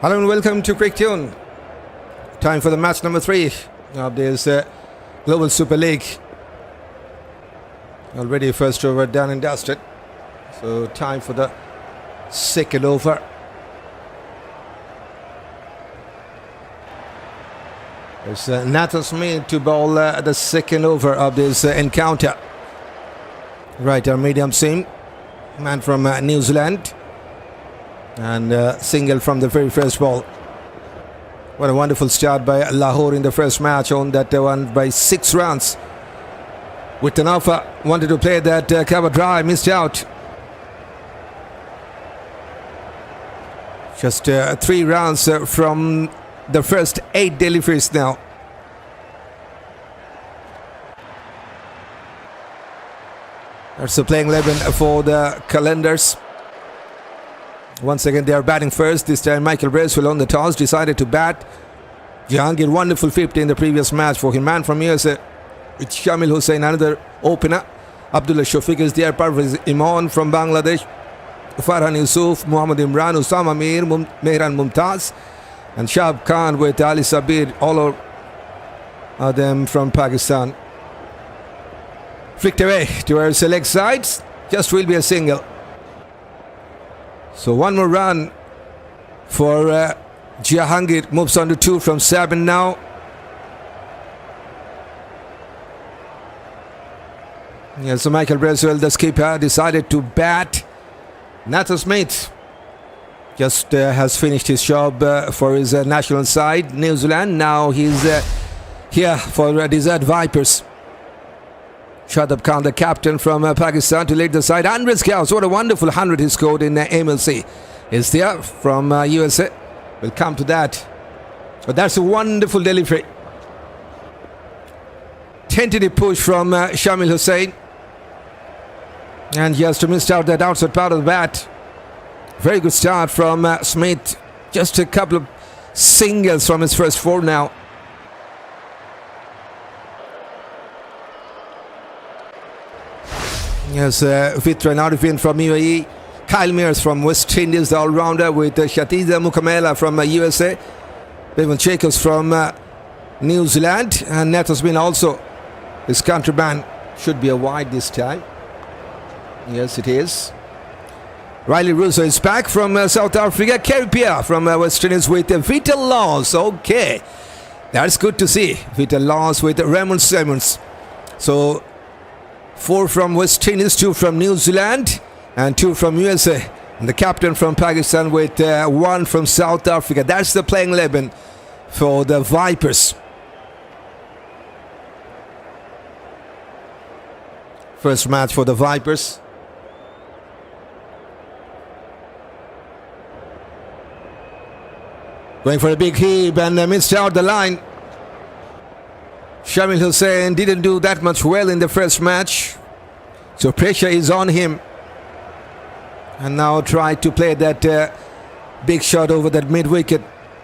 Hello and welcome to Cricket Tune. Time for the match number 3 of this Global Super League. Already first over done and dusted. So time for the second over. It's Nathan Smith to bowl the second over of this encounter. Right, our medium seam. Man from New Zealand. And single from the very first ball. What a wonderful start by Lahore in the first match, on that one by 6 runs. With an offer, wanted to play that cover drive, missed out. Just 3 runs from the first 8 deliveries now. That's the playing 11 for the Qalandars. Once again, they are batting first. This time, Bracewell on the toss decided to bat. Jahangir, wonderful 50 in the previous match for him. Man from USA, it's Shamyl, Hussain, another opener. Abdullah, Shafique is there. Parvez, Emon from Bangladesh. Farhan, Yousaf, Muhammad, Imran, Usama, Mehran, Mumtaz. And Shahab Khan with Ali Shabbir, all of them from Pakistan. Flicked away towards the leg sides. Just will be a single. So one more run for Jahangir. Moves on to 2 from 7 now. Yeah, so Bracewell, the skipper, decided to bat. Nathan Smith just has finished his job for his national side, New Zealand. Now he's here for Desert Vipers. Shadab Khan, the captain from Pakistan, to lead the side. Andries, Gous, what a wonderful 100 he scored in MLC. Is there from USA. We'll come to that. But that's a wonderful delivery. Tentative push from Shamyl Hussain. And he has to miss out that outside part of the bat. Very good start from Smith. Just a couple of singles from his first 4 now. Yes, Vriitya and Aravind from UAE. Kyle Mears from West Indies, the all-rounder, with Saiteja, Mukkamalla from USA. Bevon from New Zealand. And Nathan Smith also. His countryman should be a wide this time. Yes, it is. Rossouw is back from South Africa. Khary from West Indies with Vital Laws. Okay, that's good to see. Vital Laws with Raymond Simmons. So 4 from West Indies, 2 from New Zealand, and 2 from USA. And the captain from Pakistan with 1 from South Africa. That's the playing 11 for the Vipers. First match for the Vipers. Going for a big heave and missed out the line. Shamyl Hussain didn't do that much well in the first match. So pressure is on him. And now tried to play that big shot over that mid-wicket.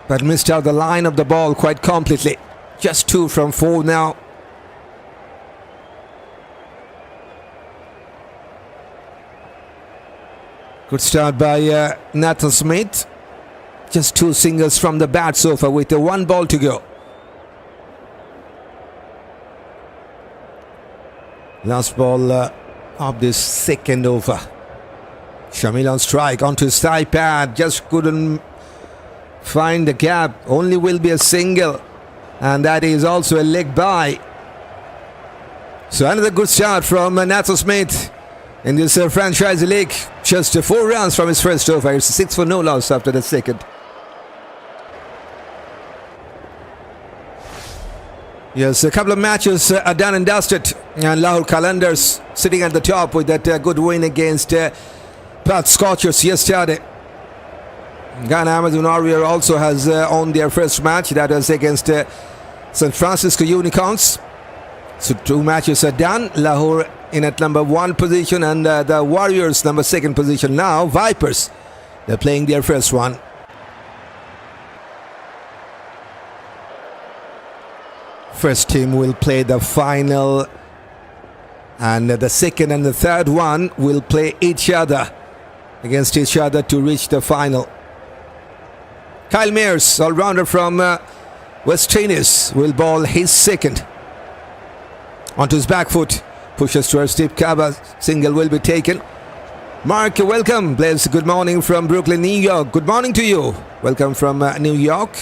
But missed out the line of the ball quite completely. Just 2 from 4 now. Good start by Nathan Smith. Just 2 singles from the bat so far with 1 ball to go. Last ball of this second over. Shamyl on strike onto his thigh pad. Just couldn't find the gap. Only will be a single. And that is also a leg by. So another good start from Nathan Smith in this franchise league. Just 4 runs from his first over. It's 6 for no loss after the second. Yes, a couple of matches are done and dusted. And Lahore Qalandars sitting at the top with that good win against Perth Scorchers yesterday. Ghana Amazon Warrior also has won their first match. That was against San Francisco Unicorns. So 2 matches are done. Lahore in at number 1 position and the Warriors number 2nd position. Now Vipers, they're playing their first one. First team will play the final, and the second and the third one will play against each other to reach the final. Kyle Mayers, all-rounder from West Indies, will ball his second. Onto his back foot, pushes towards deep cover, single will be taken. Mark, welcome. Bless, good morning from Brooklyn, New York. Good morning to you. Welcome from New York.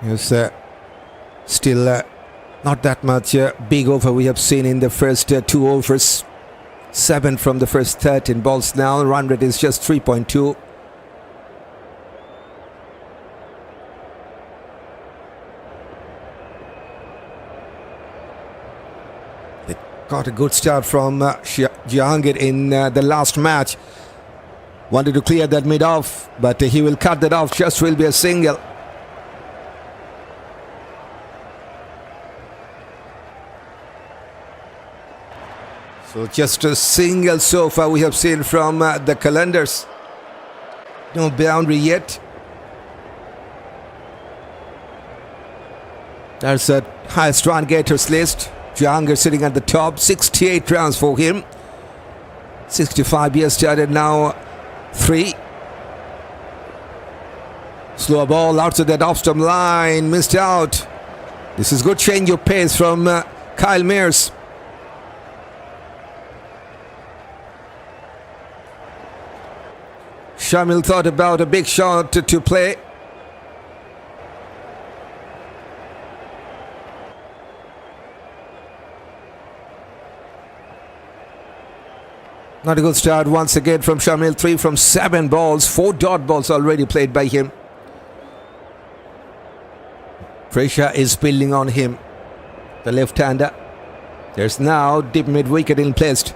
Yes, still not that much big over we have seen in the first 2 overs. 7 from the first 13 balls now. Run rate is just 3.2. They got a good start from Jahangir in the last match. Wanted to clear that mid off, but he will cut that off. Just will be a single. So just a single so far we have seen from the Qalandars. No boundary yet. That's the highest run getters list. Jahangir sitting at the top. 68 runs for him. 65 yesterday, now 3. Slow ball outside that off-stump line. Missed out. This is good change of pace from Kyle Mayers. Shamyl thought about a big shot to play. Not a good start once again from Shamyl. 3 from 7 balls. 4 dot balls already played by him. Pressure is building on him. The left-hander. There's now deep mid-wicket in place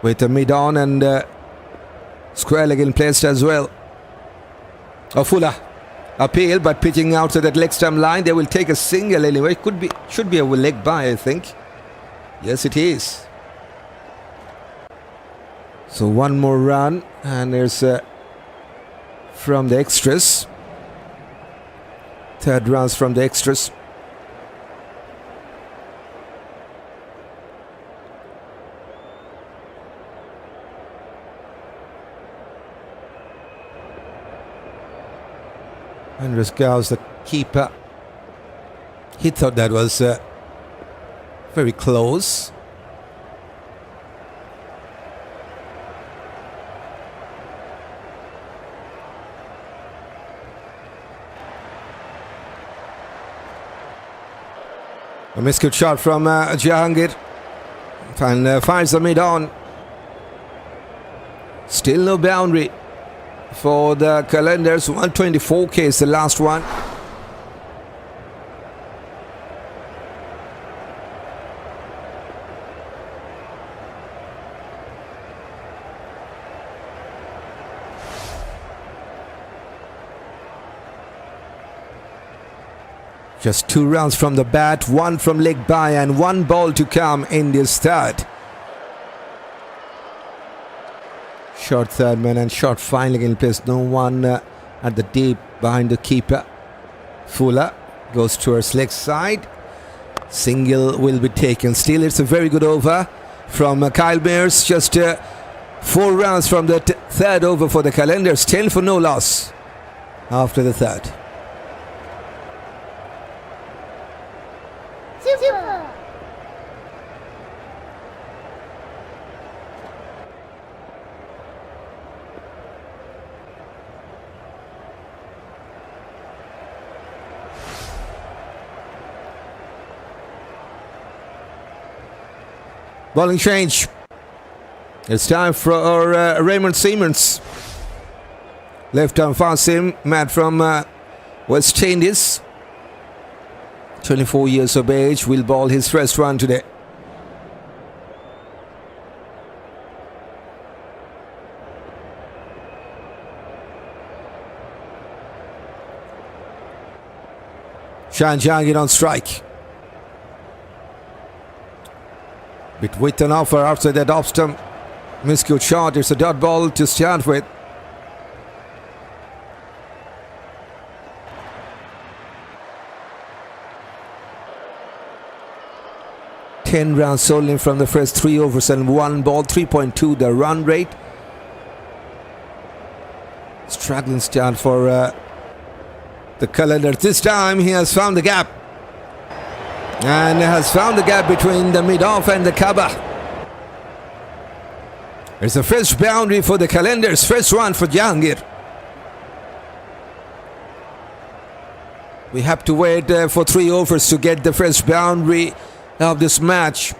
with the mid-on and square leg in place as well. Fuller appeal, but pitching out to that leg stump line. They will take a single anyway. Should be a leg by, I think. Yes, it is. So 1 more run, and there's from the extras. 3rd runs from the extras. Andries Gous, the keeper. He thought that was very close. A miscut shot from Jahangir. And fires the mid-on. Still no boundary for the Qalandars. 124k is the last one. Just 2 rounds from the bat, 1 from leg by, and 1 ball to come in this third. Short third man and short finally in place. No one at the deep behind the keeper. Fuller goes towards leg side. Single will be taken. Still, it's a very good over from Kyle Mayers. Just 4 rounds from the third over for the Qalandars. 10 for no loss after the third. Bowling change. It's time for Raymond Siemens. Left arm fast seam, man from West Indies. 24 years of age, will bowl his first run today. Jahangir on strike. Bit with an offer after that off stump. Miscute shot. It's a dot ball to start with. 10 runs only from the first 3 overs and 1 ball. 3.2 the run rate. Struggling start for the Qalandars. This time he has found the gap. And has found the gap between the mid-off and the cover. It's a first boundary for the Qalandars. First one for Jahangir. We have to wait for 3 overs to get the first boundary of this match.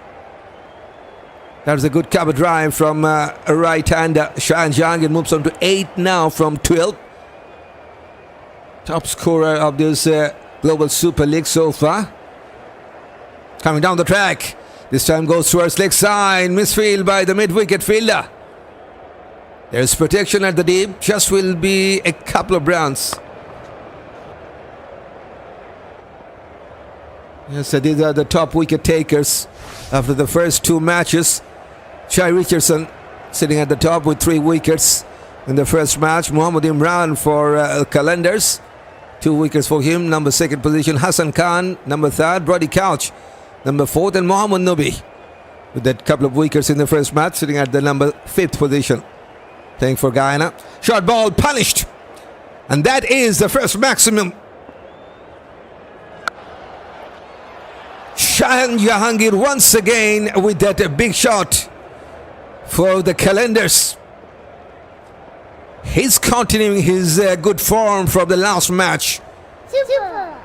That was a good cover drive from a right-hander. Shayan Jahangir moves on to 8 now from 12. Top scorer of this Global Super League so far. Coming down the track. This time goes towards leg side. Misfield by the mid-wicket fielder. There's protection at the deep. Just will be a couple of runs. Yes, so these are the top wicket takers after the first 2 matches. Shai Richardson sitting at the top with 3 wickets in the first match. Mohammad Imran for Qalandars. 2 wickets for him. Number 2nd position. Hassan Khan, number 3rd. Brody Couch, number 4th. And Mohammad Nabi with that couple of wickets in the first match, sitting at the number 5th position. Playing for Guyana. Short ball punished. And that is the first maximum. Shayan Jahangir once again with that big shot for the Qalandars. He's continuing his good form from the last match. Super.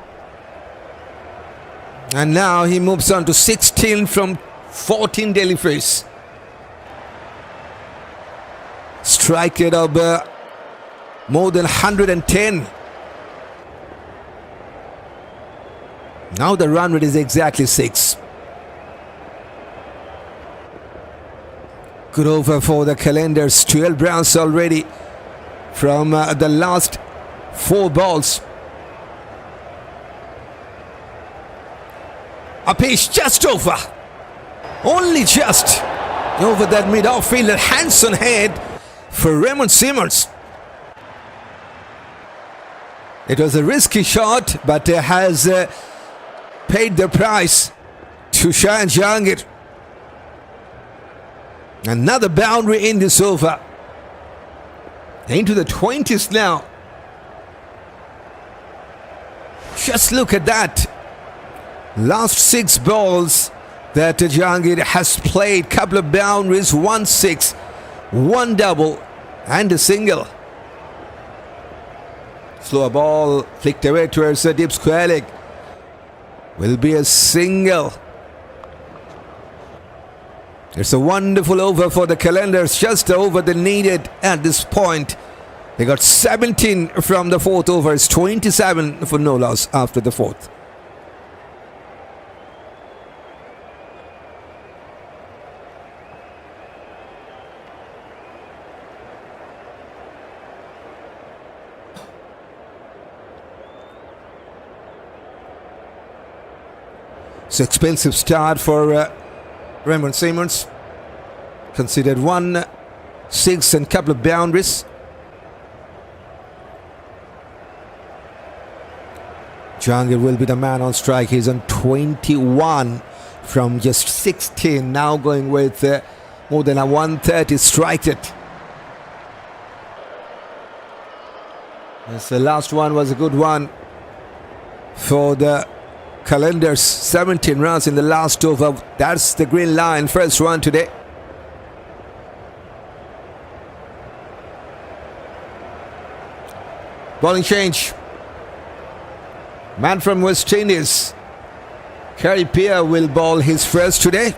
And now he moves on to 16 from 14 deliveries. Strike rate of more than 110. Now the run rate is exactly 6. Good over for the Qalandars. 12 runs already from the last 4 balls. A pitch just over. Only just over that mid-off fielder. Hands on head for Raymond Simmons. It was a risky shot, but has paid the price to Shayan Jahangir. Another boundary in this over. Into the 20s now. Just look at that. Last 6 balls that Jahangir has played. Couple of boundaries, 1 6, 1 double and a single. Slower ball flicked away towards the deep square leg. Will be a single. It's a wonderful over for the Qalandars, just the over they needed at this point. They got 17 from the 4th over. It's 27 for no loss after the 4th. It's an expensive start for Raymond Simmons. Considered 1 6 and couple of boundaries. Jahangir will be the man on strike. He's on 21 from just 16. Now going with more than a 130 strike rate. Yes, the last one was a good one for the Qalandars. 17 runs in the last over. That's the green line. First run today. Bowling change. Man from West Indies. Khary will bowl his first today.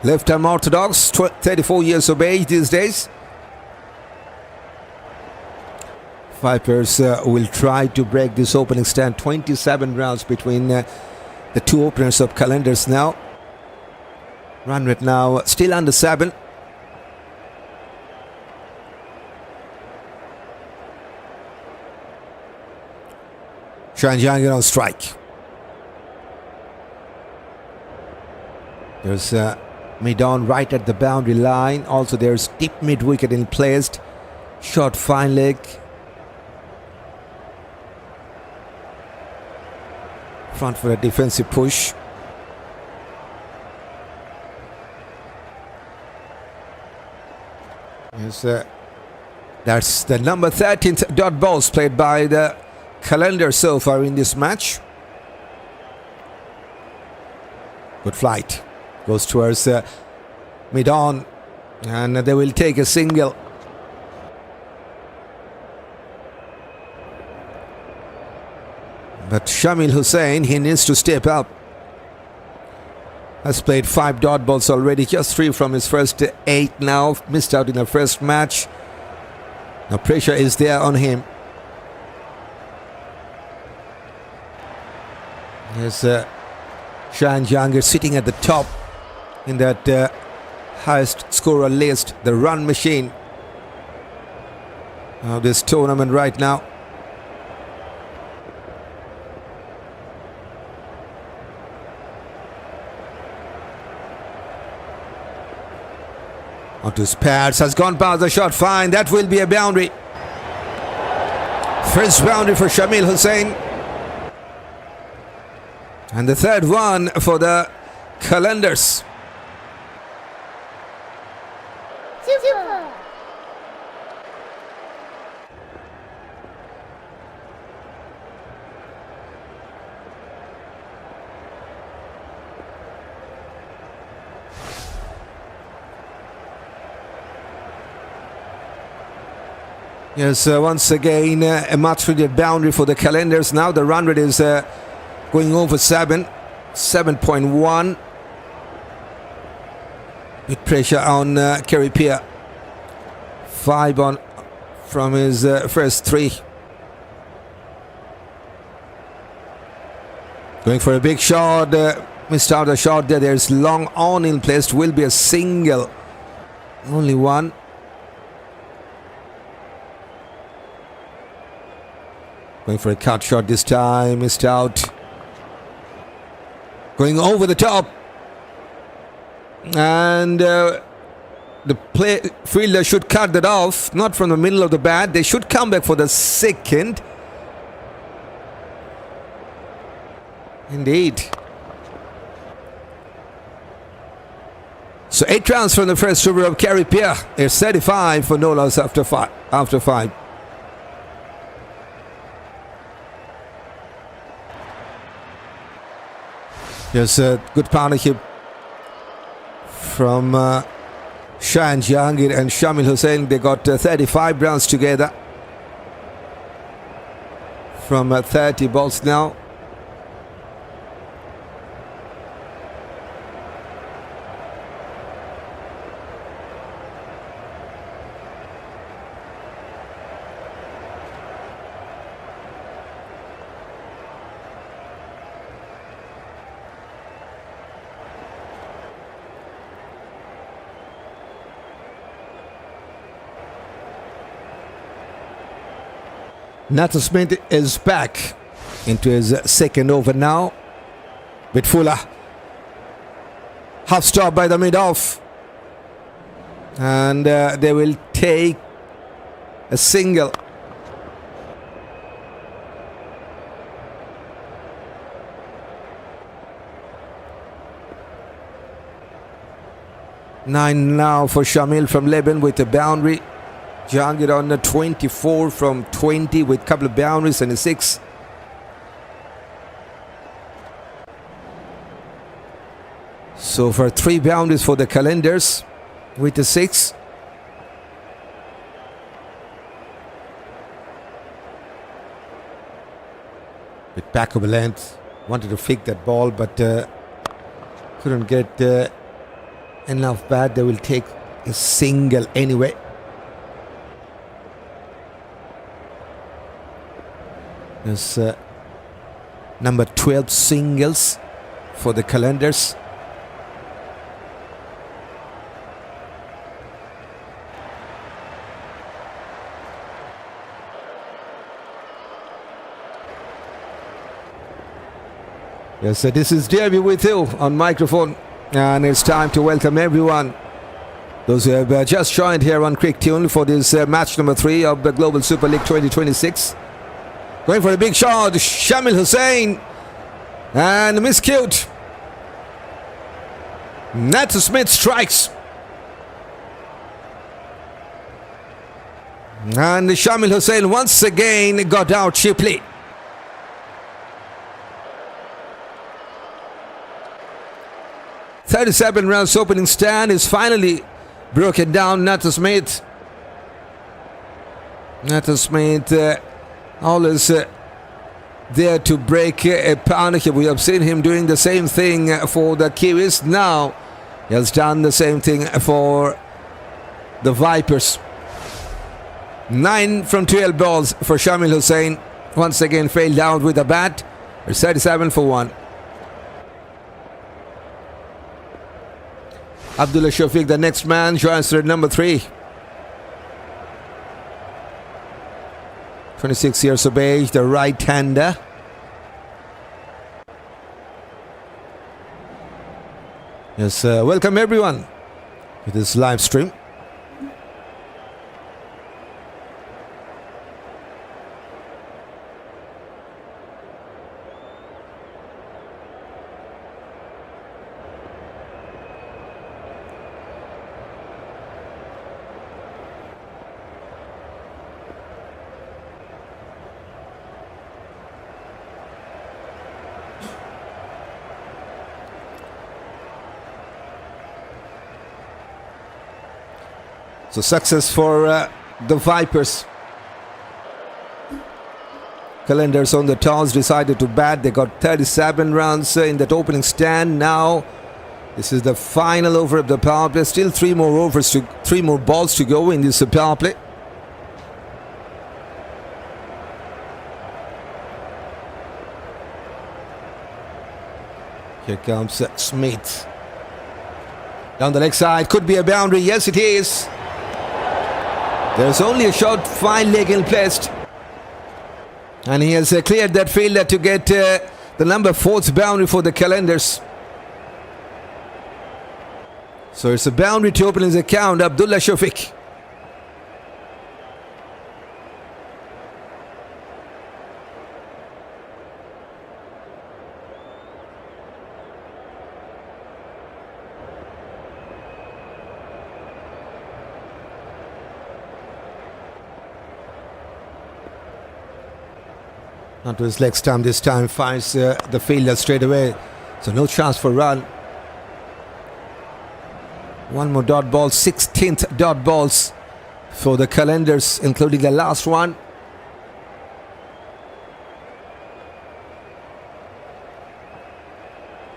Left-arm orthodox, 34 years of age these days. Vipers will try to break this opening stand. 27 rounds between the 2 openers of Qalandars now. Run rate now still under 7. Shayan Jahangir on strike. There's mid-on right at the boundary line. Also there's deep mid-wicket in placed. Short fine leg. Front for a defensive push. Yes, that's the number 13th dot balls played by the Qalandars so far in this match. Good flight. Goes towards mid-on, and they will take a single. But Shamyl Hussain, he needs to step up. Has played 5 dot balls already, just 3 from his first 8 now. Missed out in the first match. Now pressure is there on him. Here's Shayan Jahangir sitting at the top in that highest scorer list, the run machine of this tournament right now. Onto his pads, has gone past the shot, fine, that will be a boundary. First boundary for Shamyl Hussain. And the third one for the Qalandars. Super. Yes, once again, a much-needed boundary for the Qalandars. Now the run rate is going over 7.1. With pressure on Khary. 5 on from his first 3. Going for a big shot. Missed out a shot there. There's long on in place. Will be a single. Only one. Going for a cut shot this time. Missed out. Going over the top. And the fielder should cut that off. Not from the middle of the bat. They should come back for the second. Indeed. So 8 runs from the first over of Khary. It's 35 for no loss after 5. There's a good partnership from Shayan Jahangir and Shamyl Hussain. They got 35 runs together from 30 balls now. Nathan Smith is back into his second over now. With Fuller. Half stop by the mid-off. And they will take a single. Nine now for Shamyl from Lebanon with a boundary. Jahangir on the 24 from 20 with a couple of boundaries and a 6. So for 3 boundaries for the Qalandars with the 6. With back of the length. Wanted to fake that ball but couldn't get enough bat. They will take a single anyway. There's number 12 singles for the Qalandars. Yes, this is DRB with you on microphone, and it's time to welcome everyone. Those who have just joined here on Quick Tune for this match number 3 of the Global Super League 2026. Going for a big shot, Shamyl Hussain, and miscued. Nathan Smith strikes. And Shamyl Hussain once again got out cheaply. "37 runs opening stand is finally broken down." Nathan Smith always there to break a partnership. We have seen him doing the same thing for the Kiwis. Now he has done the same thing for the Vipers. 9 from 12 balls for Shamyl Hussain. Once again failed out with a bat. It's 37 for 1. Abdullah Shafique, the next man, joins at number 3. 26 years of age, the right-hander. Yes, welcome everyone to this live stream. So success for the Vipers. Qalandars on the toss decided to bat. They got 37 runs in that opening stand. Now this is the final over of the power play. Still 3 more balls to go in this power play. Here comes Smith. Down the leg side, could be a boundary. Yes, it is. There's only a short fine leg in placed. And he has cleared that fielder to get the number 4th boundary for the Qalandars. So it's a boundary to open his account, Abdullah Shafique. Not to his leg stump this time, finds the fielder straight away. So no chance for run. 1 more dot ball, 16th dot balls for the Qalandars, including the last one.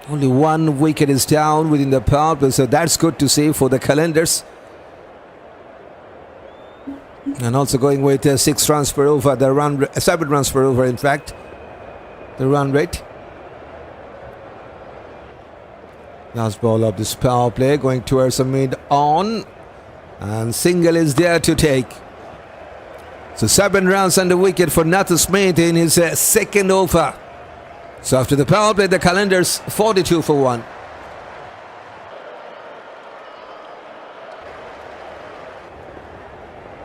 Only 1 wicket is down within the power play, so that's good to see for the Qalandars. And also going with 6 runs per over, 7 runs per over, in fact, the run rate. Last ball of this power play going towards the mid-on, and single is there to take. So 7 runs and a wicket for Nathan Smith in his second over. So after the power play, the Qalandars 42 for 1.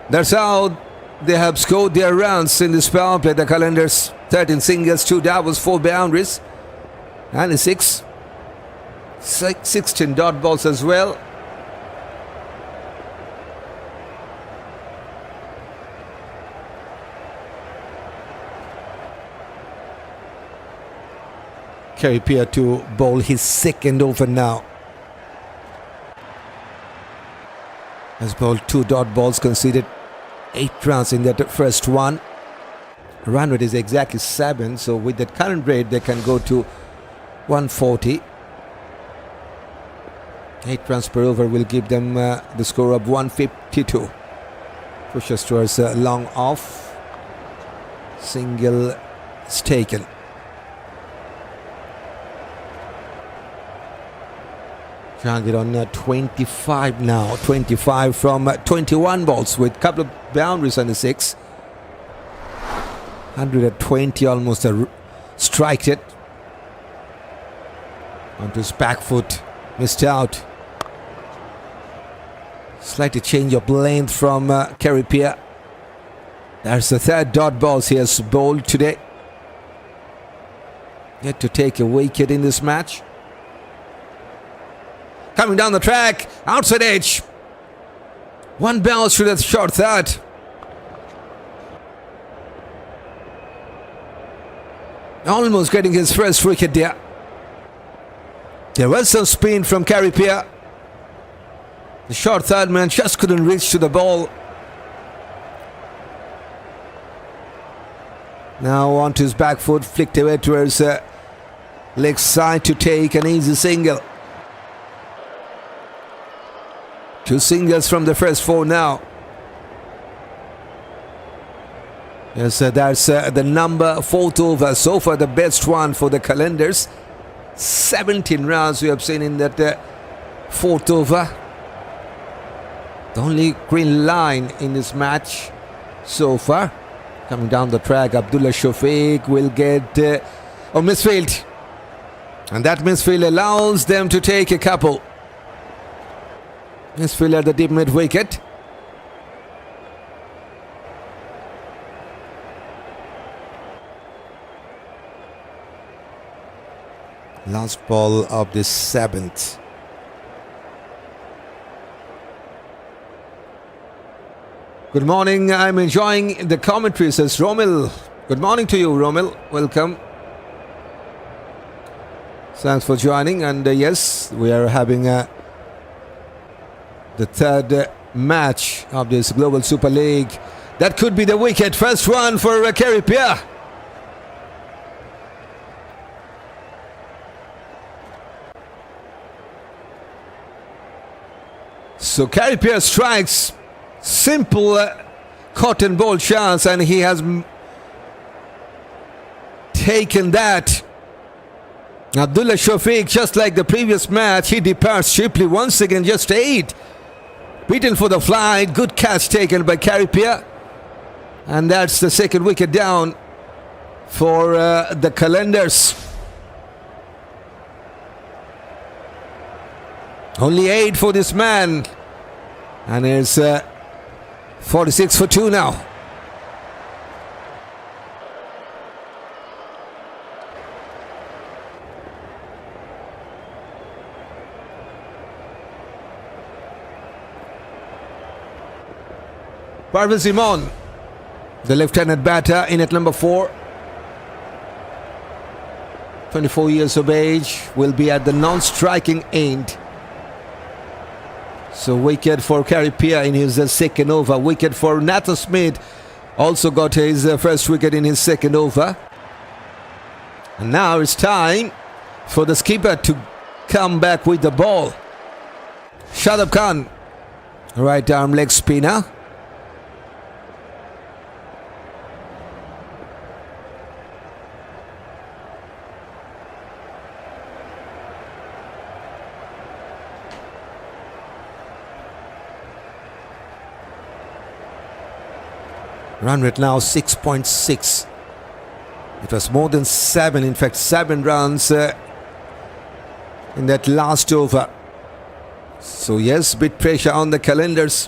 That's how they have scored their runs in this power play. The Qalandars 13 singles, 2 doubles, 4 boundaries, and 16 dot balls as well. Khary to bowl his second over now. Has bowled 2 dot balls, conceded 8 runs in that first one. Run rate is exactly 7, so with that current rate they can go to 140. 8 runs per over will give them the score of 152. Pushes towards a long off. Single is taken. Jahangir on 25 now. 25 from 21 balls with a couple of boundaries and a 6. 120 almost strike it. Onto his back foot. Missed out. Slightly change of length from Khary. That's the 3rd dot balls he has bowled today. Yet to take a wicket in this match. Coming down the track, outside edge. 1 bounce to that short third. Almost getting his first wicket there. There was some spin from Khary. The short third man just couldn't reach to the ball. Now onto his back foot, flicked away towards leg side to take an easy single. 2 singles from the first 4 now. Yes, that's the number 4th over. So far the best one for the Qalandars. 17 runs we have seen in that 4th over. The only green line in this match so far. Coming down the track, Abdullah Shafique will get misfield. And that misfield allows them to take a couple. Misfield at the deep mid wicket. Last ball of the 7th. Good morning, I'm enjoying the commentary, says Romil. Good morning to you, Romil. Welcome. Thanks for joining. And yes, we are having the 3rd match of this Global Super League. That could be the wicket. First one for Khary. So Khary strikes. Simple cotton ball chance, and he has taken that. Abdullah Shafique, just like the previous match, he departs cheaply once again, just 8. Beaten for the flight, good catch taken by Khary. And that's the 2nd wicket down for the Qalandars. Only 8 for this man. And it's 46 for 2 now. Parvez Emon, the left-handed batter, in at number 4. 24 years of age, will be at the non-striking end. So wicket for Khary in his 2nd over. Wicket for Nathan Smith, also got his first wicket in his 2nd over. And now it's time for the skipper to come back with the ball. Shadab Khan, right arm leg spinner. Run rate now 6.6. It was more than 7, in fact 7 runs in that last over. So yes, bit pressure on the Qalandars.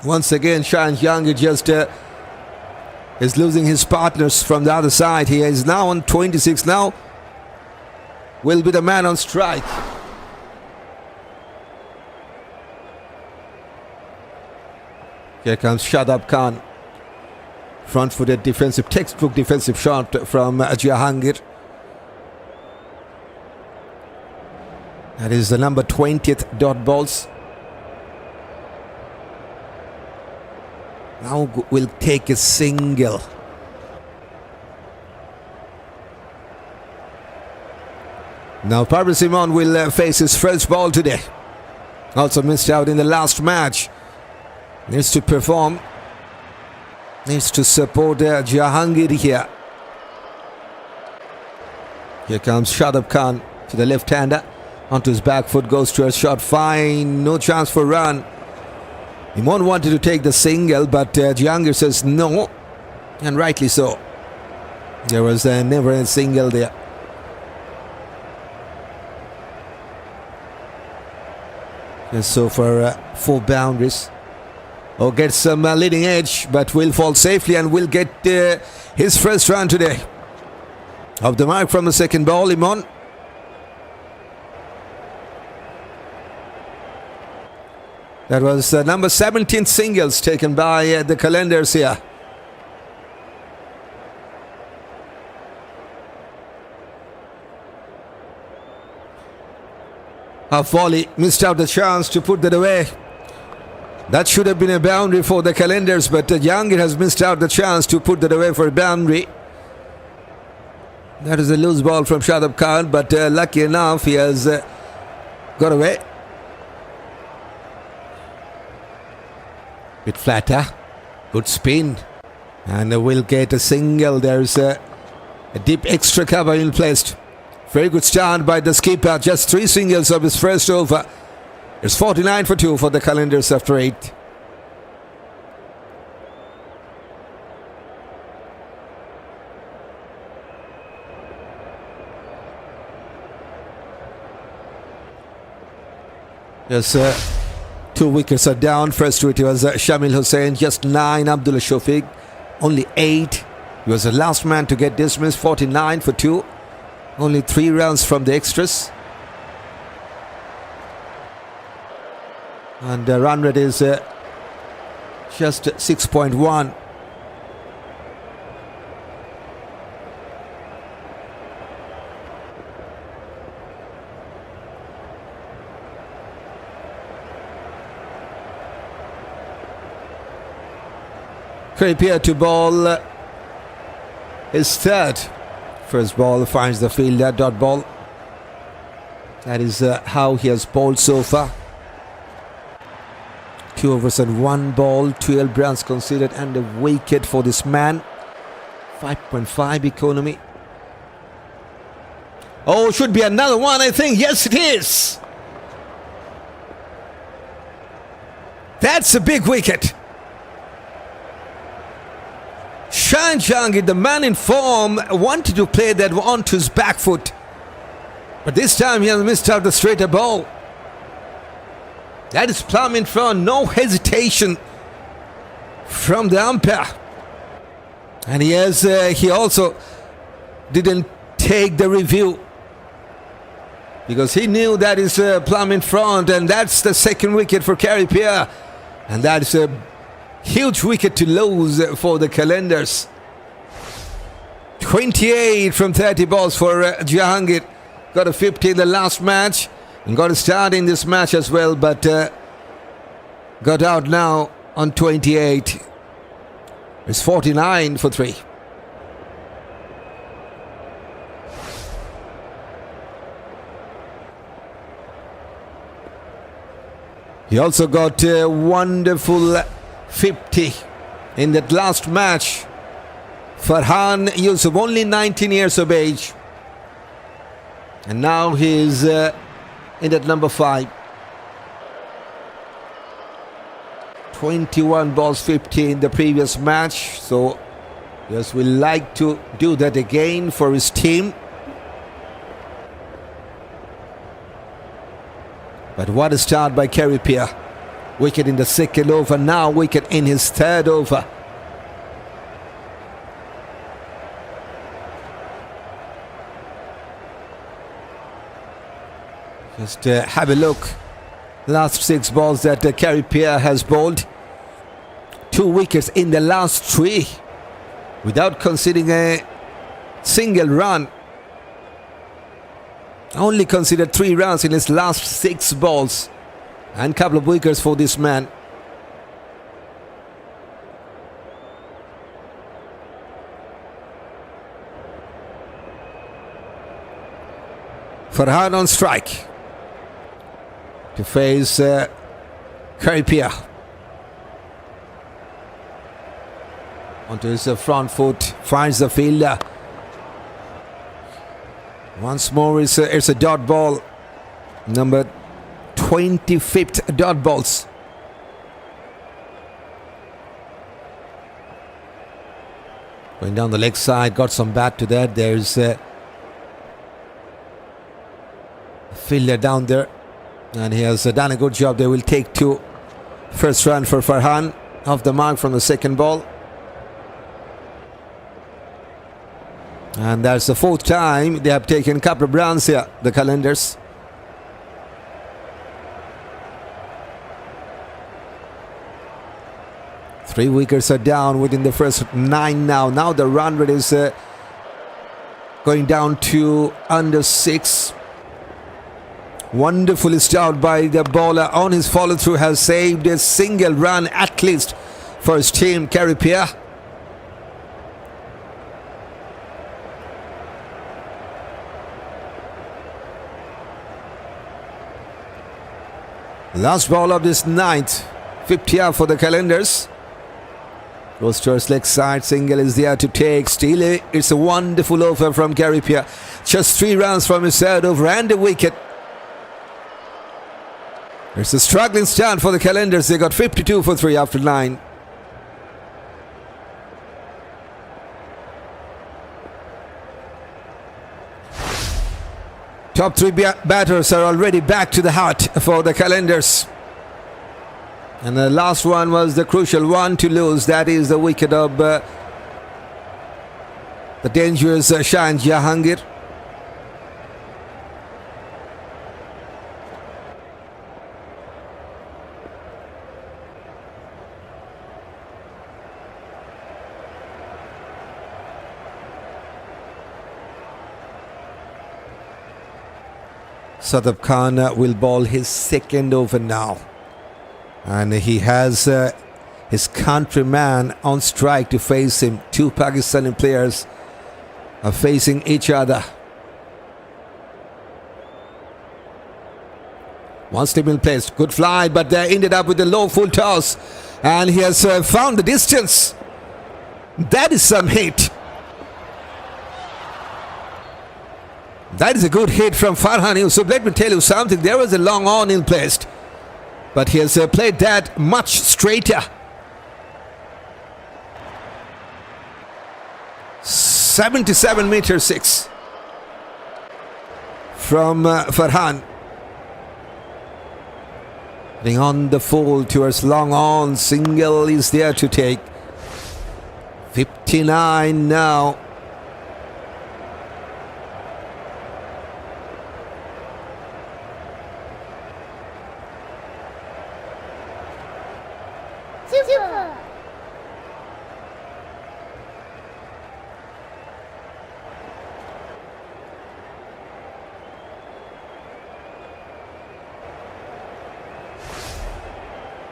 Once again, Jahangir just is losing his partners from the other side. He is now on 26 now. Will be the man on strike. Here comes Shadab Khan. Front-footed defensive, textbook defensive shot from Jahangir. That is the number 20th dot balls. Now will take a single. Now Parvez Emon will face his first ball today. Also missed out in the last match. Needs to perform. Needs to support Jahangir here. Here comes Shadab Khan to the left-hander. Onto his back foot, goes to a shot. Fine, no chance for run. Emon wanted to take the single, but Jahangir says no. And rightly so. There was never a single there. And so for 4 boundaries. Oh, gets some leading edge, but will fall safely and will get his first run today. Off the mark from the 2nd ball, Emon. That was number 17 singles taken by the Qalandars here. A volley, missed out the chance to put that away. That should have been a boundary for the Qalandars, but Jahangir has missed out the chance to put that away for a boundary. That is a loose ball from Shadab Khan, but lucky enough he has got away. Bit flatter, good spin, and we'll get a single. There's a deep extra cover in placed. Very good start by the skipper, just 3 singles of his first over. It's 49 for 2 for the Qalandars after 8. Yes, 2 wickets are down. First to it was Shamyl Hussain, just 9. Abdullah Shafique, only 8. He was the last man to get dismissed. 49 for 2. Only 3 runs from the extras. And the run rate is just 6.1. Khary to bowl his third. First ball finds the fielder, dot ball. That is how he has bowled so far. 2 overs and 1 ball, 12 runs considered and a wicket for this man. 5.5 economy. Oh, should be another one, I think. Yes, it is. That's a big wicket. Jahangir, the man in form, wanted to play that onto his back foot. But this time he has missed out the straighter ball. That is plumb in front, no hesitation from the umpire. And he also didn't take the review because he knew that is plumb in front, and that's the second wicket for Khary. And that is a huge wicket to lose for the Qalandars. 28 from 30 balls for Jahangir. Got a 50 in the last match. And got a start in this match as well, but got out now on 28. It's 49 for 3. He also got a wonderful 50 in that last match. Farhan Yousaf, only 19 years of age. And now he's in at number 5. 21 balls, 50 in the previous match. So, yes, we like to do that again for his team. But what a start by Khary. Wicket in the second over, now wicket in his third over. Just have a look. Last 6 balls that Khary has bowled. 2 wickets in the last 3 without conceding a single run. Only considered 3 runs in his last 6 balls. And a couple of wickets for this man. Farhan on strike to face Khary. Onto his front foot, finds the fielder. Once more, it's a dot ball. Number 25th dot balls. Going down the leg side, got some bat to that. There's a fielder down there. And he has done a good job. They will take 2. First run for Farhan, off the mark from the second ball. And that's the 4th time they have taken a couple of runs here, the Qalandars. Three wickets are down within the first 9 now. Now the run rate is going down to under 6. Wonderfully start by the bowler on his follow-through, has saved a single run at least for his team, Khary. Last ball of this ninth, 50 for the Qalandars. Goes towards leg side, single is there to take. Still, it's a wonderful over from Khary. Just 3 runs from his third over and a wicket. It's a struggling start for the Qalandars. They got 52 for 3 after 9. Top 3 batters are already back to the hut for the Qalandars. And the last one was the crucial one to lose. That is the wicket of the dangerous Shayan Jahangir. Shadab Khan will bowl his second over now. And he has his countryman on strike to face him. 2 Pakistani players are facing each other. One slip in place. Good fly, but they ended up with a low full toss. And he has found the distance. That is some hit. That is a good hit from Farhan. So let me tell you something. There was a long on in place. But he has played that much straighter. 77 meter 6 from Farhan. Heading on the full towards long on. Single is there to take. 59 now. Super.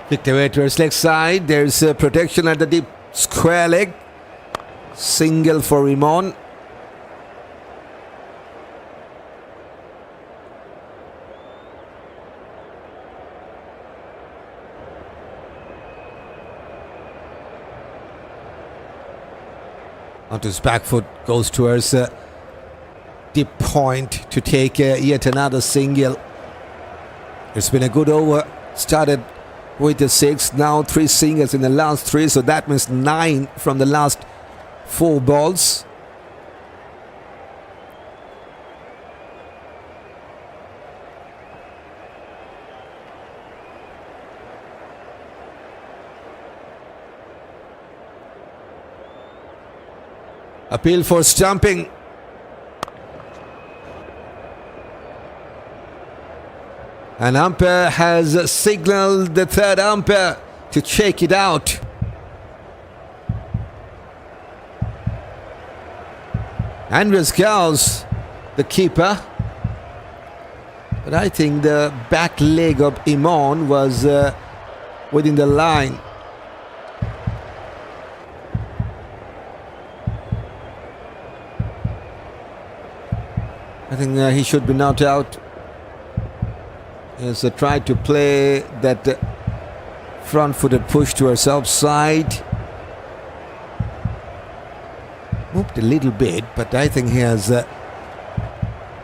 Kicked away to his leg side. There's protection at the deep square leg. Single for Emon. Onto his back foot, goes towards deep point to take yet another single. It's been a good over. Started with the 6, now 3 singles in the last 3, so that means 9 from the last 4 balls. Appeal for stumping. An umpire has signaled the third umpire to check it out. Andries Gous, the keeper. But I think the back leg of Emon was within the line. I think he should be knocked out. He has tried to play that front-footed push to his outside. Moved a little bit, but I think he has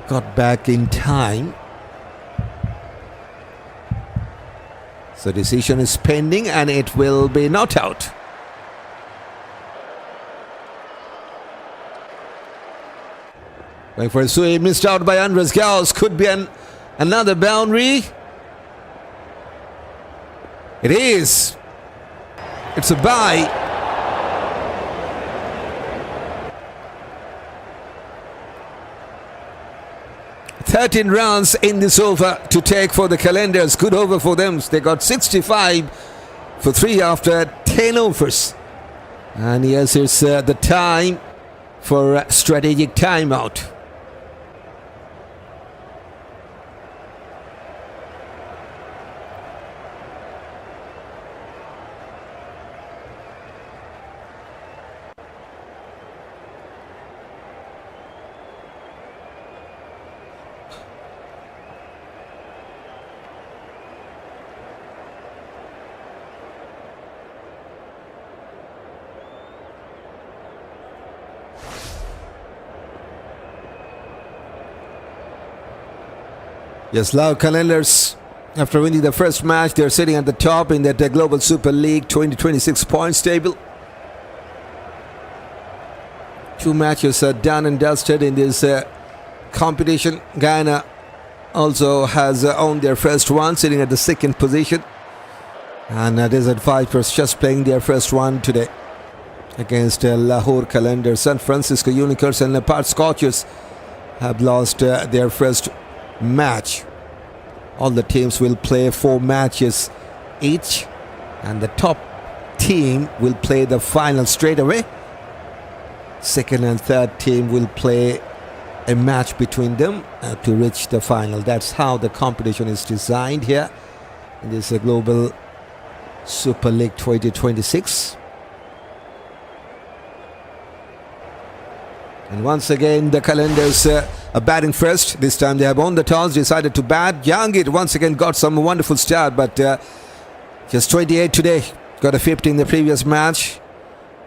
got back in time. So decision is pending and it will be not out. Going for a swing, missed out by Andries Gous. Could be another boundary. It is. It's a bye. "13 runs in this over to take for the Qalandars. Good over for them. They got 65 for 3 after 10 overs. And yes, it's the time for a strategic timeout. Yes, Lahore Qalandars, after winning the first match, they're sitting at the top in that Global Super League 2026 points table. 2 matches are done and dusted in this competition. Guyana also has owned their first one, sitting at the 2nd position. And Desert Vipers just playing their first one today against Lahore Qalandars. San Francisco Unicorns and Perth Scorchers have lost their first match. All the teams will play 4 matches each, and the top team will play the final straight away. 2nd and 3rd team will play a match between them to reach the final. That's how the competition is designed here in this Global Super League 2026. And once again, the Qalandars are batting first. This time they have won the toss, decided to bat. Jahangir once again got some wonderful start, but just 28 today. Got a 50 in the previous match.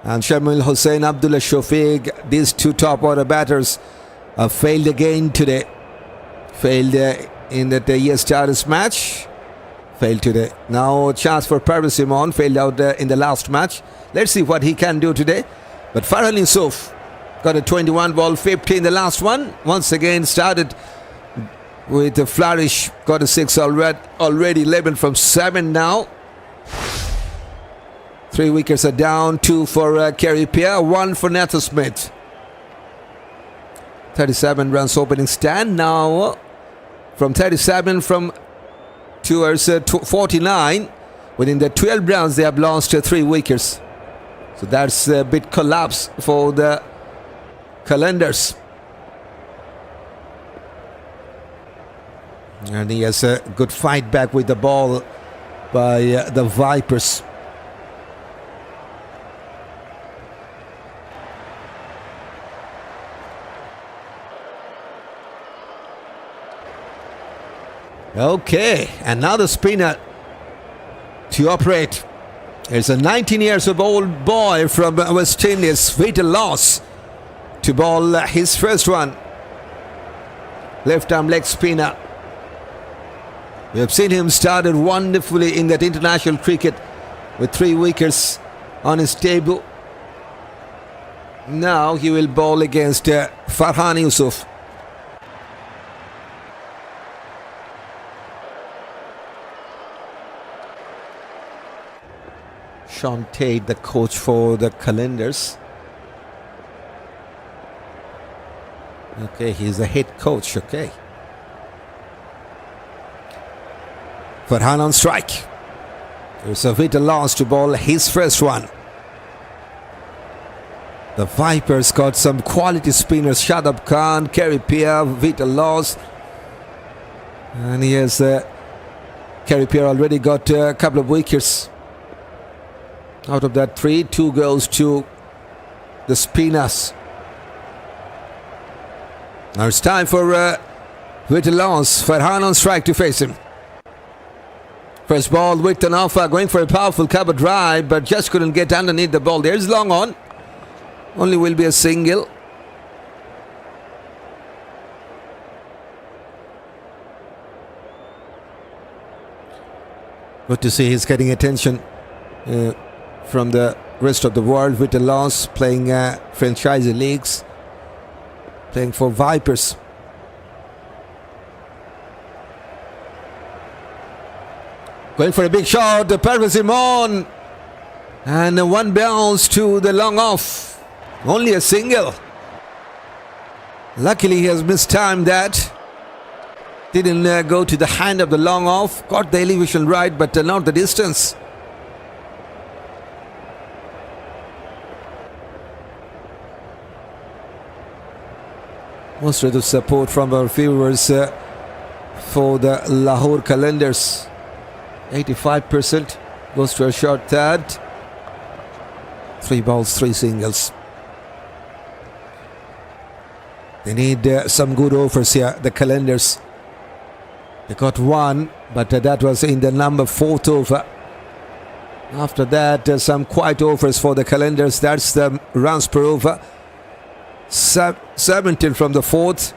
And Shamyl, Hussain, Abdullah, Shafique, these 2 top order batters failed again today. Failed in that year starters match. Failed today. Now a chance for Parvez Emon. Failed out in the last match. Let's see what he can do today. But Farhan Yousaf got a 21 ball 50 in the last one. Once again started with a flourish. Got a 6 already 11 from 7 now. 3 wickets are down. 2 for Khary, 1 for Nathan Smith. 37 runs opening stand. Now from 37 from towards 49. Within the 12 rounds they have lost 3 wickets. So that's a bit collapse for the Qalandars. And he has a good fight back with the ball by the Vipers. Okay, and now the spinner to operate. It's a 19 years old boy from West Indies, Vriitya, to ball his first one. Left arm leg spinner. We have seen him started wonderfully in that international cricket with 3 wickets on his table. Now he will bowl against Farhan Yousaf. Sean Tate, the coach for the Qalandars. Okay, he's the head coach. Okay. Farhan on strike. There's a Vriitya to ball his first one. The Vipers got some quality spinners. Shadab Khan, Khary, Vriitya. And he has Khary already got a couple of wickets. Out of that 3, 2 goes to the spinners. Now it's time for Vriitya. Farhan on strike to face him. First ball with an offer, going for a powerful cover drive, but just couldn't get underneath the ball. There's long on. Only will be a single. Good to see he's getting attention from the rest of the world. Vriitya playing franchise leagues, playing for Vipers. Going for a big shot, the Parvez Emon, and 1 bounce to the long off. Only a single. Luckily he has mistimed that. Didn't go to the hand of the long off. Got the elevation right, but not the distance. Most of the support from our viewers for the Lahore Qalandars. 85% goes to a short third. 3 balls, 3 singles. They need some good overs here, the Qalandars. They got 1, but that was in the number 4th over. After that, some quiet overs for the Qalandars. That's the runs per over. 17 from the 4th.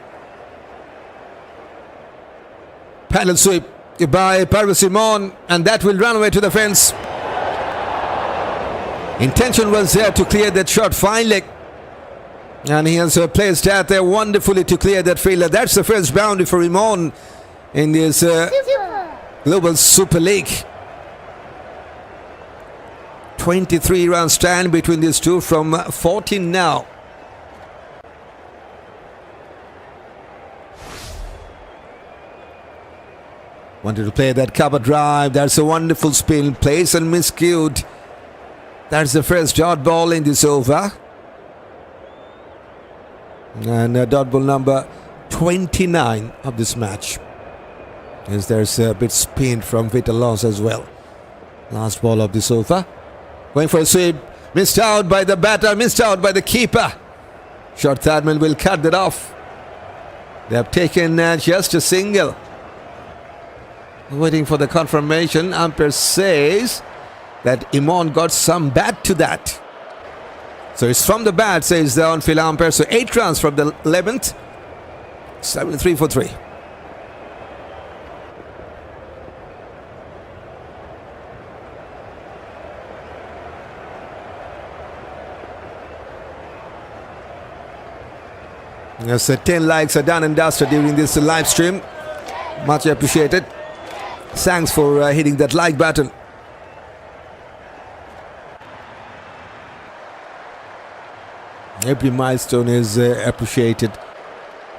Panel sweep by Parvez Emon, and that will run away to the fence. Intention was there to clear that shot finally, and he has placed that there wonderfully to clear that fielder. That's the first boundary for Emon in this Global Super League. 23 runs stand between these two from 14 now. Wanted to play that cover drive. That's a wonderful spin. Place and miscued. That's the first dot ball in this over. And dot ball number 29 of this match. As there's a bit spin from Vriitya as well. Last ball of this over. Going for a sweep. Missed out by the batter. Missed out by the keeper. Short Thadman will cut that off. They have taken just a single. Waiting for the confirmation. Umpire says that Emon got some bat to that. So it's from the bat, says the on-field umpire. So 8 runs from the 11th. 7-3 for 3. Yes, 10 likes are done and dusted during this live stream. Much appreciated. Thanks for hitting that like button. Every milestone is appreciated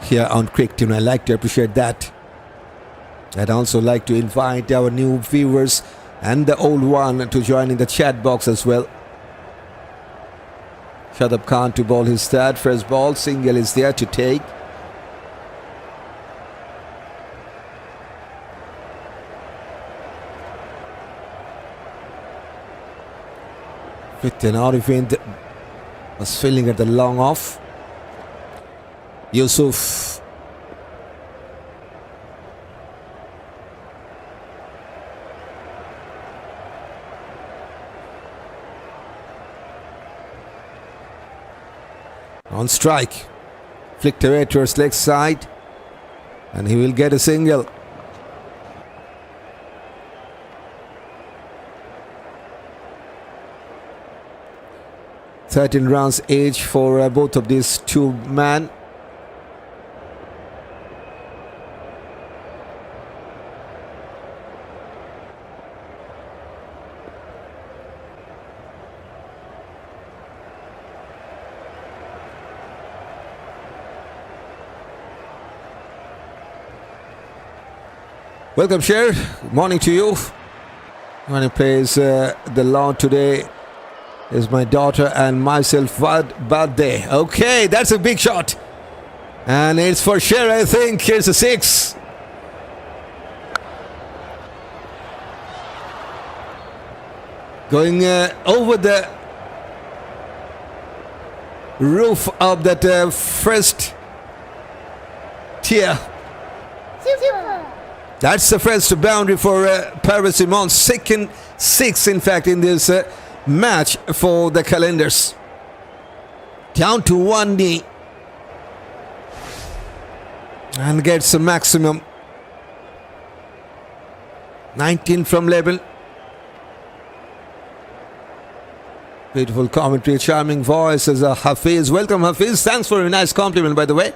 here on Cricket Team. I like to appreciate that. I'd also like to invite our new viewers and the old one to join in the chat box as well. Shadab Khan to bowl his third. First ball, single is there to take. Vriitya and Aravind was filling at the long off. Yousaf. On strike. Flicked away towards leg side. And he will get a single. $13 runs each for both of these two men. Welcome, Cher. Good morning to you. When he plays the lawn today is my daughter and myself birthday. Okay, that's a big shot. And it's for Cher, I think. Here's a 6. Going over the roof of that first tier. That's the first boundary for Parvez Emon. Second 6, in fact, in this match for the Qalandars. Down to 1 knee. And gets a maximum. 19 from level. Beautiful commentary, charming voice as a Hafiz. Welcome, Hafiz. Thanks for a nice compliment, by the way.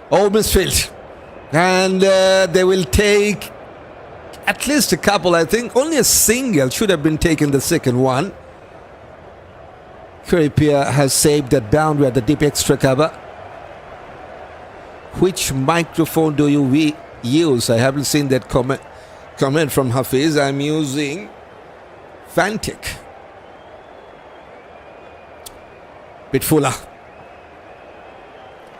All misfield. And they will take at least a couple, I think. Only a single should have been taken, the second one. Vriitya has saved that boundary at the deep extra cover. Which microphone do you use? I haven't seen that comment from Hafiz. I'm using Fantic. Bit fuller.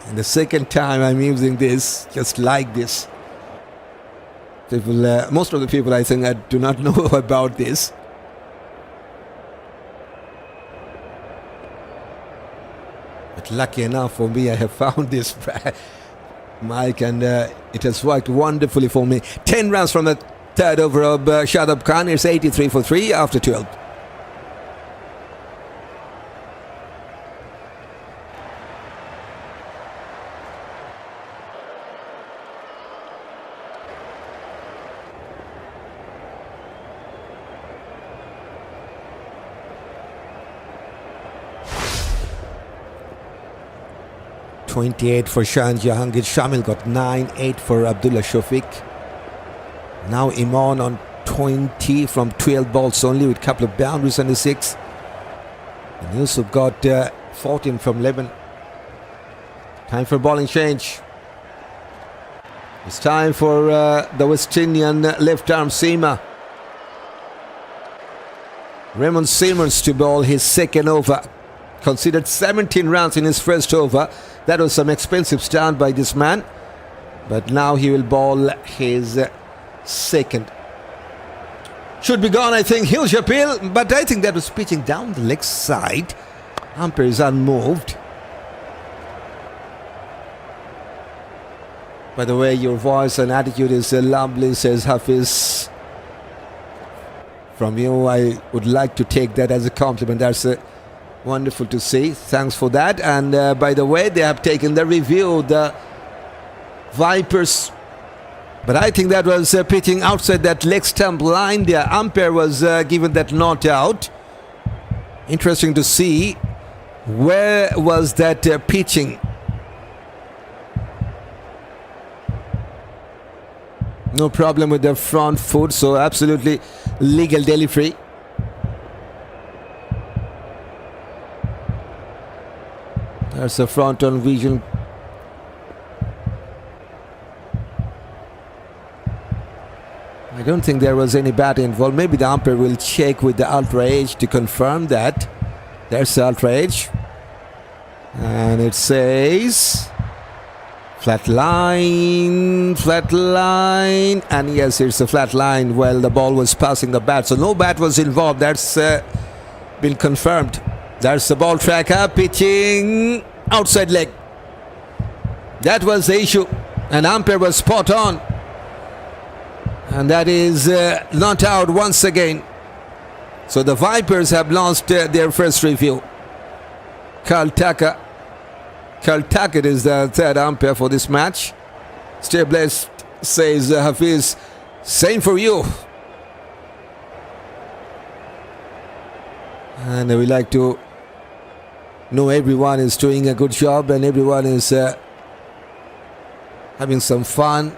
And the second time I'm using this, just like this. People, most of the people, I think, do not know about this. But lucky enough for me, I have found this mic, and it has worked wonderfully for me. 10 runs from the third over of Shadab Khan. It's 83 for 3 after 12. 28 for Shayan Jahangir. Shamyl got 9-8 for Abdullah Shafique. Now Emon on 20 from 12 balls only with a couple of boundaries on the 6. And Yousaf got 14 from 11. Time for bowling change. It's time for the West Indian left arm seamer Raymond Simmons to bowl his second over. Considered 17 runs in his first over. That was some expensive start by this man. But now he will bowl his second. Should be gone, I think. He'll Shabbir, but I think that was pitching down the leg side. Umpire is unmoved. By the way, your voice and attitude is lovely, says Hafiz. From you, I would like to take that as a compliment. That's wonderful to see. Thanks for that. And by the way, they have taken the review, the Vipers. But I think that was pitching outside that leg stump line. The umpire was given that not out. Interesting to see. Where was that pitching? No problem with the front foot, so absolutely legal delivery. There's a front on vision. I don't think there was any bat involved. Maybe the umpire will check with the ultra edge to confirm that. There's the ultra edge. And it says flat line, and yes, it's a flat line. Well, the ball was passing the bat, so no bat was involved. That's been confirmed. There's the ball tracker pitching outside leg. That was the issue, and umpire was spot on, and that is not out once again. So the Vipers have lost their first review. Carl Tackett is the third umpire for this match. Stay blessed, says Hafiz. Same for you. And we like to know everyone is doing a good job and everyone is having some fun.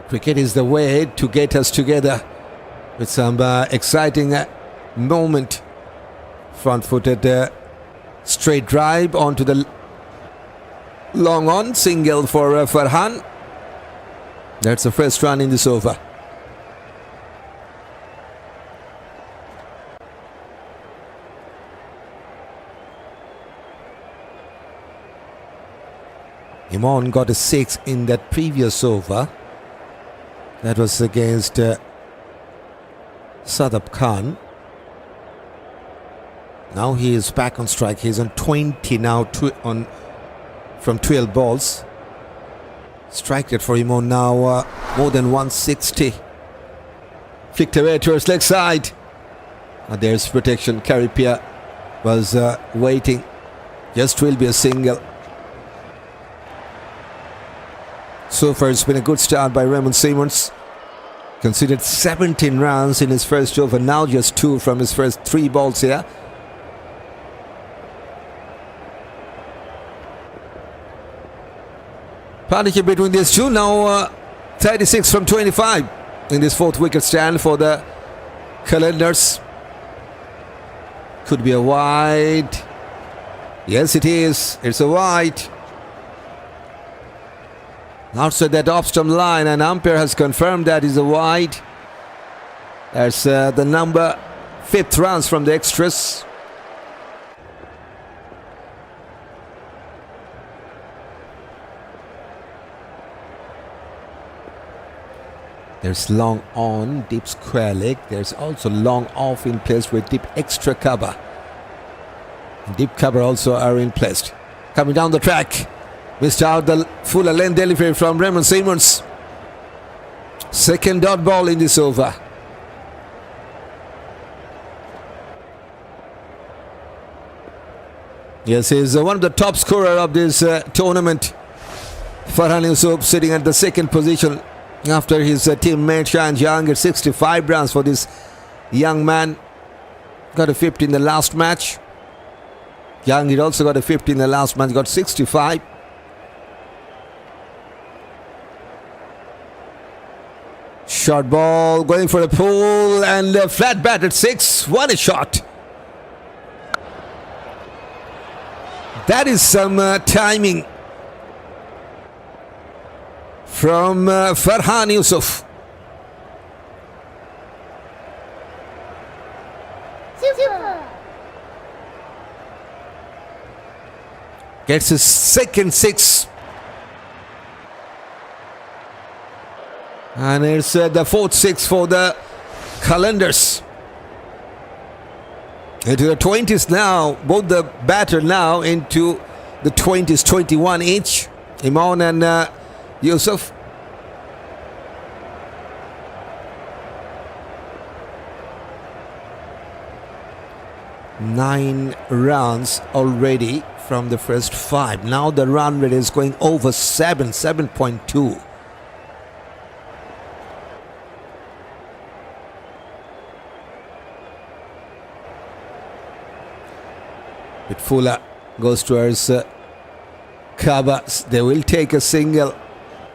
Cricket is the way to get us together with some exciting moment. Front-footed straight drive onto the long on. Single for Farhan. That's the first run in this over. Emon got a 6 in that previous over. That was against Shadab Khan. Now he is back on strike. He's on 20 now from 12 balls. Strike rate for Emon now more than 160. Flicked away towards leg side. And there's protection. Khary was waiting. Just will be a single. So far it's been a good start by Raymond Simmons. Considered 17 runs in his first over. Now just 2 from his first 3 balls here. Partnership between these two. Now 36 from 25 in this 4th wicket stand for the Qalandars. Could be a wide. Yes, it is. It's a wide. Outside that off-stump line, and umpire has confirmed that is a wide. That's the number 5th runs from the extras. There's long on, deep square leg. There's also long off in place with deep extra cover. Deep cover also are in place. Coming down the track. Missed out the fuller length delivery from Raymond Simmons. Second dot ball in this over. Yes, he's one of the top scorer of this tournament. Farhan Yousaf sitting at the 2nd position after his teammate Shayan Jahangir. 65 runs for this young man. got a 50 in the last match. Jahangir also got a 50 in the last match, got 65. Short ball, going for a pull, and a flat bat at 6. What a shot. That is some timing from Farhan Yousaf. Super. Gets his second 6. And it's the fourth 6 for the Qalandars. Into the 20s now, both the batter now into the 20s, 21 each. Emon and Yousaf. Nine runs already from the first 5. Now the run rate is going over 7.2. Fuller goes towards Kaaba. They will take a single,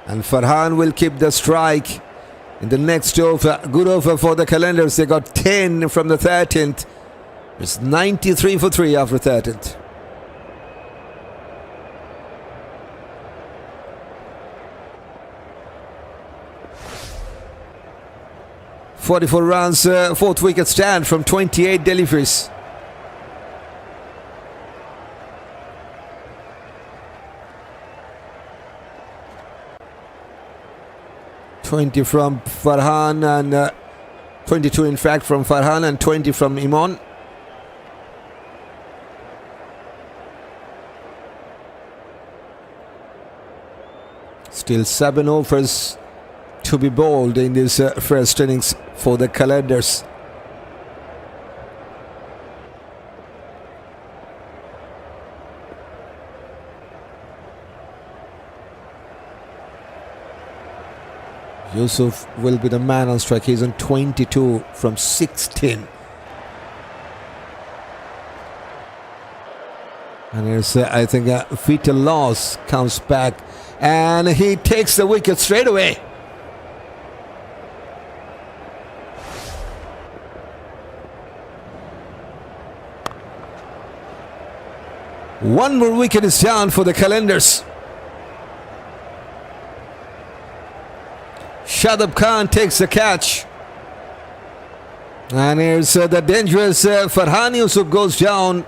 and Farhan will keep the strike in the next over. Good over for the Qalandars. They got 10 from the 13th. It's 93 for 3 after 13th. .44 runs, 4th wicket stand from 28 deliveries. .20 from Farhan and 22 in fact from Farhan and 20 from Emon. Still 7 overs to be bowled in this first innings for the Qalandars. Yousaf will be the man on strike. He's on 22 from 16. And here's, I think, a fatal loss comes back. And he takes the wicket straight away. One more wicket is down for the Qalandars. Shadab Khan takes the catch. And here's the dangerous Farhan Yousaf goes down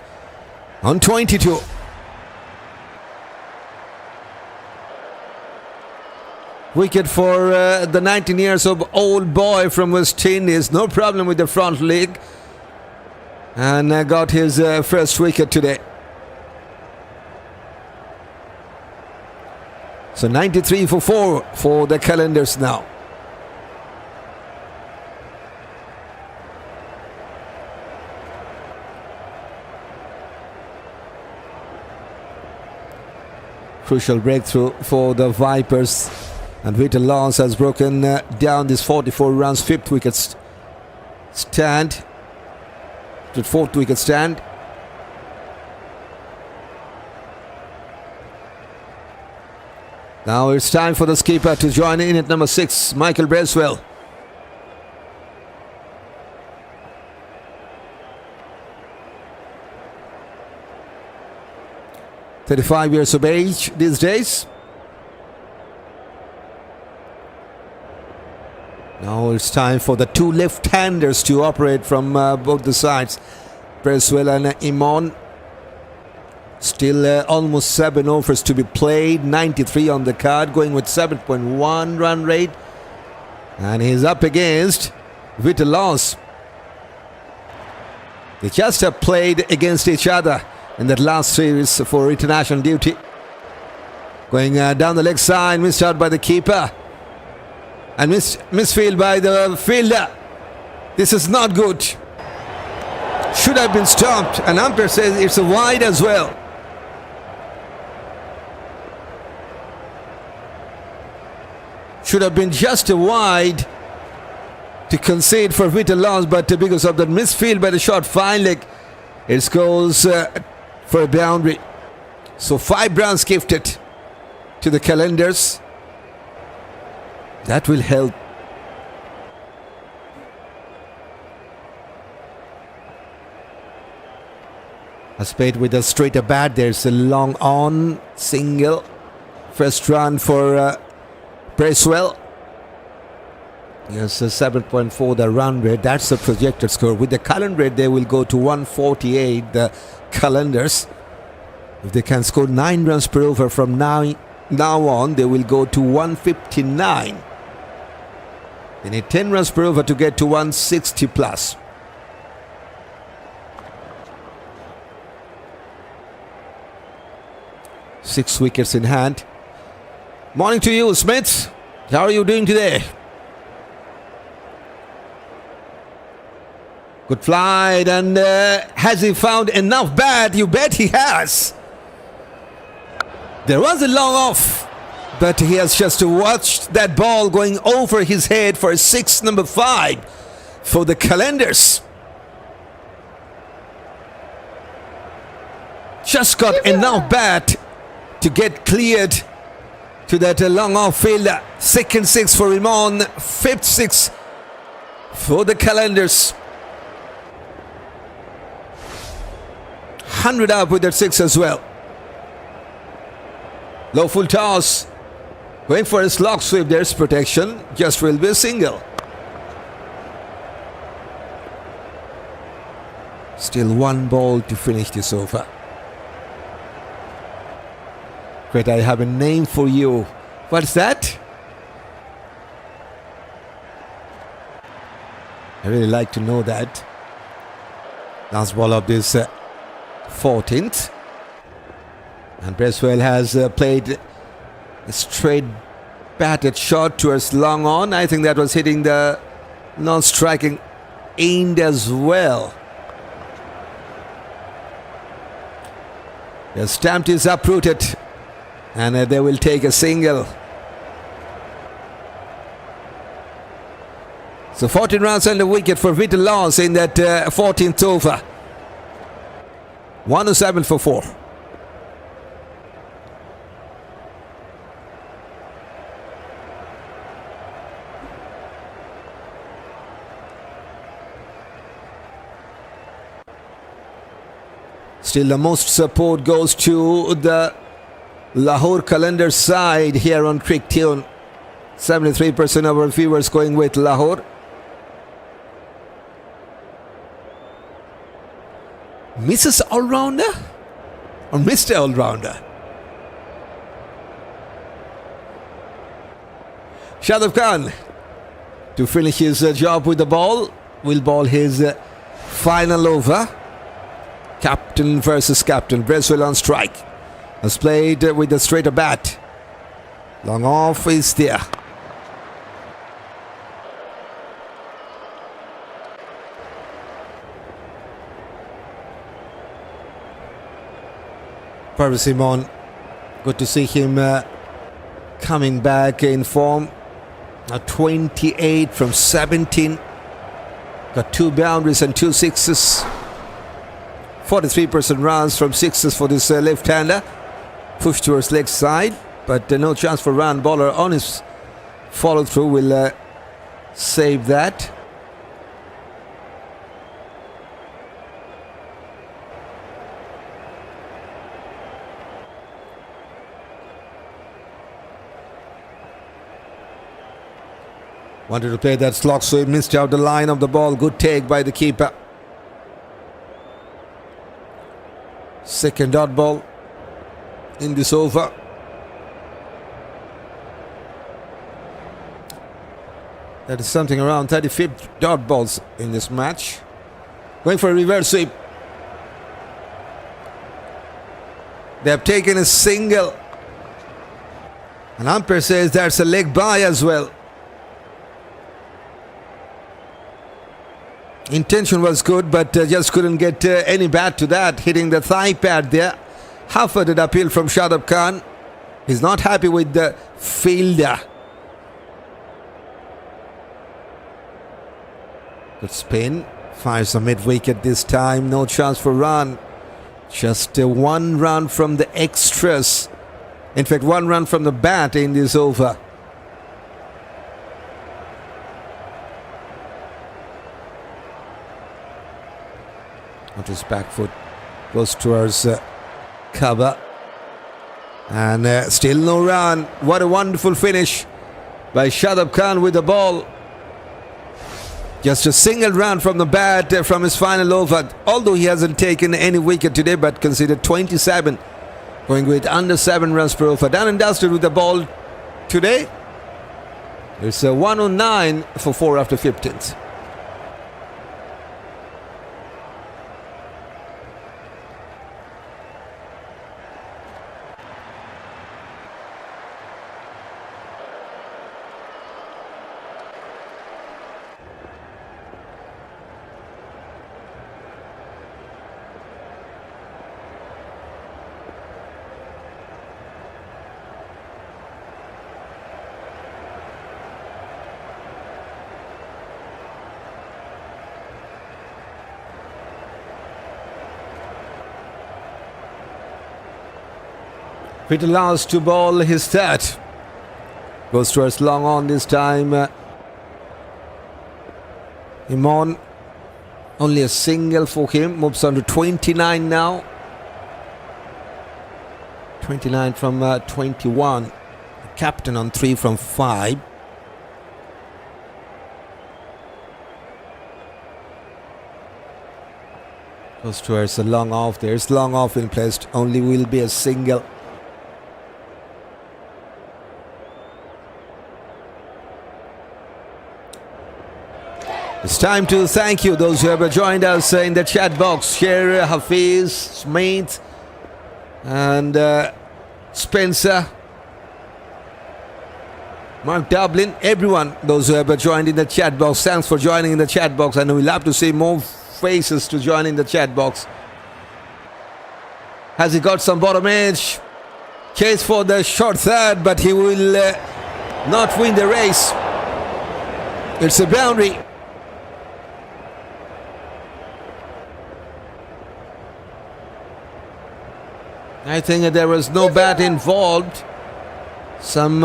on 22. Wicket for the 19 years of old boy from West Indies. No problem with the front leg. And got his first wicket today. So 93 for 4 for the Qalandars now. Crucial breakthrough for the Vipers, and Vriitya has broken down this 44 runs 5th wicket stand to 4th wicket stand. Now it's time for the skipper to join in at number 6, Michael Bracewell. .35 years of age these days. Now it's time for the 2 left-handers to operate from both the sides. Bracewell and Emon. Still almost 7 overs to be played. 93 on the card, going with 7.1 run rate. And he's up against Vriitya. They just have played against each other in that last series for international duty. Going down the leg side, missed out by the keeper. And misfield by the fielder. This is not good. Should have been stopped. And umpire says it's a wide as well. Should have been just a wide to concede for Vriitya loss, but because of the misfield by the short fine leg, it goes for a boundary. So 5 runs gifted to the Qalandars. That will help. Has played with a straighter bat. There's a long on single. First run for Bracewell. Yes, 7.4 the run rate. That's the projected score. With the current rate, they will go to 148. The Qalandars, if they can score 9 runs per over from now on, they will go to 159. They need 10 runs per over to get to 160 plus. Six wickets in hand. Morning to you, Smith. How are you doing today? Good flight, and has he found enough bat? You bet he has. There was a long off, but he has just watched that ball going over his head for 6 number 5 for the Qalandars. Just got enough bat to get cleared to that long off field. Second 6 for Emon, 5th 6 for the Qalandars. 100 up with that 6 as well. Low full toss. Going for a slog sweep. There's protection. Just will be a single. Still 1 ball to finish this over. Great, I have a name for you. What's that? I really like to know that. Last ball of this 14th. And Bracewell has played a straight batted shot towards long on. I think that was hitting the non-striking end as well. The stamp is uprooted, and they will take a single. So 14 runs and a wicket for Vriitya loss in that 14th over. 107 for 4. Still the most support goes to the Lahore Qalandars side here on Crick Tune. 73% of our viewers going with Lahore. Mrs. All-Rounder or Mr. All-Rounder? Shadab Khan to finish his job with the ball. Will ball his final over. Captain versus captain. Bracewell on strike. Has played with a straighter bat. Long off is there. Parvez Emon. Good to see him coming back in form. 28 from 17. Got 2 boundaries and 2 sixes. 43% runs from 6s for this left-hander. Push towards leg side, but no chance for run. Bowler on his follow-through will save that. Wanted to play that slog, so he missed out the line of the ball. Good take by the keeper. Second dot ball in this over. That is something around 35 dot balls in this match. Going for a reverse sweep. They have taken a single. An umpire says that's a leg by as well. Intention was good, but just couldn't get any bat to that. Hitting the thigh pad there. Half-footed appeal from Shadab Khan. He's not happy with the fielder. Good spin. Fires a mid-wicket this time. No chance for run. Just one run from the extras. In fact, one run from the bat in this over. On his back foot. Goes towards cover. And still no run. What a wonderful finish by Shadab Khan with the ball. Just a single run from the bat from his final over. Although he hasn't taken any wicket today, but considered 27. Going with under 7 runs per over. Done and dusted with the ball today. It's a 109 for 4 after 15th. Vriitya allows to ball his third. Goes towards long on this time. Emon, only a single for him. Moves on to 29 now. 29 from 21. Captain on 3 from 5. Goes towards a long off. There's long off in place. Only will be a single. It's time to thank you, those who have joined us in the chat box. Here, Hafiz, Smith, and Spencer, Mark Dublin, everyone, those who have joined in the chat box. Thanks for joining in the chat box, and we'll have to see more faces to join in the chat box. Has he got some bottom edge? Chase for the short third, but he will not win the race. It's a boundary. I think there was no bat involved. Some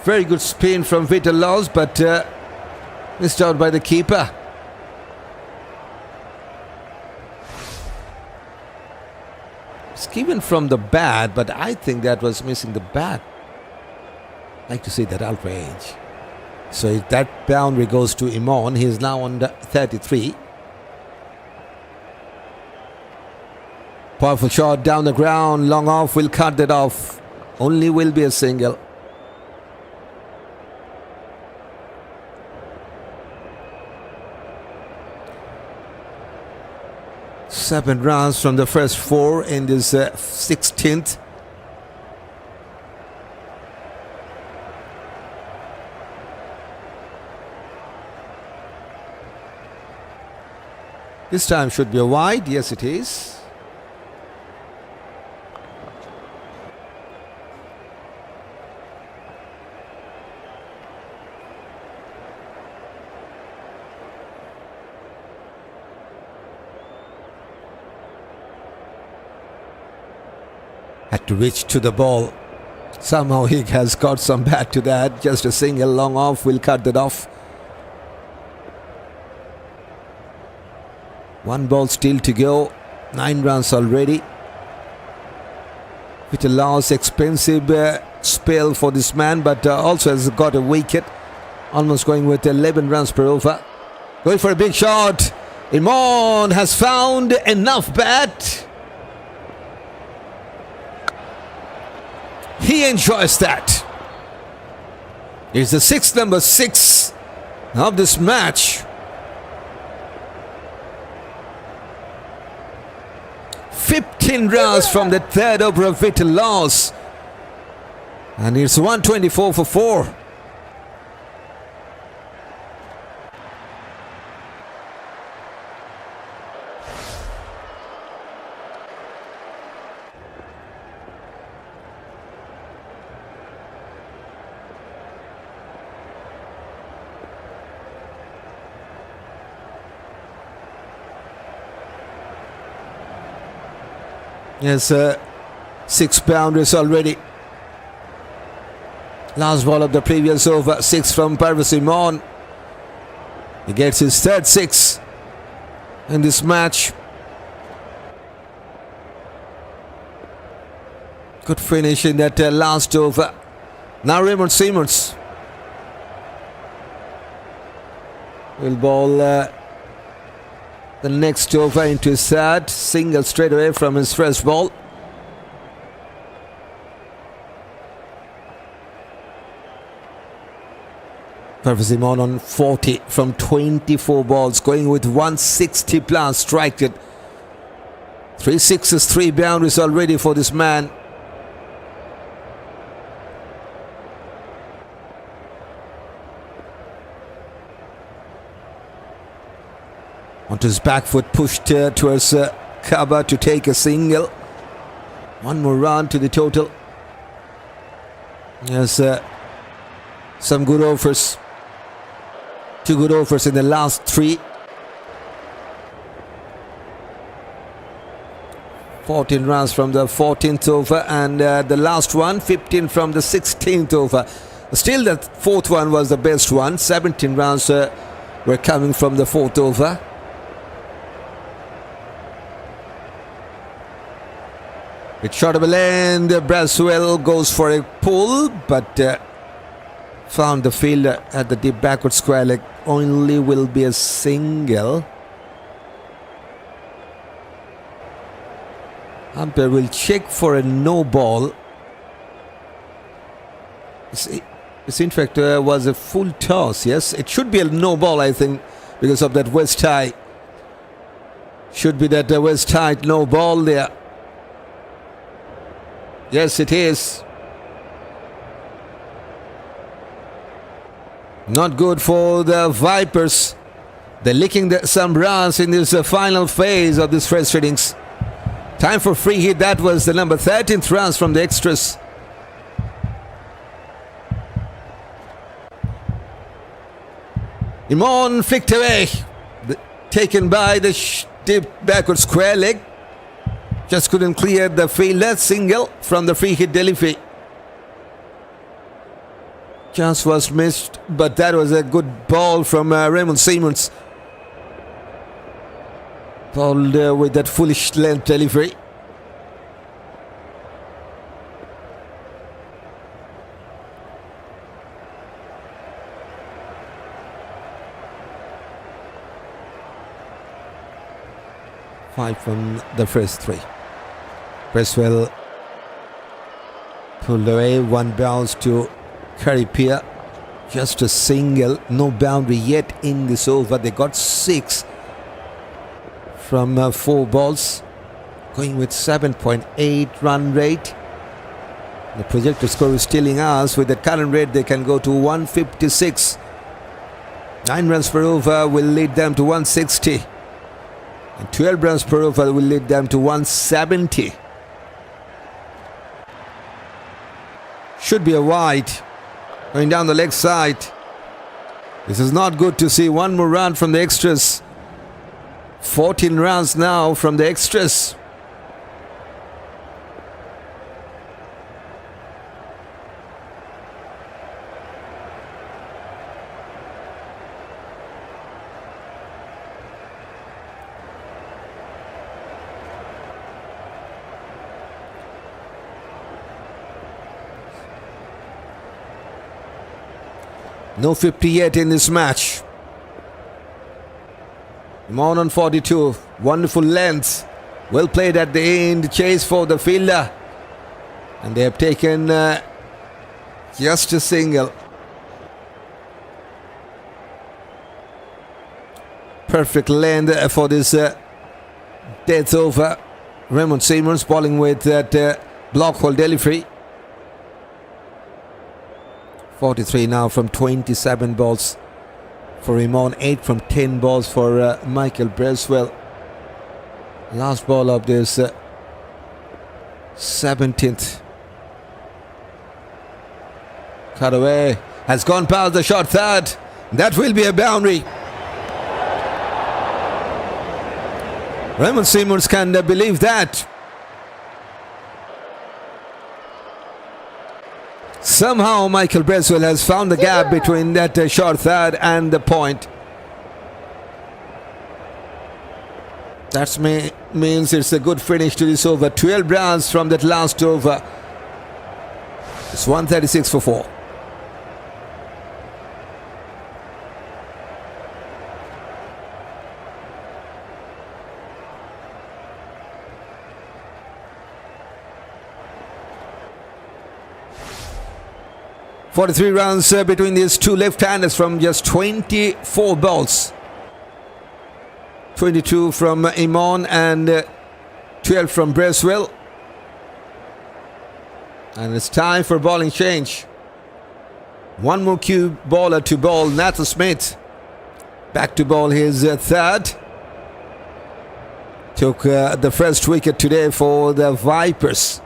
very good spin from Vriitya, but missed out by the keeper. It's given from the bat, but I think that was missing the bat. I like to see that outrage. So if that boundary goes to Emon, he is now on 33. Powerful shot down the ground, long off, will cut that off. Only will be a single. Seven runs from the first 4 in this 16th. This time should be a wide. Yes, it is. Had to reach to the ball. Somehow he has got some bat to that. Just a single long off will cut that off. 1 ball still to go. 9 runs already. With a loss, expensive spell for this man, but also has got a wicket. Almost going with 11 runs per over. Going for a big shot. Imran has found enough bat. He enjoys that. It's the number 6 of this match. 15 runs from the third over of Vriitya. And it's 124 for 4. Yes, 6 boundaries already. Last ball of the previous over, 6 from Parvez Emon. He gets his third 6 in this match. Good finish in that last over. Now Raymond Simmons will bowl the next over into his third. Single straight away from his first ball. Parvez Emon on 40 from 24 balls, going with 160 plus strike rate. 3 sixes, 3 boundaries already for this man. Onto his back foot, pushed towards cover to take a single. One more run to the total. Yes, some good offers. 2 good offers in the last 3. 14 runs from the 14th over, and the last one 15 from the 16th over. Still, the 4th one was the best one. 17 runs were coming from the 4th over. It's short of a land. Bracewell goes for a pull, but found the fielder at the deep backward square leg. Only will be a single. Umpire will check for a no ball. This in fact was a full toss. Yes, it should be a no ball, I think, because of that West tie. Should be that West tie no ball there. Yes, it is. Not good for the Vipers. They're licking some runs in this final phase of this first innings. Time for free hit. That was the number 13th runs from the extras. Emon flicked away. Taken by the deep backward square leg. Just couldn't clear the fielder. Single from the free hit delivery. Chance was missed, but that was a good ball from Raymond Simmons. Bowled with that foolish length delivery. Five from the first 3. Bracewell pulled away, 1 bounce to Khary. Just a single, no boundary yet in this over. They got 6 from 4 balls, going with 7.8 run rate. The projected score is telling us with the current rate they can go to 156. 9 runs per over will lead them to 160. And 12 runs per over will lead them to 170. Should be a wide. Going down the leg side. This is not good to see. 1 more run from the extras. 14 runs now from the extras. No 50 yet in this match. Emon on 42. Wonderful length. Well played at the end. Chase for the fielder. And they have taken just a single. Perfect length for this death over. Raymond Simmons bowling with that block hole delivery. 43 now from 27 balls for Emon, 8 from 10 balls for Michael Bracewell. Last ball of this 17th. Cut away. Has gone past the short third. That will be a boundary. Raymond Simmons can believe that. Somehow Michael Bracewell has found the gap between that short third and the point. That means it's a good finish to this over. 12 runs from that last over. It's 136 for 4. Forty-three runs between these two left-handers from just 24 balls. 22 from Emon and 12 from Bracewell. And it's time for bowling change. One more cue bowler to bowl. Nathan Smith back to bowl his third. Took the first wicket today for the Vipers.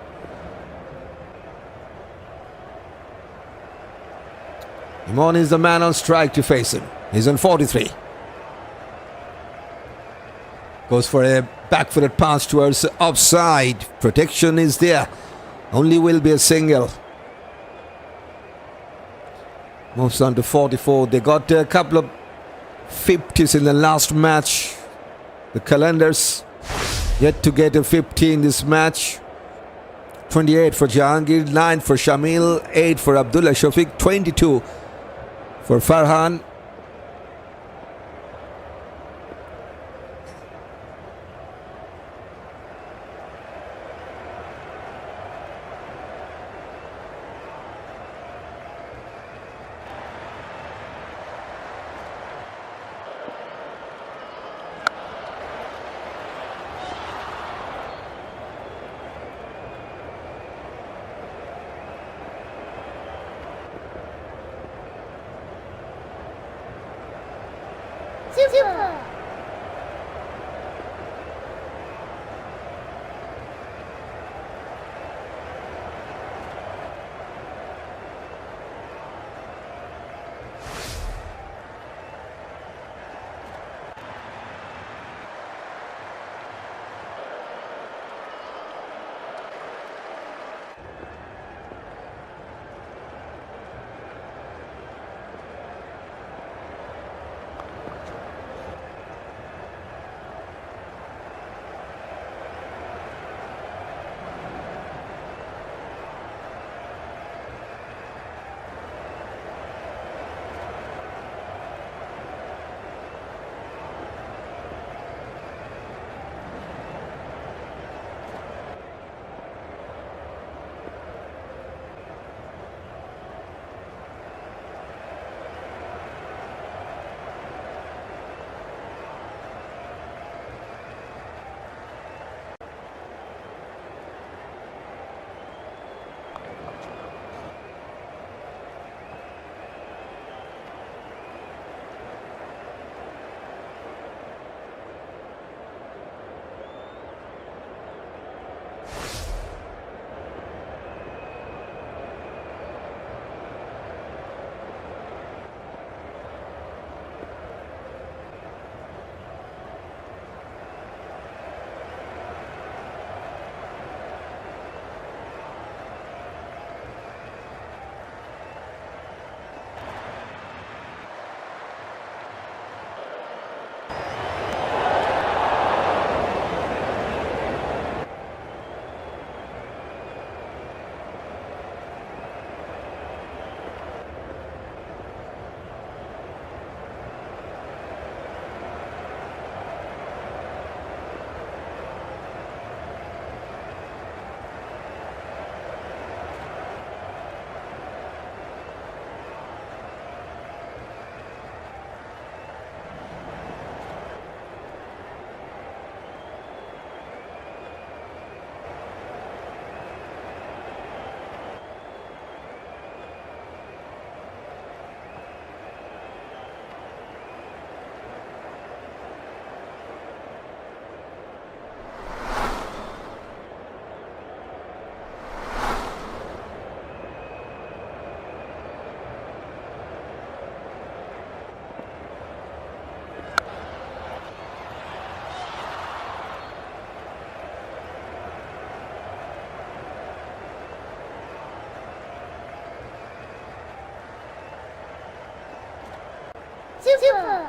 Emon is the man on strike to face him. He's on 43. Goes for a back-footed pass towards offside. Protection is there. Only will be a single. Moves on to 44. They got a couple of 50s in the last match. The Qalandars yet to get a 50 in this match. 28 for Jahangir, 9 for Shamyl, 8 for Abdullah, Shafique, 22 for Farhan. Super. Super.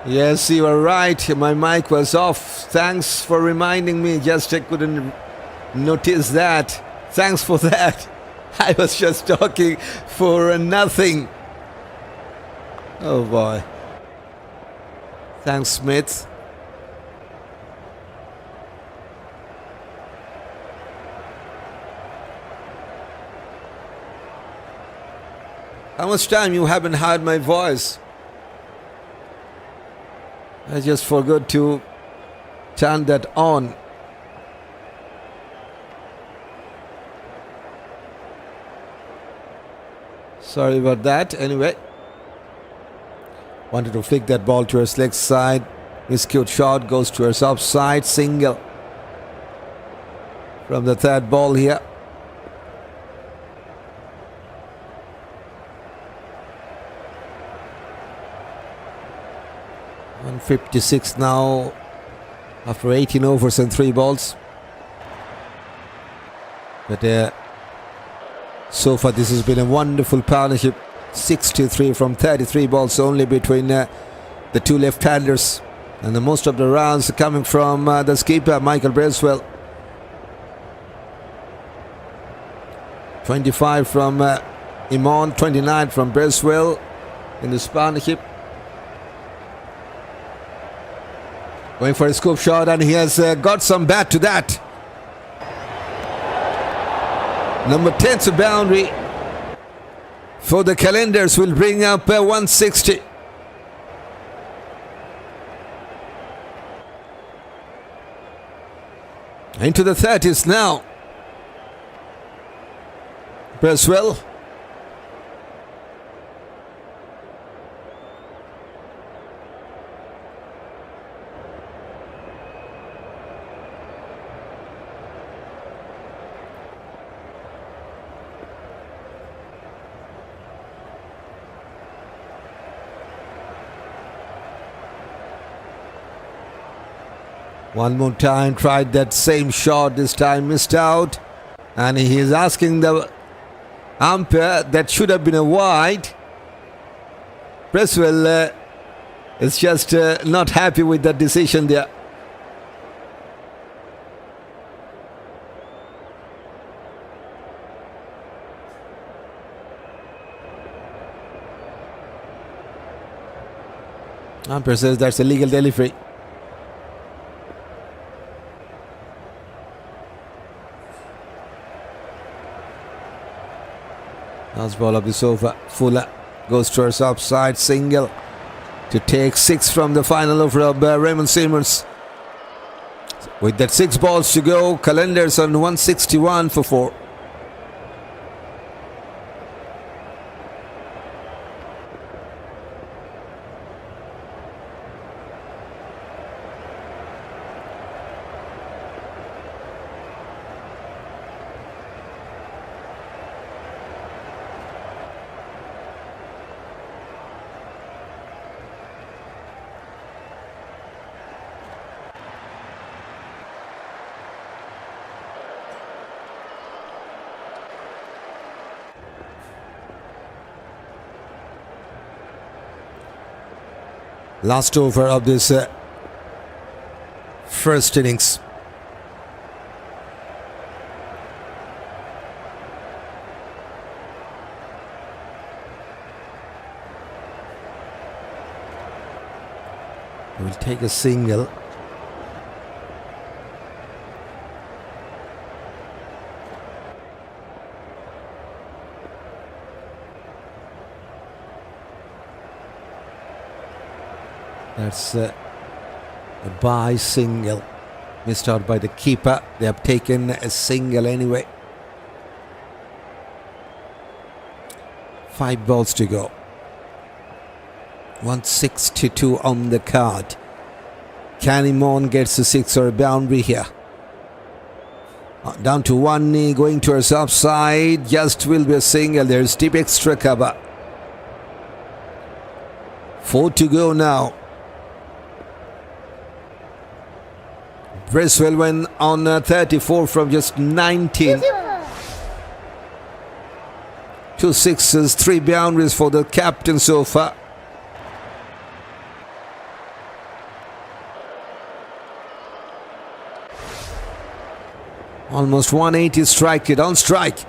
Yes, you are right. My mic was off. Thanks for reminding me. Just I couldn't notice that. Thanks for that. I was just talking for nothing. Oh boy. Thanks, Smith. How much time you haven't heard my voice? I just forgot to turn that on. Sorry about that. Anyway, wanted to flick that ball to his leg side. Miscued shot goes to his offside. Single from the third ball here. .156 now after 18 overs and 3 balls. But so far this has been a wonderful partnership. 63 from 33 balls only between the two left-handers. And the most of the runs are coming from the skipper, Michael Bracewell. 25 from Emon, 29 from Bracewell in this partnership. Going for a scoop shot, and he has got some bat to that. Number 10 to boundary for the Qalandars will bring up 160. Into the 30s now. Bracewell. One more time, tried that same shot, this time missed out. And he is asking the umpire, that should have been a wide. Bracewell is just not happy with that decision there. Umpire says that's a legal delivery. Last ball of this over. Fuller goes towards upside, single to take 6 from the final over of Raymond Simmons. With that 6 balls to go, Qalandars on 161 for 4. Last over of this first innings. He will take a single. That's a bye single. Missed out by the keeper. They have taken a single anyway. 5 balls to go. 162 on the card. Can Emon gets a 6 or a boundary here? Down to one knee, going towards offside. Just will be a single. There's deep extra cover. 4 to go now. Bracewell went on 34 from just 19. Super. 2 sixes, 3 boundaries for the captain so far. Almost 180 strike it on strike.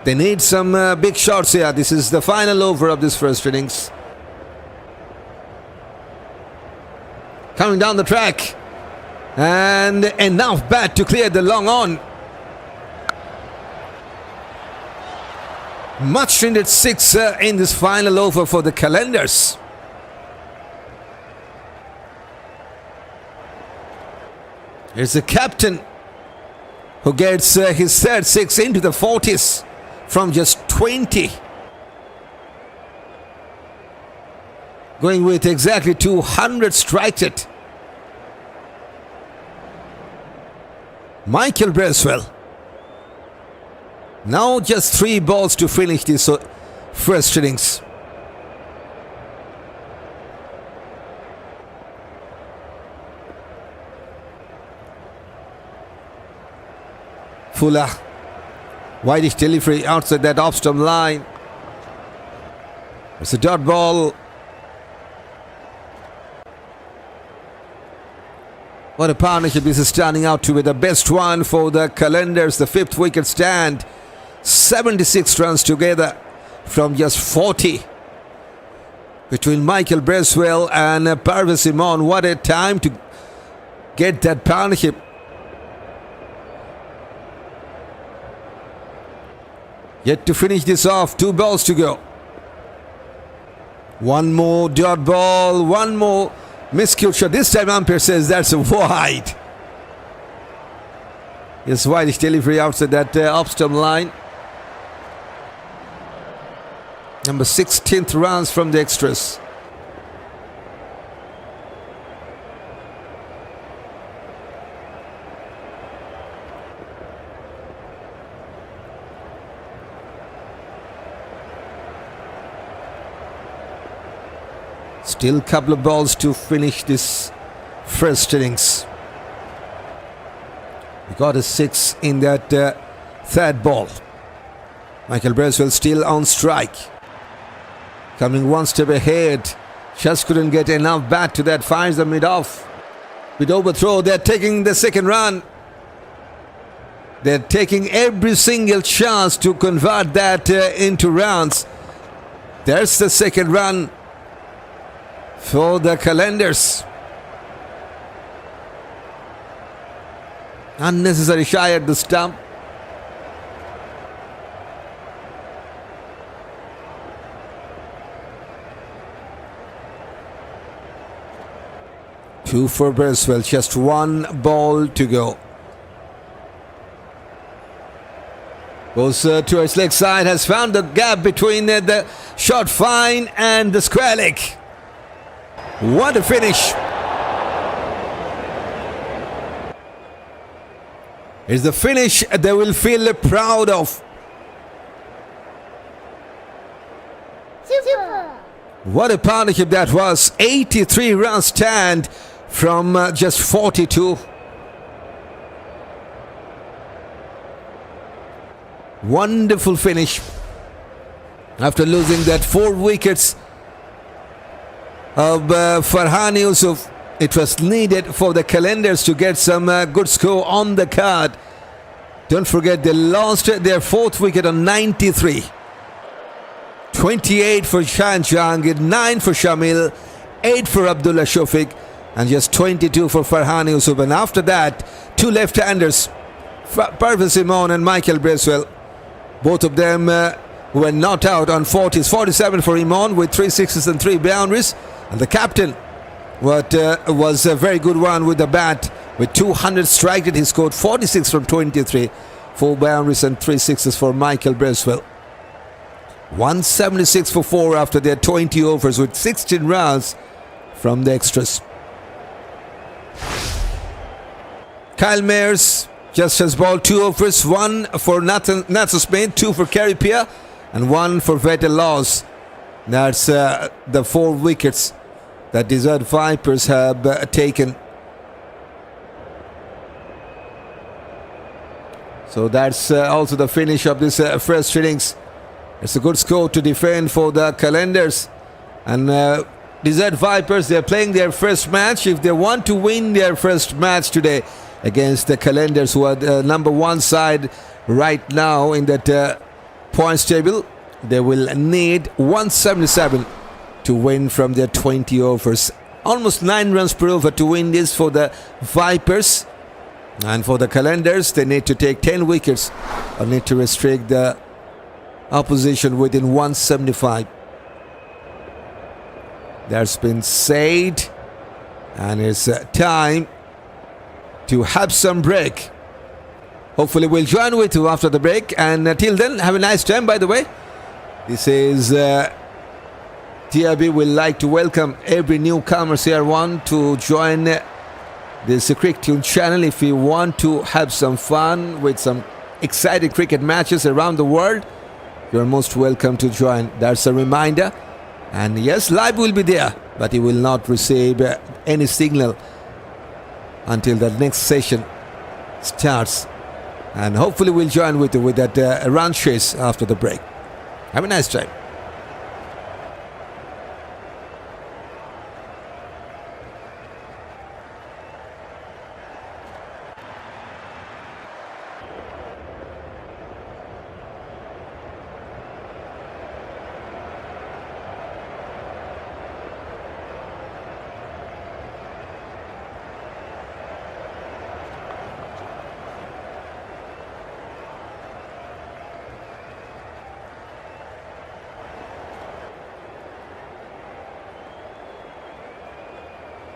They need some big shots here. This is the final over of this first innings. Coming down the track. And enough bat to clear the long on. Much needed 6 in this final over for the Qalandars. Here's the captain who gets his third 6 into the 40s from just 20. Going with exactly 200 strikes it. Michael Bracewell. Now just 3 balls to finish this first innings. Fuller. Wideish delivery outside that off-stump line. It's a dot ball. What a partnership this is standing out to be the best one for the Qalandars. The 5th wicket stand. 76 runs together from just 40. Between Michael Bracewell and Parvez Emon. What a time to get that partnership. Yet to finish this off. 2 balls to go. One more dot ball. One more miscue shot. This time umpire says that's a wide. It's wideish delivery outside that off-stump line. Number 16th runs from the extras. Still a couple of balls to finish this first innings. We got a 6 in that third ball. Michael Bracewell still on strike. Coming one step ahead. Just couldn't get enough bat to that. Fires the mid-off. With overthrow, they're taking the second run. They're taking every single chance to convert that into runs. There's the second run for the Qalandars. Unnecessary shy at the stump. Two for Bracewell, just 1 ball to go. Goes to his leg side, has found the gap between the short fine and the square leg. What a finish. It's the finish they will feel proud of. Super. What a partnership that was. 83 runs stand from just 42. Wonderful finish. After losing that 4 wickets of Farhan Yousaf. It was needed for the Qalandars to get some good score on the card. Don't forget, they lost their fourth wicket on 93. 28 for Shayan Jahangir, 9 for Shamyl, 8 for Abdullah Shafique, and just 22 for Farhan Yousaf. And after that, two left-handers, Parvez Emon and Bracewell. Both of them were not out on 40s. 47 for Emon with 3 sixes and 3 boundaries. And the captain was a very good one with the bat. With 200 strike rate, he scored 46 from 23. 4 boundaries and 3 sixes for Bracewell. 176 for 4 after their 20 overs with 16 runs from the extras. Kyle Mayers just has bowled 2 overs, 1 for Nathan Spain, 2 for Khary and 1 for Vriitya. That's the 4 wickets that Desert Vipers have taken. So that's also the finish of this first innings. It's a good score to defend for the Qalandars. And Desert Vipers, they're playing their first match. If they want to win their first match today against the Qalandars, who are the number 1 side right now in that points table, they will need 177 to win from their 20 overs. Almost 9 runs per over to win this for the Vipers. And for the Qalandars, they need to take 10 wickets or need to restrict the opposition within 175. That's been said, and it's time to have some break. Hopefully we'll join with you after the break, and till then, have a nice time. By the way, this is DRB will like to welcome every newcomer here to join this Cricket Tune channel. If you want to have some fun with some exciting cricket matches around the world, you're most welcome to join. That's a reminder. And yes, live will be there, but you will not receive any signal until the next session starts. And hopefully we'll join with you with that run chase after the break. Have a nice time.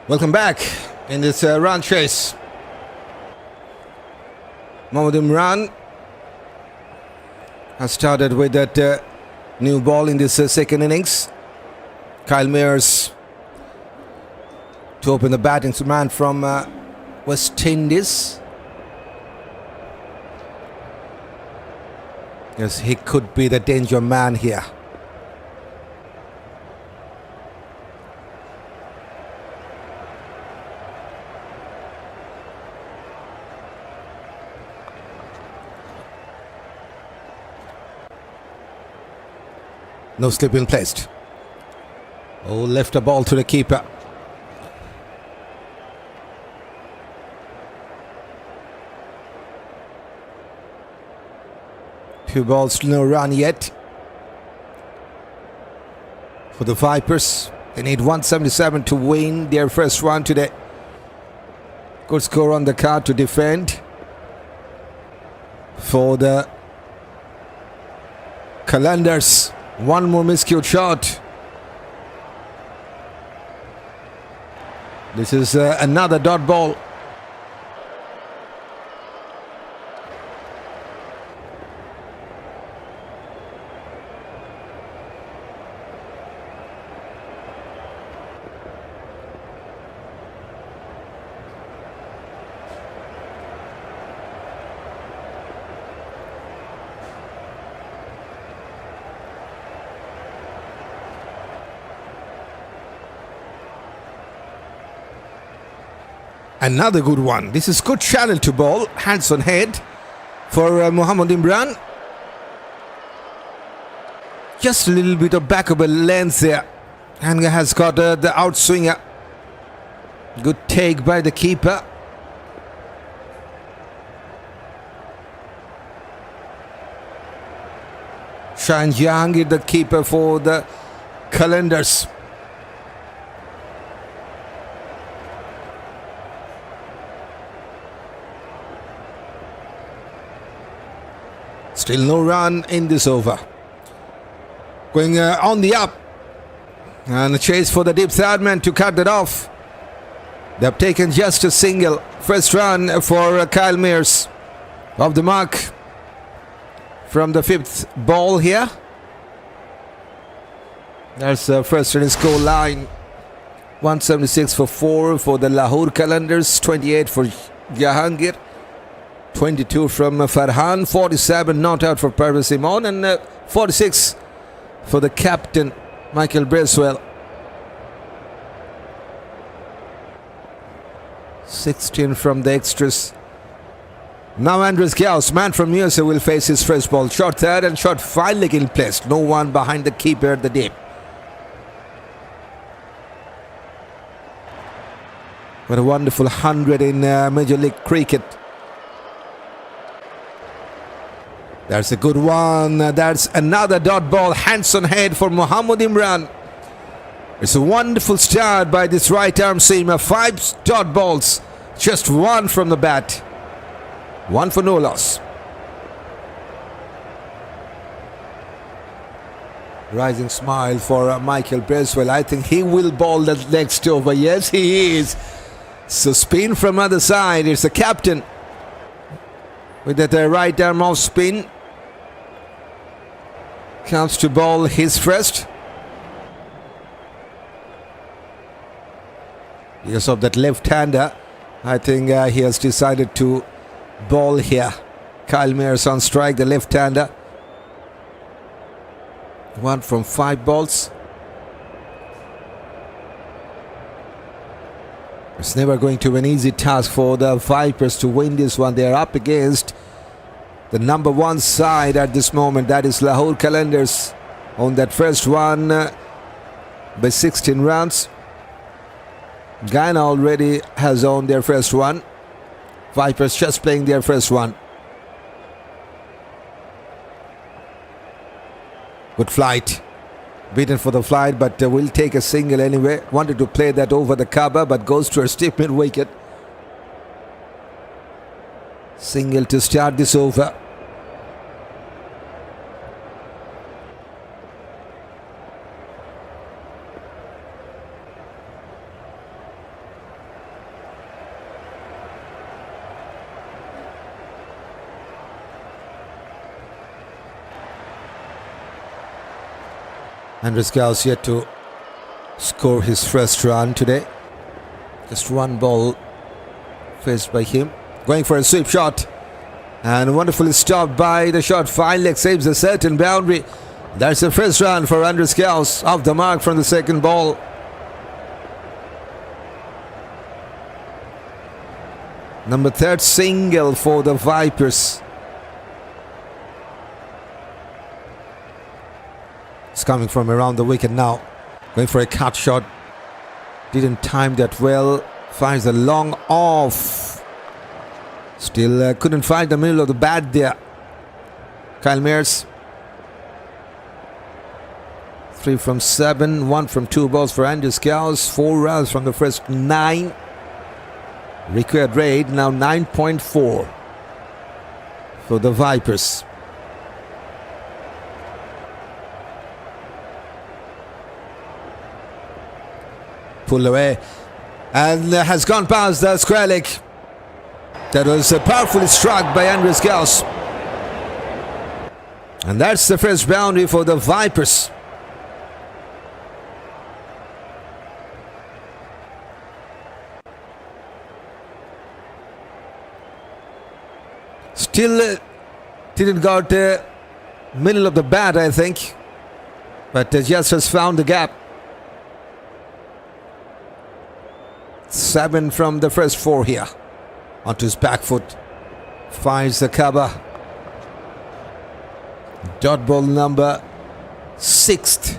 Welcome back in this run chase. Imran has started with that new ball in this second innings. Kyle Mayers to open the batting man from West Indies. Yes, he could be the danger man here. No slip in placed. Oh, left the ball to the keeper. Two balls, no run yet. For the Vipers, they need 177 to win their first one today. Good score on the card to defend for the Qalandars. One more miscued shot. This is another dot ball. Another good one. This is good channel to bowl. Hands on head for Mohammad Imran. Just a little bit of back of a lens there. and has got the outswinger. Good take by the keeper. Shayan Jahangir, the keeper for the Qalandars. Still no run in this over. Going on the up. And a chase for the deep third man to cut that off. They've taken just a single. First run for Kyle Mears. Off the mark from the fifth ball here. That's the first in his goal line. 176 for 4 for the Lahore Qalandars. 28 for Jahangir. 22 from Farhan. 47 not out for Parvez Emon. And 46 for the captain, Michael Bracewell. 16 from the extras. Now Andries Gous, man from USA, will face his first ball. Shot third and shot finally in place. No one behind the keeper at the deep. What a wonderful 100 in Major League Cricket. That's a good one. That's another dot ball. Hands on head for Mohammad Imran. It's a wonderful start by this right arm seamer. 5 dot balls. Just one from the bat. One for no loss. Rising smile for Michael Bracewell. I think he will ball that next over. Yes, he is. So spin from other side. It's the captain with that right arm off spin. Comes to ball his first. Yousaf, that left-hander. I think he has decided to ball here. Kyle Mears on strike, the left-hander. 1 from 5 balls. It's never going to be an easy task for the Vipers to win this one. They are up against the number 1 side at this moment. That is Lahore Qalandars on that first one by 16 runs. Guyana already has owned their first one. Vipers just playing their first one. Good flight. Beaten for the flight, but will take a single anyway. Wanted to play that over the cover, but goes to a stiff mid wicket. Single to start this over. Andries Gous yet to score his first run today. Just one ball faced by him. Going for a sweep shot. And wonderfully stopped by the shot. Fine leg saves a certain boundary. That's the first run for Andries Gous. Off the mark from the second ball. Number 3rd single for the Vipers. It's coming from around the wicket now. Going for a cut shot. Didn't time that well. Finds a long off. Still couldn't find the middle of the bat there. Kyle Mears. 3 from 7. 1 from 2 balls for Andries Gous. 4 runs from the first 9. Required rate now 9.4 for the Vipers. Pull away and has gone past the square leg. That was powerfully struck by Andries Gous. And that's the first boundary for the Vipers. Still didn't got middle of the bat, I think, but just has found the gap. 7 from the first 4 here. Onto his back foot. Finds the cover. Dot ball number 6th.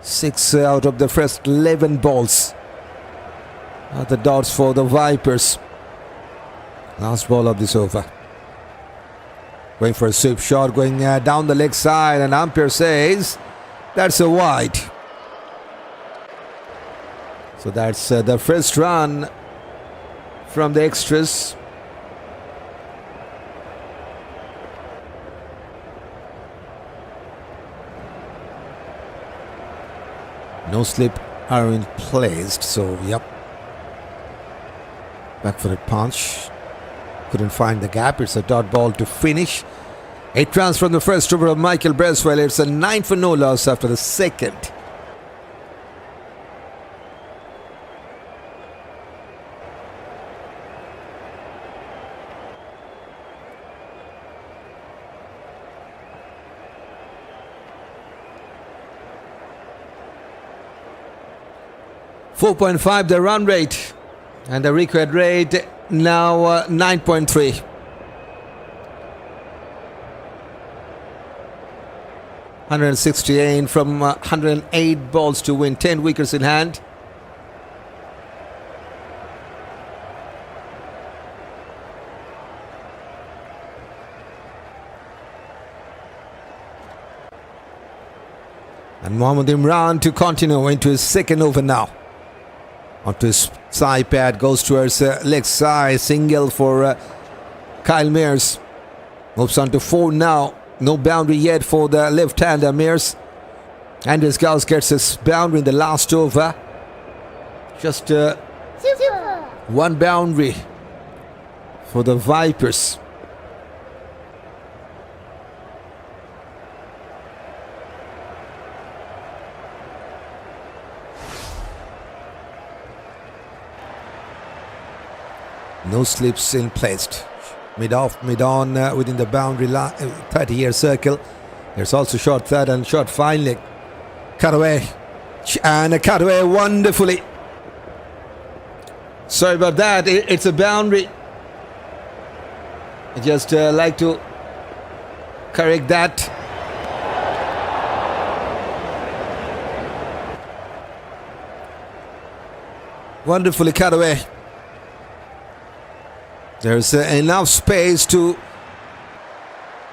6 out of the first 11 balls are the dots for the Vipers. Last ball of this over. Going for a sweep shot, going down the leg side, and umpire says that's a wide. So that's the first run from the extras. No slip Aravind placed, so yep. Back for a punch. Couldn't find the gap. It's a dot ball to finish. 8 runs from the first over of Michael Bracewell. It's a 9 for no loss after the second. .5 the run rate, and the required rate now 9.3. .168 from 108 balls to win, 10 wickets in hand. And Mohammad Imran to continue into his second over now. Onto his side pad, goes towards leg side, single for Kyle Mayers. Moves on to 4 now. No boundary yet for the left-hander Mayers. Andries Gous gets his boundary in the last over. Just one boundary for the Vipers. No slips in placed. Mid-off, mid-on within the boundary 30-year circle. There's also shot third and shot finally. Cut away. And cut away wonderfully. Sorry about that. It's a boundary. I just like to correct that. Wonderfully cut away. There's enough space to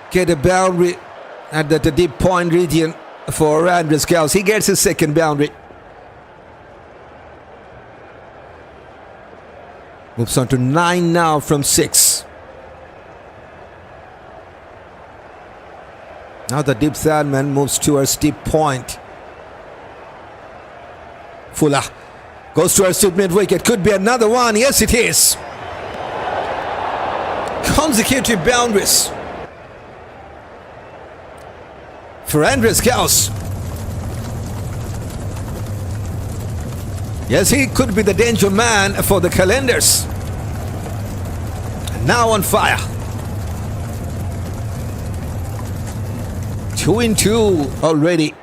get a boundary at the deep point region for Andries Gous. He gets his second boundary. Moves on to 9 now from 6. Now the deep third man moves towards deep point. Fuller goes towards mid wicket. Could be another one. Yes, it is. Consecutive boundaries for Andries Gous. Yes, he could be the danger man for the Qalandars. Now on fire. 2 in 2 already.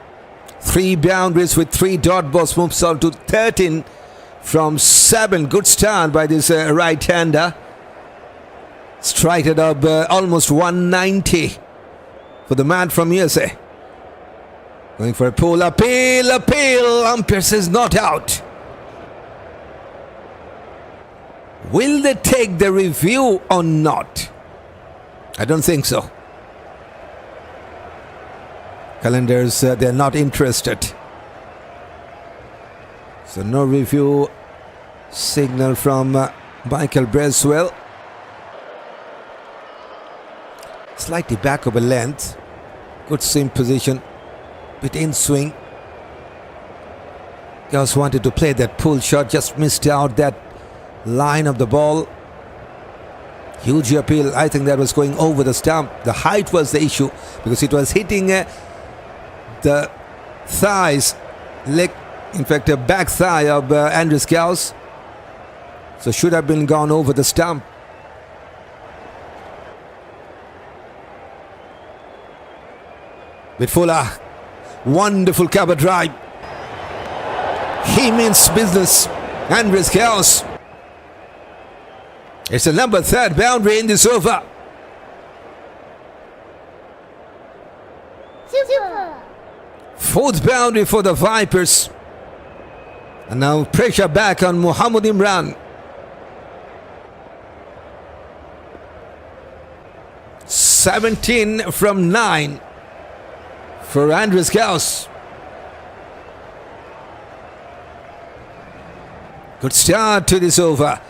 3 boundaries with 3 dot balls. Moves on to 13 from 7. Good start by this right-hander. Strike it up almost 190 for the man from USA. Going for a pull, appeal. Umpire says not out. Will they take the review or not? I don't think so. Qalandars, they're not interested. So no review signal from Michael Bracewell. Slightly back of a length. Good seam position. Bit in swing. Gous wanted to play that pull shot. Just missed out that line of the ball. Huge appeal. I think that was going over the stump. The height was the issue because it was hitting the thighs, leg, in fact a back thigh of Andries Gous. So should have been gone over the stump. With Fuller, wonderful cover drive. He means business. Andries Gous. It's a number 3rd boundary in this over. Fourth boundary for the Vipers. And now pressure back on Muhammad Imran. 17 from 9 for Andries Gous. Good start to this over.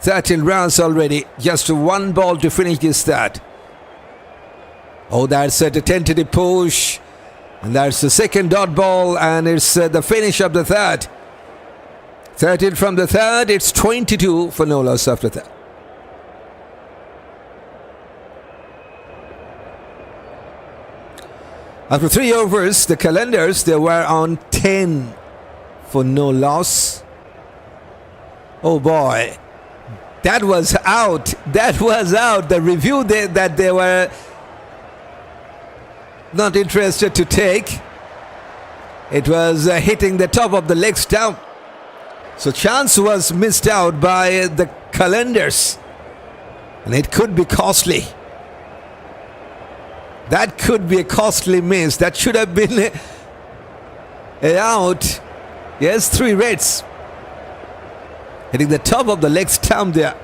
13 runs already. Just one ball to finish this start. Oh, that's a tentative push. And that's the second dot ball. And it's the finish of the third. 13 from the third. It's 22 for no loss after that. After 3 overs, the Qalandars, they were on 10 for no loss. Oh boy, that was out. That was out. The review that they were not interested to take. It was hitting the top of the leg stump. So chance was missed out by the Qalandars. And it could be costly. That could be a costly miss. That should have been a out. Yes, 3 reds. Hitting the top of the leg stump there.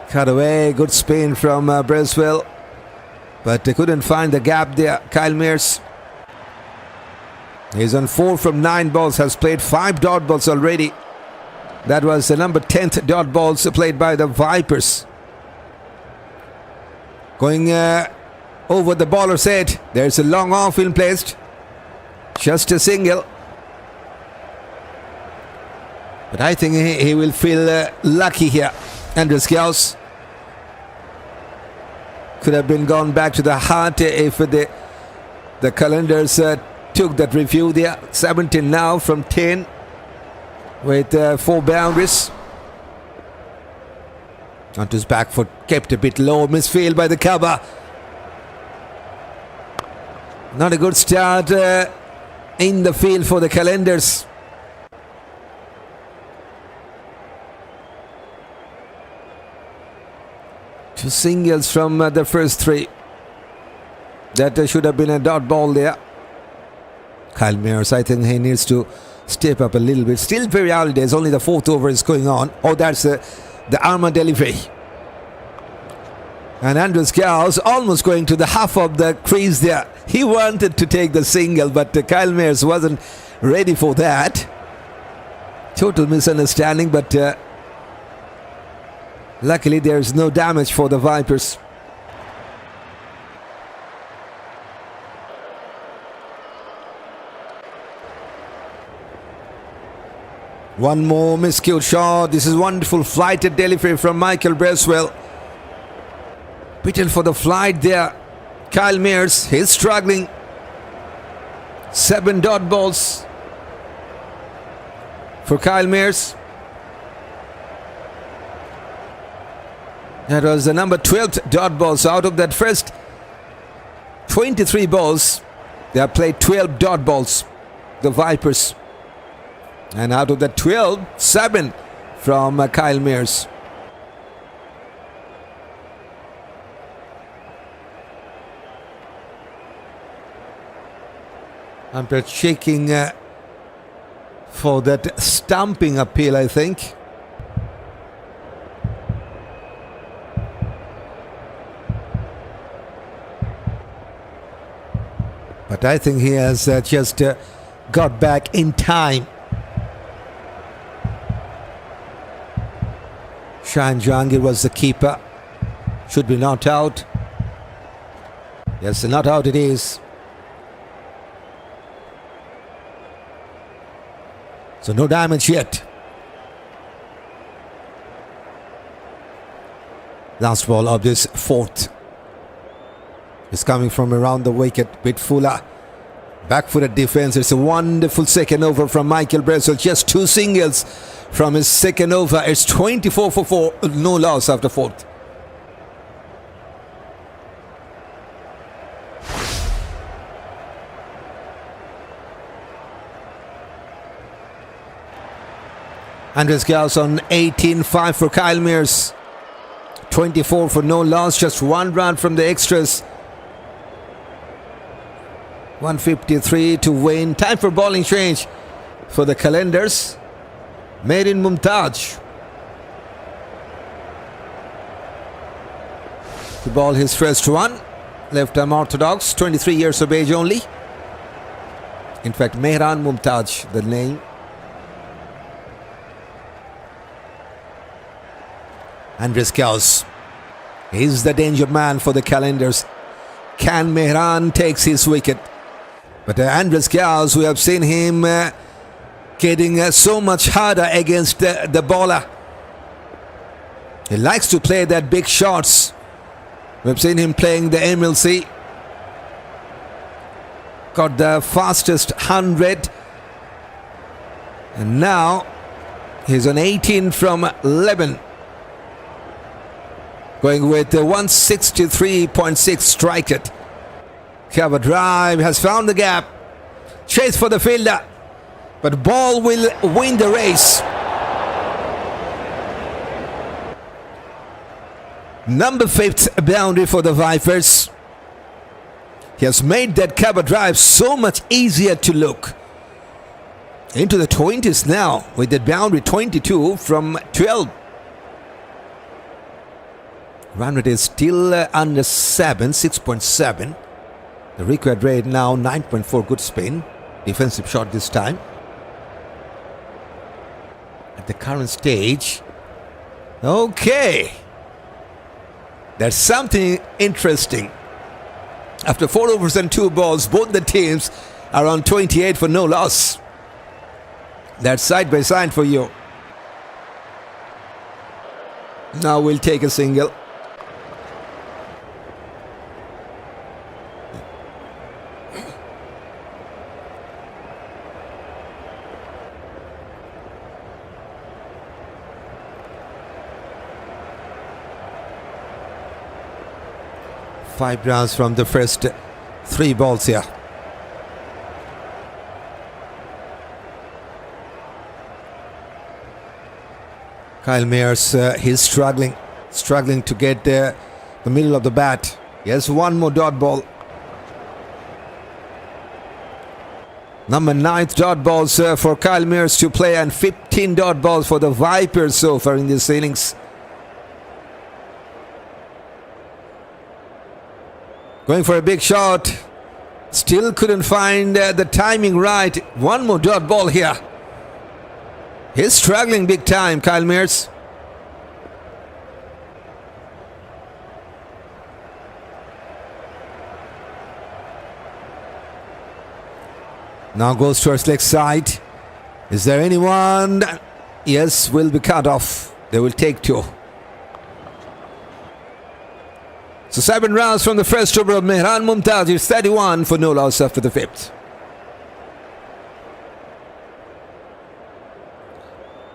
Cut away. Good spin from Bracewell. But they couldn't find the gap there. Kyle Mears. He's on 4 from 9 balls. Has played 5 dot balls already. That was the number 10th dot balls played by the Vipers. Going over the baller's head. There's a long off in placed. Just a single. But I think he will feel lucky here. Andries Gous could have been gone back to the heart if the Qalandars took that review there. 17 now from 10 with 4 boundaries. Onto his back foot, kept a bit low, misfield by the cover. Not a good start in the field for the Qalandars. Two singles from the first 3. That should have been a dot ball there. Kyle Mears, I think he needs to step up a little bit. Still very early days, only the 4th over is going on. Oh, that's the armor delivery. And Andries Gous almost going to the half of the crease there. He wanted to take the single, but Kyle Mears wasn't ready for that. Total misunderstanding, but luckily there's no damage for the Vipers. One more miscued shot. This is wonderful flighted delivery from Michael Bracewell. Beaten for the flight there. Kyle Mears, he's struggling. 7 dot balls for Kyle Mears. That was the number 12th dot balls. Out of that first 23 balls, they have played 12 dot balls, the Vipers. And out of the 12, 7 from Kyle Mears. Umpire checking for that stumping appeal, I think. But I think he has just got back in time. Shayan Jahangir was the keeper. Should be not out. Yes, not out it is. So no damage yet. Last ball of this 4th is coming from around the wicket. Bit fuller. Back-footed defense. It's a wonderful second over from Michael Bracewell. Just 2 singles from his second over. It's 24 for 4. No loss after 4th. Andries Gous on 18-5 for Kyle Mears. 24 for no loss. Just 1 run from the extras. 153 to win. Time for bowling change for the Qalandars. Mehran Mumtaz to bowl his first one. Left arm orthodox, 23 years of age only. In fact, Mehran Mumtaz, the name. Andries Gous. He's the danger man for the Qalandars. Can Mehran takes his wicket? But Andries Gous, we have seen him getting so much harder against the bowler. He likes to play that big shots. We've seen him playing the MLC. Got the fastest 100. And now he's on 18 from 11. Going with 163.6 strike rate. Cover drive has found the gap. Chase for the fielder. But ball will win the race. Number 5th boundary for the Vipers. He has made that cover drive so much easier to look. Into the 20s now with that boundary, 22 from 12. Run rate is still under 7, 6.7. The required rate now 9.4. Good spin. Defensive shot this time. At the current stage. Okay. There's something interesting. After 4 overs and 2 balls, both the teams are on 28 for no loss. That's side by side for you. Now we'll take a single. Five runs from the first 3 balls here. Kyle Mayers, he's struggling to get the middle of the bat. He has one more dot ball. Number 9th dot balls for Kyle Mayers to play, and 15 dot balls for the Vipers so far in this innings. Going for a big shot. Still couldn't find the timing right. One more dot ball here. He's struggling big time, Kyle Mayers. Now goes towards leg side. Is there anyone? Yes, will be cut off. They will take 2. So 7 runs from the first over of Mehran Mumtaz is 31 for no loss after the 5th.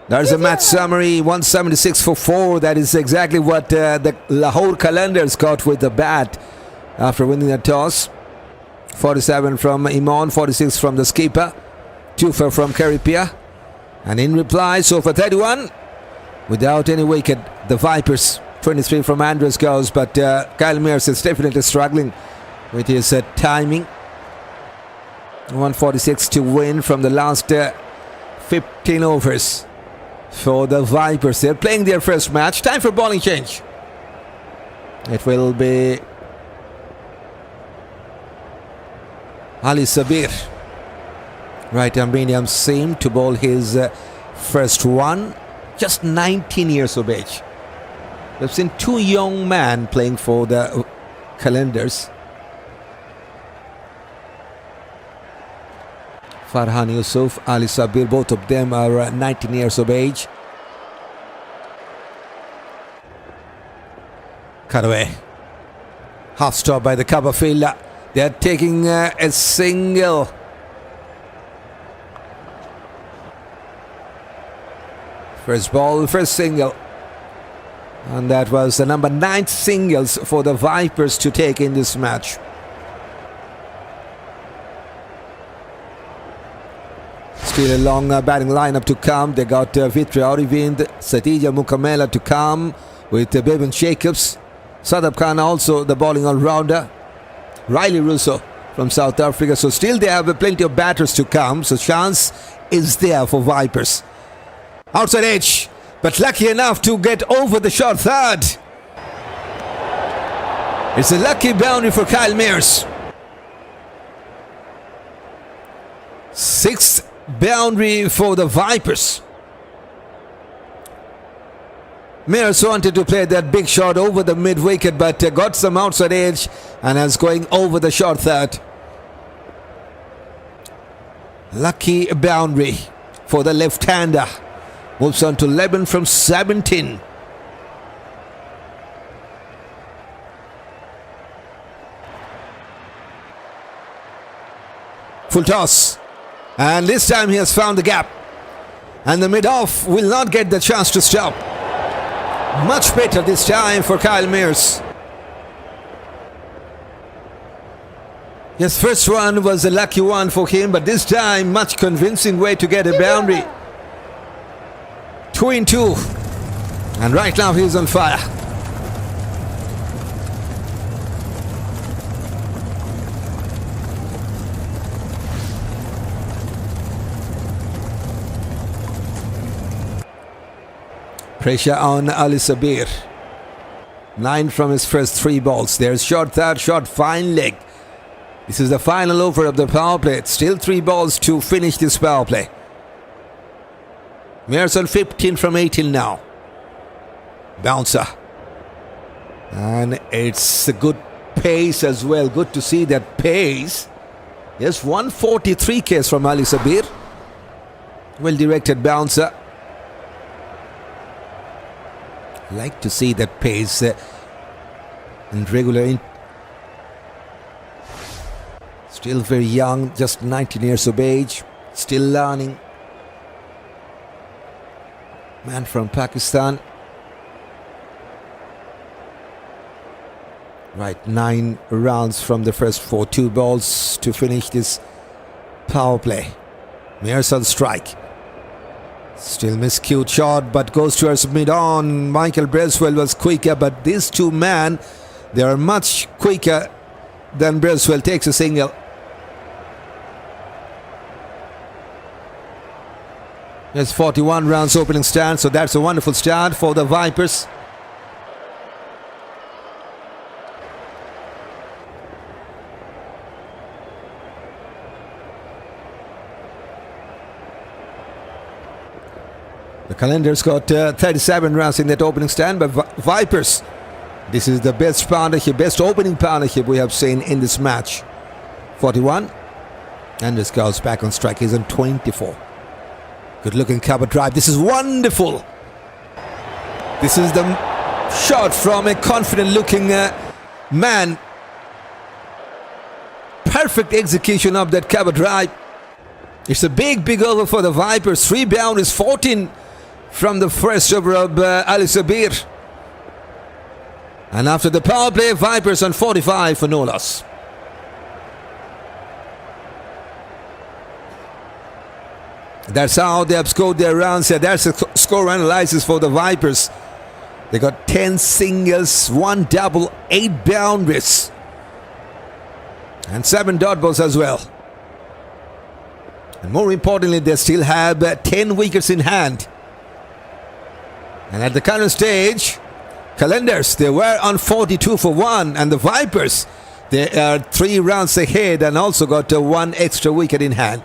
There's a match summary, 176 for 4. That is exactly what the Lahore Qalandars got with the bat after winning the toss. 47 from Emon, 46 from the skipper, 2 from Khary. And in reply, so for 31, without any wicket, the Vipers. 23 from Andries Gous, but Kyle Mayers is definitely struggling with his timing. 146 to win from the last 15 overs for the Vipers. They're playing their first match. Time for bowling change. It will be Ali Shabbir, right arm medium seam, to bowl his first one. Just 19 years of age. We've seen 2 young men playing for the Qalandars. Farhan, Yousaf, Ali Shabbir, both of them are 19 years of age. Cut away. Half stop by the cover fielder. They're taking a single. First ball, first single. And that was the number 9 singles for the Vipers to take in this match. Still a long batting lineup to come. They got Vriitya, Aravind, Saiteja, Mukkamalla to come with Bevon Shadab. Shadab Khan also the bowling all-rounder. Rilee, from South Africa. So still they have plenty of batters to come. So chance is there for Vipers. Outside edge, but lucky enough to get over the short third. It's a lucky boundary for Kyle Mayers. Sixth boundary for the Vipers. Mayers wanted to play that big shot over the mid wicket, but got some outside edge and is going over the short third. Lucky boundary for the left-hander. Moves on to 11 from 17. Full toss. And this time he has found the gap. And the mid-off will not get the chance to stop. Much better this time for Kyle Mayers. Yes, first one was a lucky one for him, but this time much convincing way to get a boundary. 2 in 2. And right now he's on fire. Pressure on Ali Shabbir. 9 from his first 3 balls. There's short third, short fine leg. This is the final over of the power play. It's still 3 balls to finish this power play. Mayers on 15 from 18 now. Bouncer. And it's a good pace as well. Good to see that pace. Yes, 143 Ks from Ali Shabbir. Well directed bouncer. Like to see that pace and regular. Still very young, just 19 years of age, still learning. Man from Pakistan. Right, 9 rounds from the first 4, 2 balls to finish this power play. Mayers on strike. Still miscued shot, but goes towards mid-on. Michael Bracewell was quicker, but these two men, they are much quicker than Bracewell. Takes a single. There's 41 rounds opening stand, so that's a wonderful start for the Vipers. The Qalandars got 37 runs in that opening stand, but Vipers, this is the best partnership, best opening partnership we have seen in this match. 41. Andries goes back on strike. He's on 24. Good looking cover drive. This is wonderful. This is the shot from a confident looking man. Perfect execution of that cover drive. It's a big over for the Vipers. 3 boundaries, 14 from the first over of Ali Shabbir. And after the power play, Vipers on 45 for no loss. That's how they have scored their runs. Yeah, that's a score analysis for the Vipers. They got 10 singles, 1 double, 8 boundaries, and 7 dot balls as well. And more importantly, they still have 10 wickets in hand. And at the current stage, Qalandars, they were on 42 for 1, and the Vipers, they are 3 rounds ahead and also got 1 extra wicket in hand.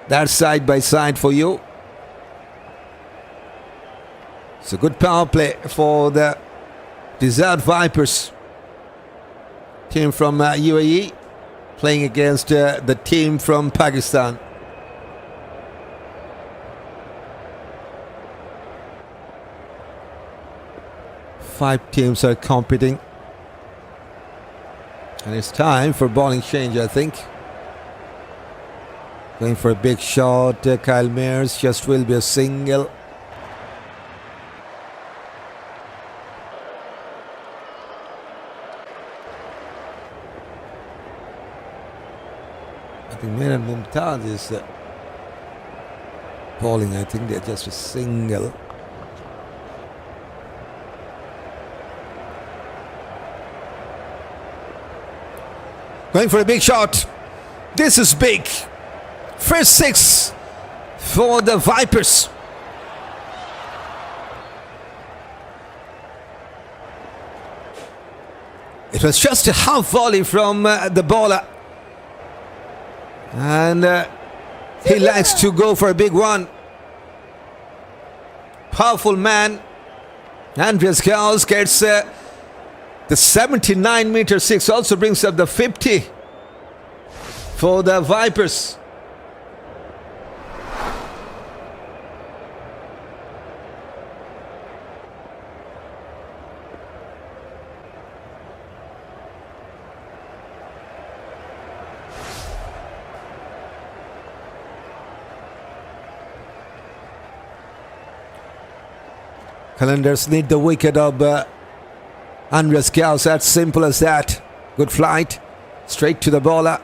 That's side by side for you. It's a good power play for the Desert Vipers. Team from UAE playing against the team from Pakistan. Five teams are competing. And it's time for bowling change, I think. Going for a big shot. Kyle Mayers just will be a single. I think Mehran Mumtaz is bowling. I think they're just a single. Going for a big shot. This is big. First 6 for the Vipers. It was just a half volley from the bowler. And he likes to go for a big one. Powerful man. Andries Gous gets the 79-meter 6. Also brings up the 50 for the Vipers. Qalandars need the wicket of Andries Gous. That's simple as that. Good flight. Straight to the bowler.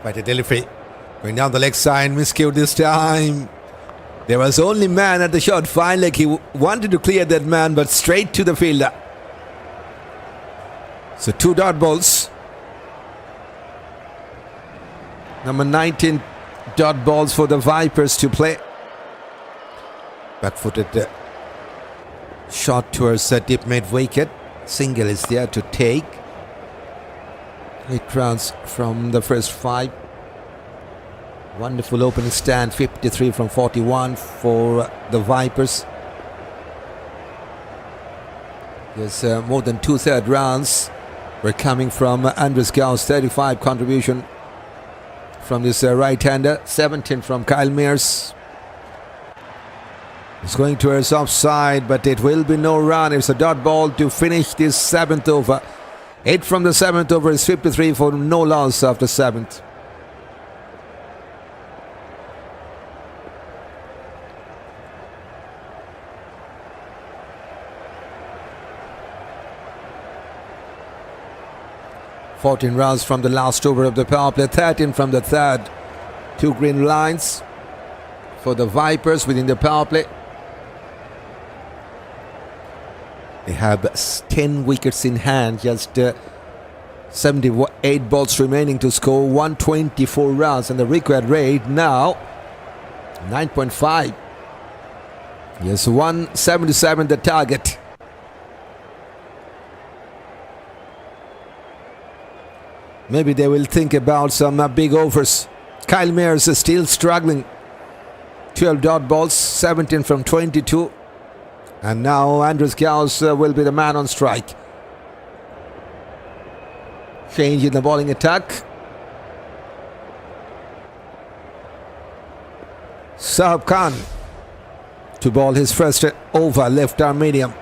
Quite a delivery. Going down the leg side. Miscued this time. There was only man at the short fine leg. He wanted to clear that man, but straight to the fielder. So 2 dot balls. Number 19 dot balls for the Vipers to play. Back-footed shot towards the deep mid wicket. Single is there to take. 8 runs from the first 5. Wonderful opening stand, 53 from 41 for the Vipers. There's more than 2/3 runs were coming from Andries Gous. 35 contribution from this right-hander, 17 from Kyle Mears. It's going towards offside, but it will be no run. It's a dot ball to finish this 7th over. 8 from the 7th over is 53 for no loss after 7th. $14 runs from the last over of the power play, 13 from the 3rd. 2 green lines for the Vipers within the power play. They have 10 wickets in hand, just 78 balls remaining to score 124 runs, and the required rate now 9.5. Yes, 177 the target. Maybe they will think about some big overs. Kyle Mears is still struggling. 12 dot balls, 17 from 22. And now Andries Gous will be the man on strike. Change in the bowling attack. Shahab Khan to bowl his first over, left arm medium.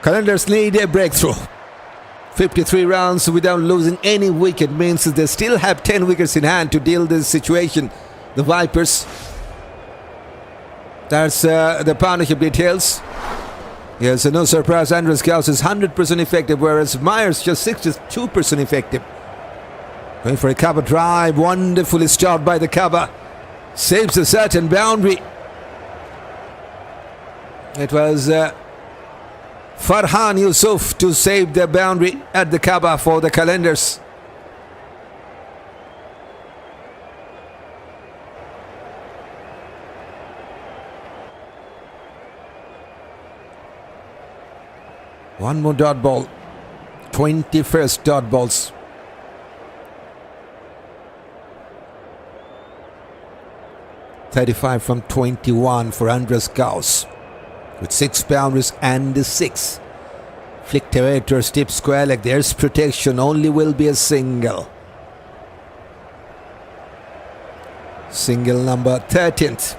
Qalandars need a breakthrough. 53 runs without losing any wicket means they still have 10 wickets in hand to deal this situation. The Vipers. That's the partnership details. Yes, no surprise, Andries Gous is 100% effective, whereas Myers just 62% effective. Going for a cover drive. Wonderfully stopped by the cover. Saves a certain boundary. It was Farhan Yousaf to save the boundary at the cover for the Qalandars. One more dot ball. 21st dot balls. (35 from 21 for Andries Gous, with 6 boundaries and the 6. Flicked away to a steep square leg. There's protection. Only will be a single. Single number 13th.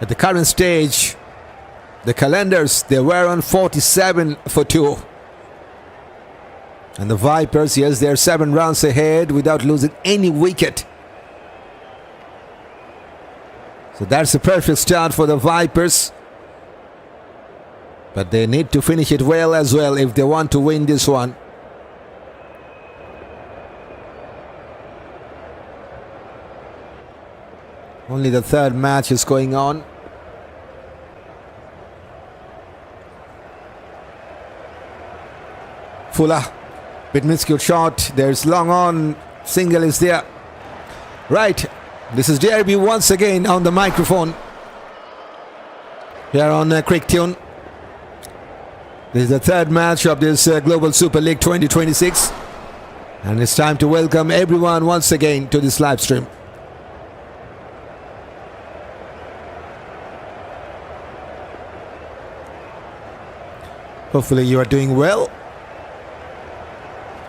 At the current stage, the Qalandars, they were on 47 for 2. And the Vipers, yes, they're 7 runs ahead without losing any wicket. So that's a perfect start for the Vipers. But they need to finish it well as well if they want to win this one. Only the third match is going on. Fuller, bit minuscule shot. There's long on. Single is there. Right. This is DRB once again on the microphone. Here on Crick Tune. This is the third match of this Global Super League 2026. And it's time to welcome everyone once again to this live stream. Hopefully you are doing well.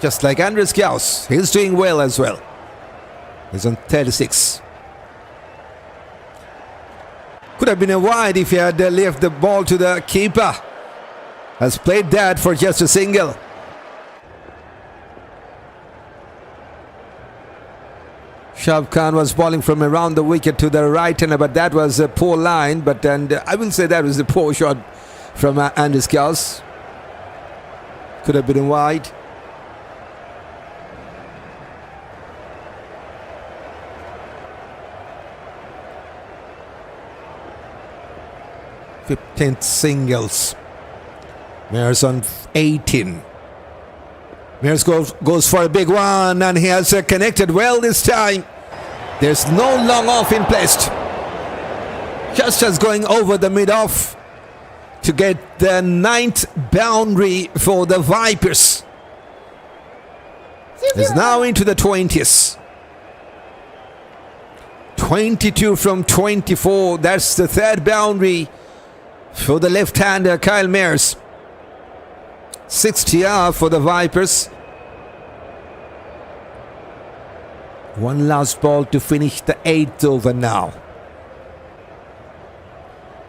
Just like Andries Gous, he's doing well as well. He's on 36. Could have been a wide if he had left the ball to the keeper. Has played that for just a single. Shahab Khan was bowling from around the wicket to the right hander, but that was a poor line. And I will say that was a poor shot from Andries Gous. Could have been wide. Fifteenth singles. Mears on 18. Mears goes for a big one, and he has connected well this time. There's no long off in place. Just as going over the mid-off to get the 9th boundary for the Vipers. Is now into the 20s. 22 from 24. That's the third boundary for the left-hander Kyle Mears. 60 for the Vipers. One last ball to finish the 8th over now.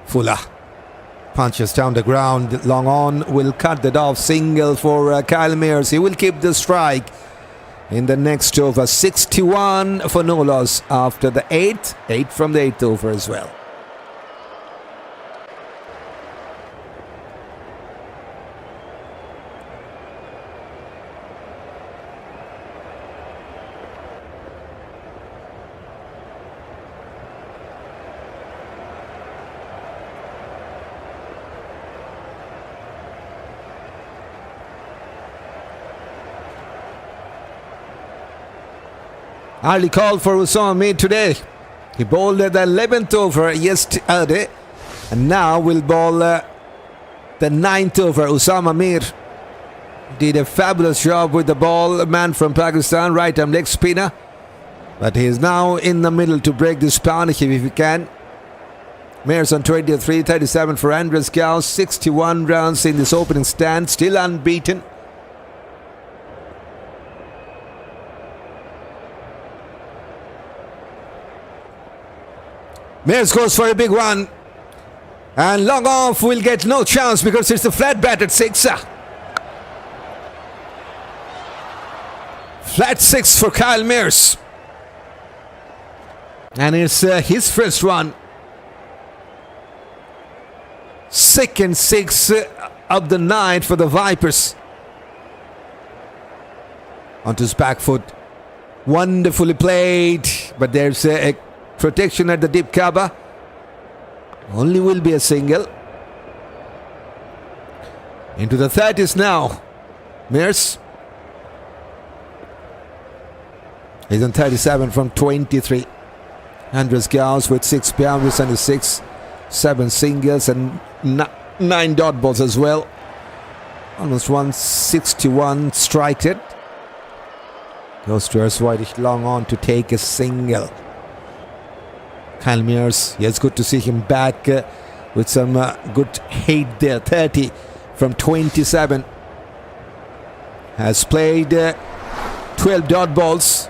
Fuller punches down the ground. Long on will cut that off. Single for Kyle Mears. He will keep the strike in the next over. 61 for no loss after the 8th. 8 from the 8th over as well. Early call for Usama made today. He bowled at the 11th over yesterday, and now will bowl the 9th over. Usama Mir did a fabulous job with the ball. A man from Pakistan, right arm leg spinner, but he is now in the middle to break this partnership if he can. Mears on 23, 37 for Andries Gous. 61 runs in this opening stand, still unbeaten. Mears goes for a big one, and long off will get no chance because it's a flat batted sixer. Flat 6 for Kyle Mears, and it's his first one. Second 6 of the night for the Vipers. Onto his back foot, wonderfully played, but there's a protection at the deep cover. Only will be a single. Into the 30s now. Mears. He's on 37 from 23. Andries Gous with 6 boundaries and 7 singles and 9 dot balls as well. Almost 161 strike it. Goes to Rossouw long on to take a single. Kyle Mears, yes, good to see him back with some good height there. 30 from 27. Has played 12 dot balls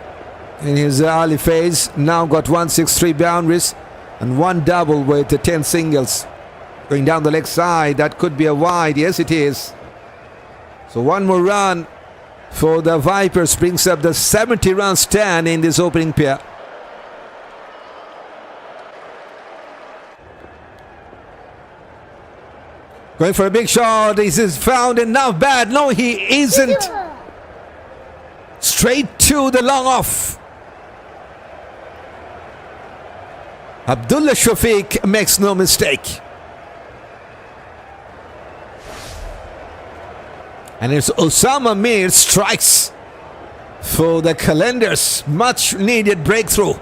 in his early phase. Now got 163 boundaries and 1 double with 10 singles. Going down the leg side, that could be a wide. Yes, it is. So one more run for the Vipers brings up the 70-run stand in this opening pair. Going for a big shot. Is this found enough bad? No, he isn't. Super. Straight to the long off. Abdullah Shafique makes no mistake. And it's Usama Mir strikes for the Qalandars. Much needed breakthrough.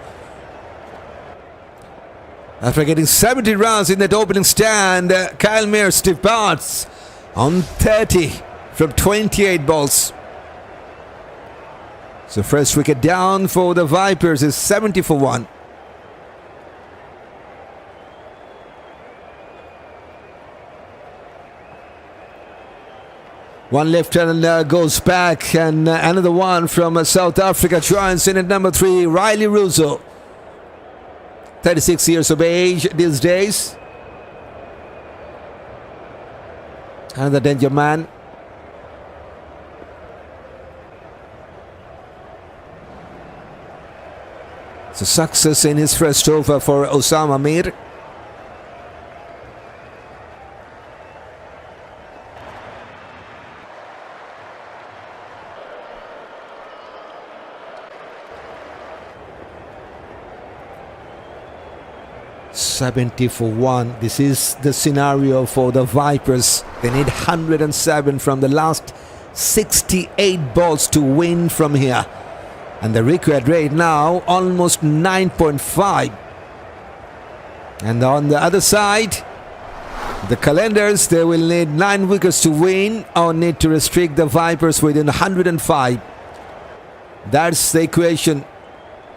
After getting 70 runs in that opening stand, Kyle Mears departs on 30 from 28 balls. So first wicket down for the Vipers is 70 for 1. One left and goes back, and another one from South Africa joins in at number 3, Rilee Rossouw. 36 years of age these days. Another danger man. So success in his first over for Usama Mir. $70 for 1. This is the scenario for the Vipers. They need 107 from the last 68 balls to win from here. And the required rate now almost 9.5. And on the other side, the Qalandars, they will need 9 wickets to win or need to restrict the Vipers within 105. That's the equation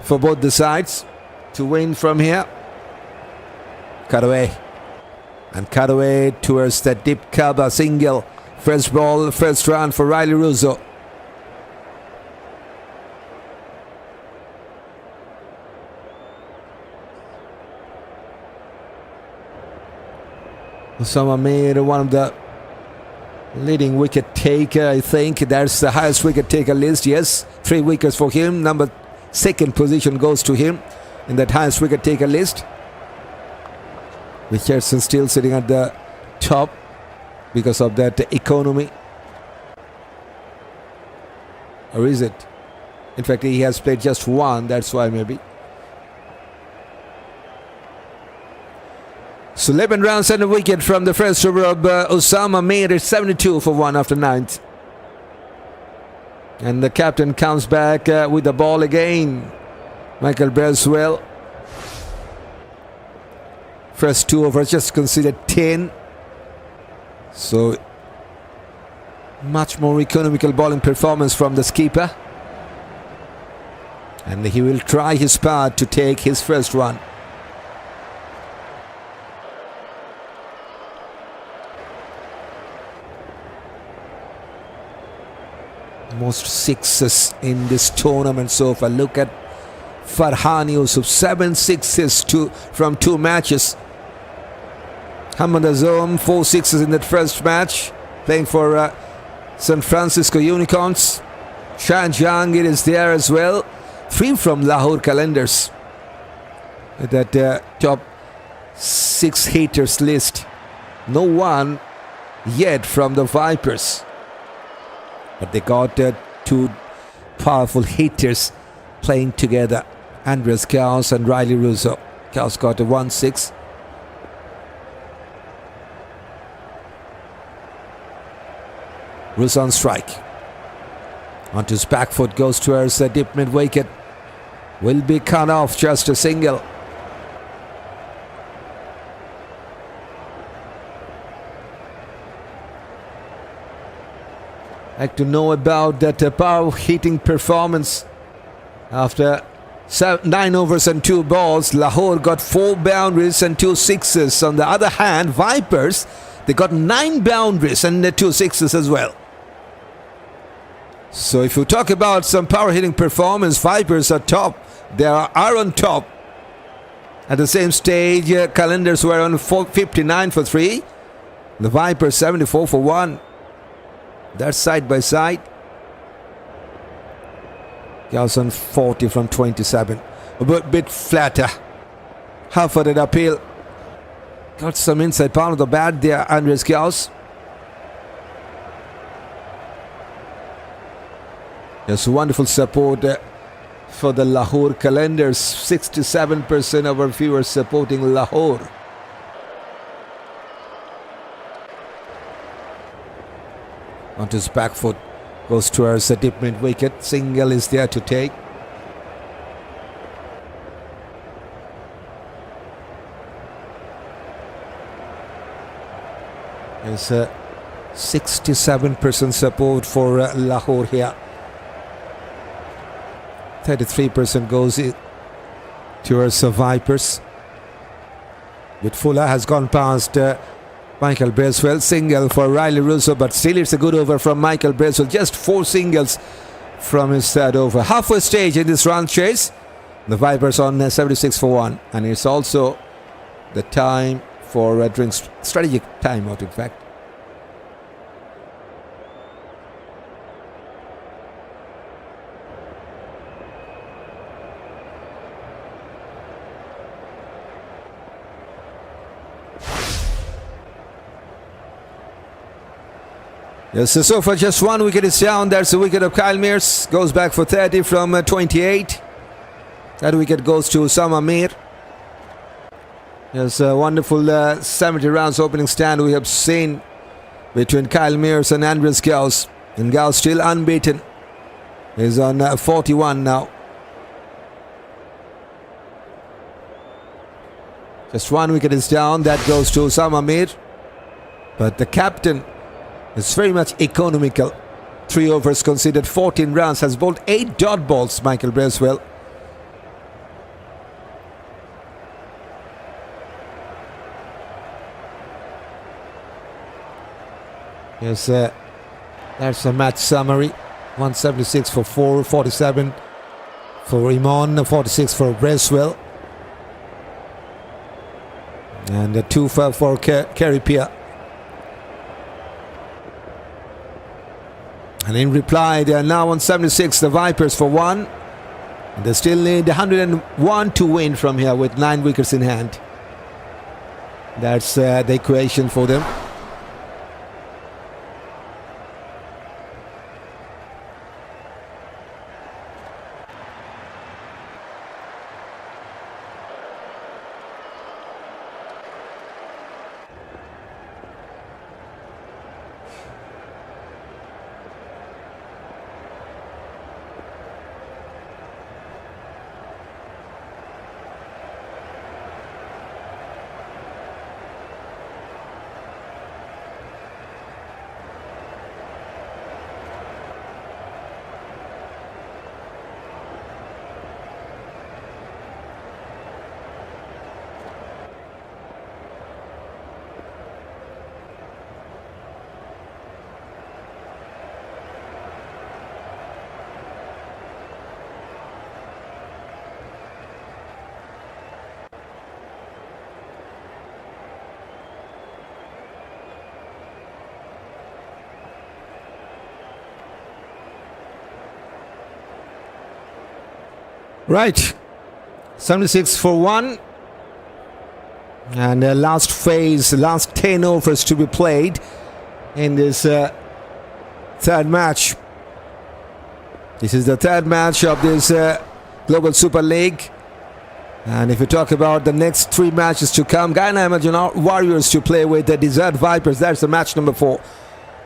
for both the sides to win from here. Cut away. And cut away towards the deep cover single. First ball, first run for Rilee Rossouw. Usama Mir, one of the leading wicket taker, I think. That's the highest wicket taker list. Yes, 3 wickets for him. Number 2nd position goes to him in that highest wicket taker list. Richardson still sitting at the top because of that economy. Or is it? In fact, he has played just 1. That's why maybe. So 11 runs and a wicket from the first over of Usama Mir. It's 72 for 1 after 9th. And the captain comes back with the ball again. Michael Bracewell. First 2 overs just considered 10. So much more economical bowling performance from the skipper. And he will try his part to take his first one. Most 6s in this tournament so far. Look at Farhan Yousaf, 7 6s from 2 matches. Hamad Azam, 4 6s in that first match, playing for San Francisco Unicorns. Jahangir is there as well. 3 from Lahore Qalandars. That top 6 hitters list. No one yet from the Vipers. But they got 2 powerful hitters playing together. Andries Gous and Rilee Rossouw. Gous got a 1-6. Rossouw on strike. Onto his back foot, goes towards the deep mid wicket. Will be cut off, just a single. Like to know about that power hitting performance. After 9 overs and 2 balls, Lahore got 4 boundaries and 2 sixes. On the other hand, Vipers, they got 9 boundaries and 2 sixes as well. So if you talk about some power hitting performance, Vipers are top. They are on top. At the same stage, Qalandars were on 59 for 3. The Vipers 74 for 1. That's side by side. Gous on 40 from 27. A bit flatter. Half-footed appeal. Got some inside part of the bat there, Andries Gous. Just wonderful support for the Lahore Qalandars. 67% of our viewers supporting Lahore. Onto his back foot. Goes towards the deep mid wicket. Single is there to take. There's 67% support for Lahore here. 33% goes towards the Vipers. With Fuller has gone past Michael Bracewell. Single for Rilee Rossouw, but still it's a good over from Michael Bracewell. Just 4 singles from his third over. Halfway stage in this run chase. The Vipers on 76 for 1. And it's also the time for doing strategic timeout, in fact. Yes, so far just 1 wicket is down. There's the wicket of Kyle Mears. Goes back for 30 from 28. That wicket goes to Usama Mir. Yes, a wonderful 70 rounds opening stand we have seen between Kyle Mears and Andries Gous. And Gous still unbeaten. He's on 41 now. Just 1 wicket is down. That goes to Usama Mir. But the captain is very much economical. 3 overs conceded 14 runs. Has bowled 8 dot balls, Michael Bracewell. Yes, that's a match summary. 176 for 4, 47 for Emon, 46 for Bracewell. And 2 for Khary. And in reply, they are now on 76, the Vipers for 1. And they still need 101 to win from here with 9 wickets in hand. That's the equation for them. Right, 76 for 1. And last phase, last 10 overs to be played in this third match. This is the third match of this Global Super League. And if you talk about the next 3 matches to come, Guyana Warriors to play with the Desert Vipers. That's the match number 4.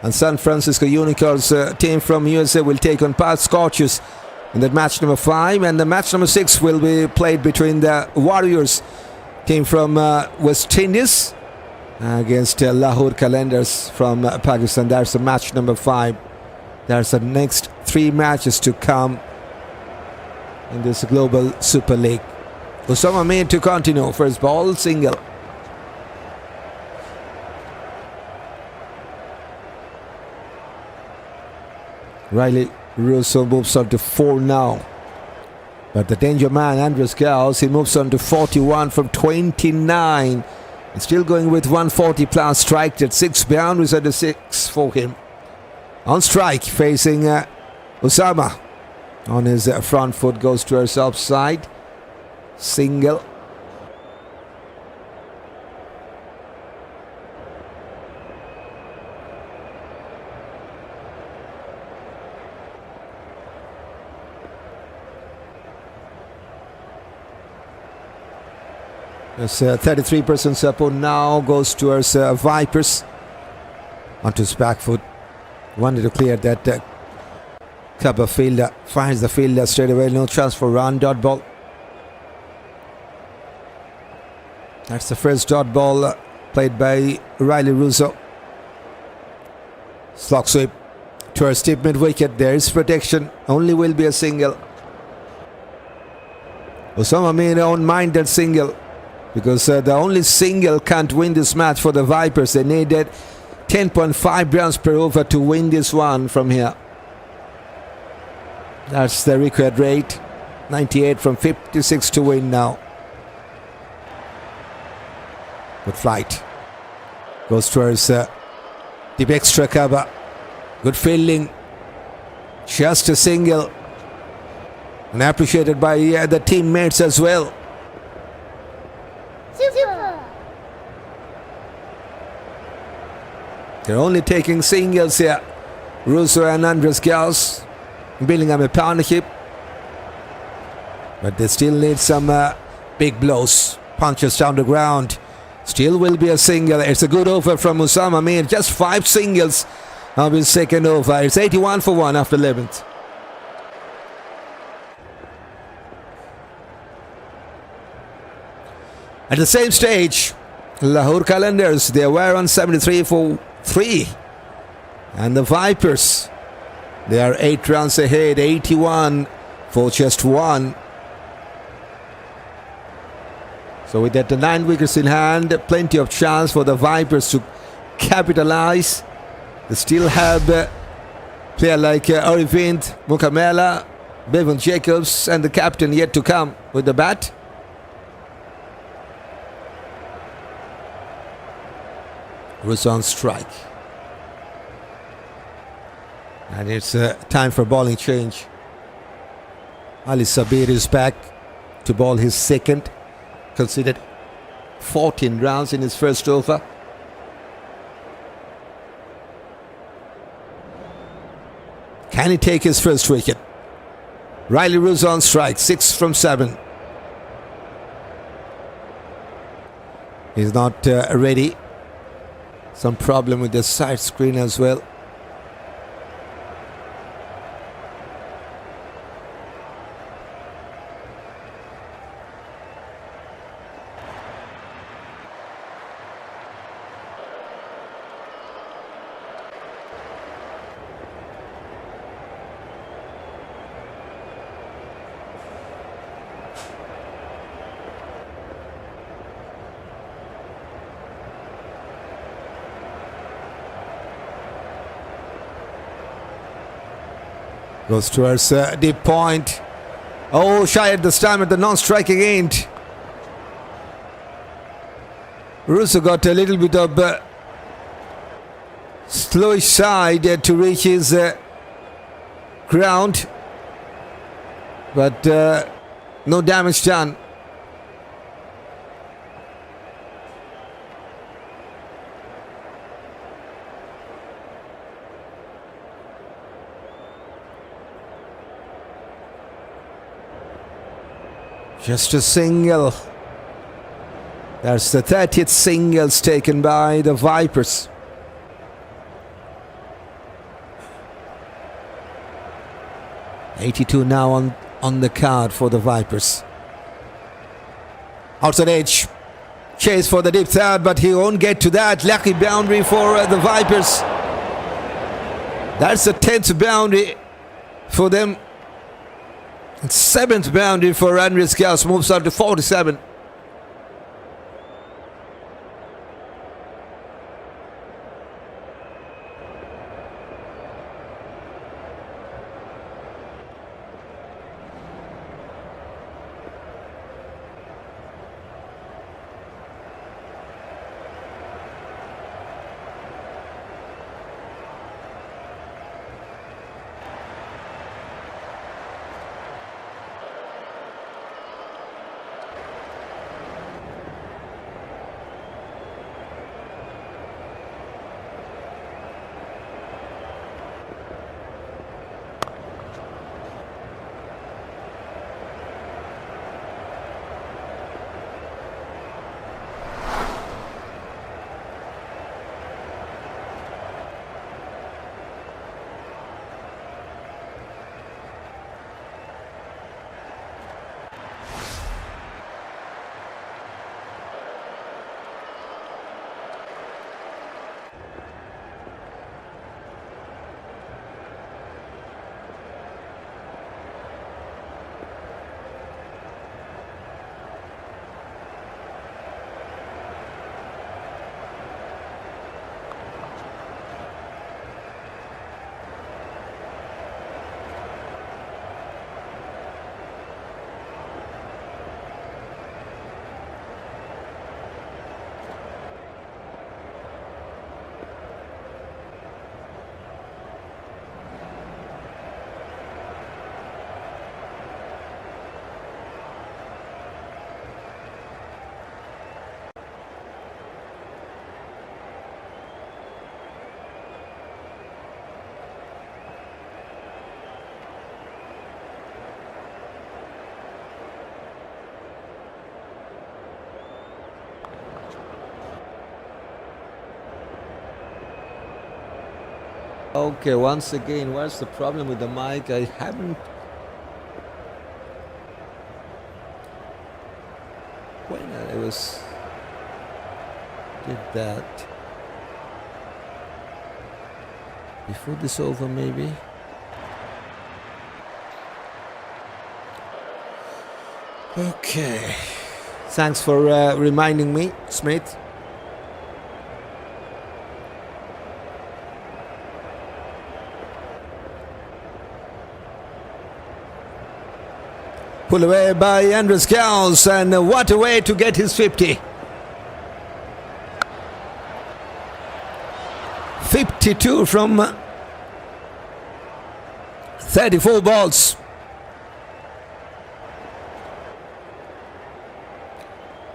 And San Francisco Unicorns team from USA will take on Perth Scorchers in that match number 5. And the match number 6 will be played between the Warriors team from West Indies against Lahore Qalandars from Pakistan. That's the match number 5. There's the next 3 matches to come in this Global Super League. Usama made to continue. First ball, single. Rilee Rossouw moves on to 4 now. But the danger man, Andries Gous, he moves on to 41 from 29. And still going with 140 plus, strike at 6 boundaries at the 6 for him. On strike, facing Usama. On his front foot, goes to her offside. Single. There's 33% support now goes towards Vipers. Onto his back foot. Wanted to clear that cover fielder. Finds the fielder straight away. No chance for run. Dot ball. That's the first dot ball played by Rilee Rossouw. Slog sweep towards deep mid wicket. There is protection. Only will be a single. Usama may not mind that single, because the only single can't win this match for the Vipers. They needed 10.5 runs per over to win this one from here. That's the required rate. 98 from 56 to win now. Good flight. Goes towards deep extra cover. Good fielding. Just a single. And appreciated by the teammates as well. Super. They're only taking singles here. Rossouw and Andries Gous building up a partnership. But they still need some big blows. Punches down the ground. Still will be a single. It's a good over from Usama. Made just 5 singles of his second over. It's 81 for 1 after 11th. At the same stage, Lahore Qalandars, they were on 73 for 3. And the Vipers, they are 8 runs ahead, 81 for just 1. So with that 9 wickets in hand, plenty of chance for the Vipers to capitalize. They still have players like Aravind, Mukkamalla, Bevon Jacobs and the captain yet to come with the bat. Was on strike. And it's time for bowling change. Shabbir is back to bowl his second. Considered 14 runs in his first over. Can he take his first wicket? Rilee Rossouw on strike, 6 from 7. He's not ready. Some problem with the side screen as well. Goes towards deep point. Oh, shy at this time at the non-striking end. Rossouw got a little bit of slowish side to reach his ground. But no damage done. Just a single. That's the 30th singles taken by the Vipers. .82 now on the card for the Vipers. Outside edge. Chase for the deep third, but he won't get to that. Lucky boundary for the Vipers. That's the 10th boundary for them. 7th boundary for Andries Gous, moves out to 47. Okay, once again, what's the problem with the mic? I haven't... When I was... did that... before this over, maybe? Okay. Thanks for reminding me, Smith. Pulled away by Andries Gous, and what a way to get his 50. 52 from 34 balls.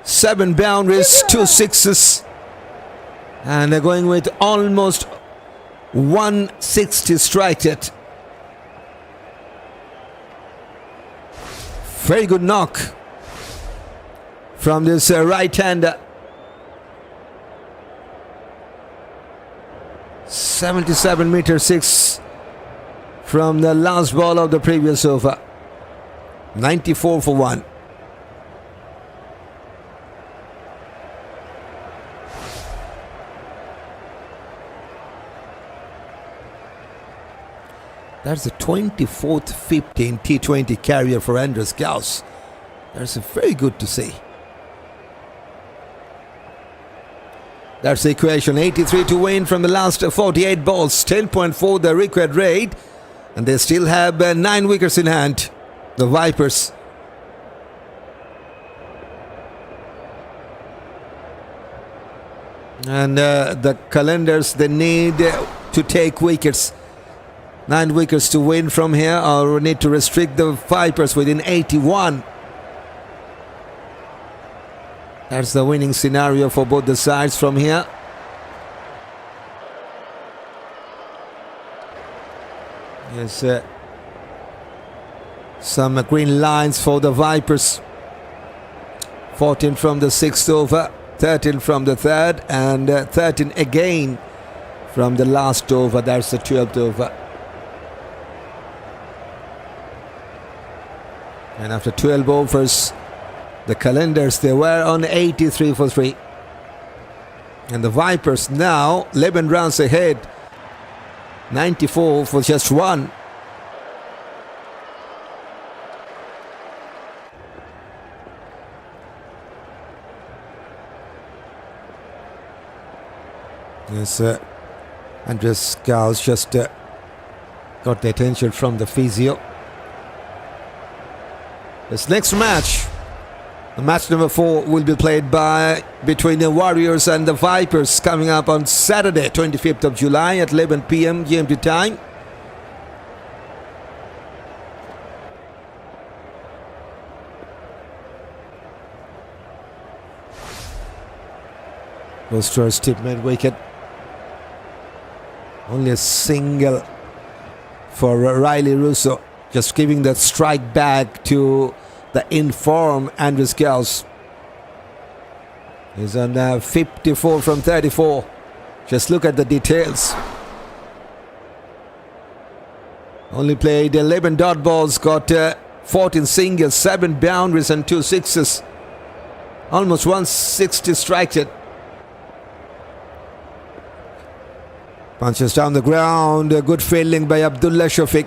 7 boundaries, 2 sixes, and they're going with almost 160 strike it. Very good knock from this right-hander. 77 meter 6 from the last ball of the previous over. 94 for 1. That's the 24th 15 T20 carrier for Andries Gous. That's very good to see. That's the equation. 83 to win from the last 48 balls. 10.4 the required rate. And they still have 9 wickets in hand. The Vipers. And the Qalandars, they need to take wickets. 9 wickets to win from here, or need to restrict the Vipers within 81. That's the winning scenario for both the sides from here. Yes, some green lines for the Vipers. 14 from the 6th over, 13 from the 3rd, and 13 again from the last over. That's the 12th over. And after 12 overs, the Qalandars, they were on 83 for 3. And the Vipers now 11 runs ahead. 94 for just 1. Yes, Andries Gous just got the attention from the physio. This next match, the match number 4, will be played between the Warriors and the Vipers, coming up on Saturday, 25th of July at 11 p.m. GMT time. Rossouw's tip mid-wicket. Only a single for Rilee Rossouw, just giving that strike back to the informed Andries Gous. He's on 54 from 34. Just look at the details. Only played 11 dot balls, got 14 singles, 7 boundaries and 2 sixes. Almost 160 strike it. Punches down the ground. A good fielding by Abdullah. Shafique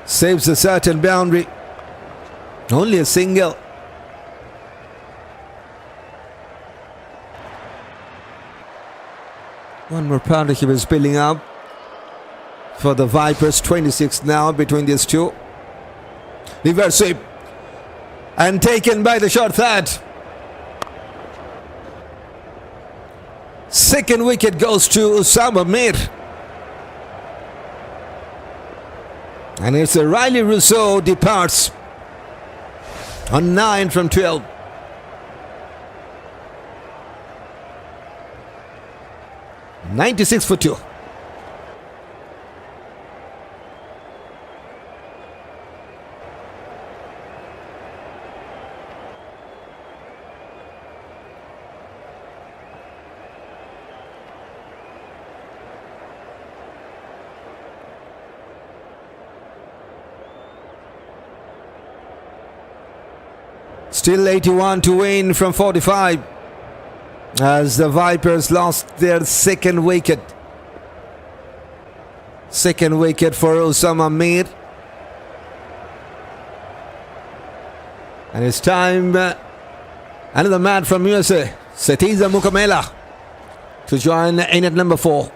saves a certain boundary. Only a single. One more partnership is building up for the Vipers. 26 now between these two. Reverse sweep. And taken by the short third. Second wicket goes to Usama Mir. And it's a Rilee Rossouw departs on 9 from 12. .96 for 2. Still 81 to win from 45 as the Vipers lost their second wicket. Second wicket for Usama Mir. And it's time, another man from USA, Saiteja Mukkamalla, to join in at number 4.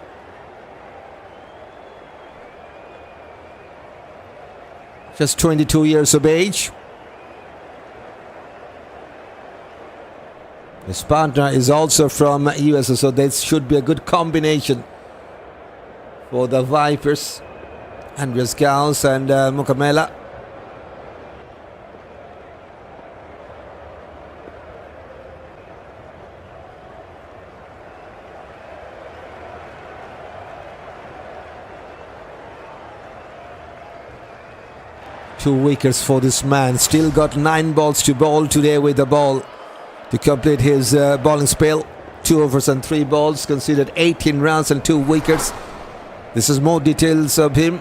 Just 22 years of age. His partner is also from USA, so this should be a good combination for the Vipers. Andries, Gous and Mukkamalla. Two wickets for this man. Still got 9 balls to bowl today with the ball to complete his bowling spell. 2 overs and 3 balls. Considered 18 runs and 2 wickets. This is more details of him.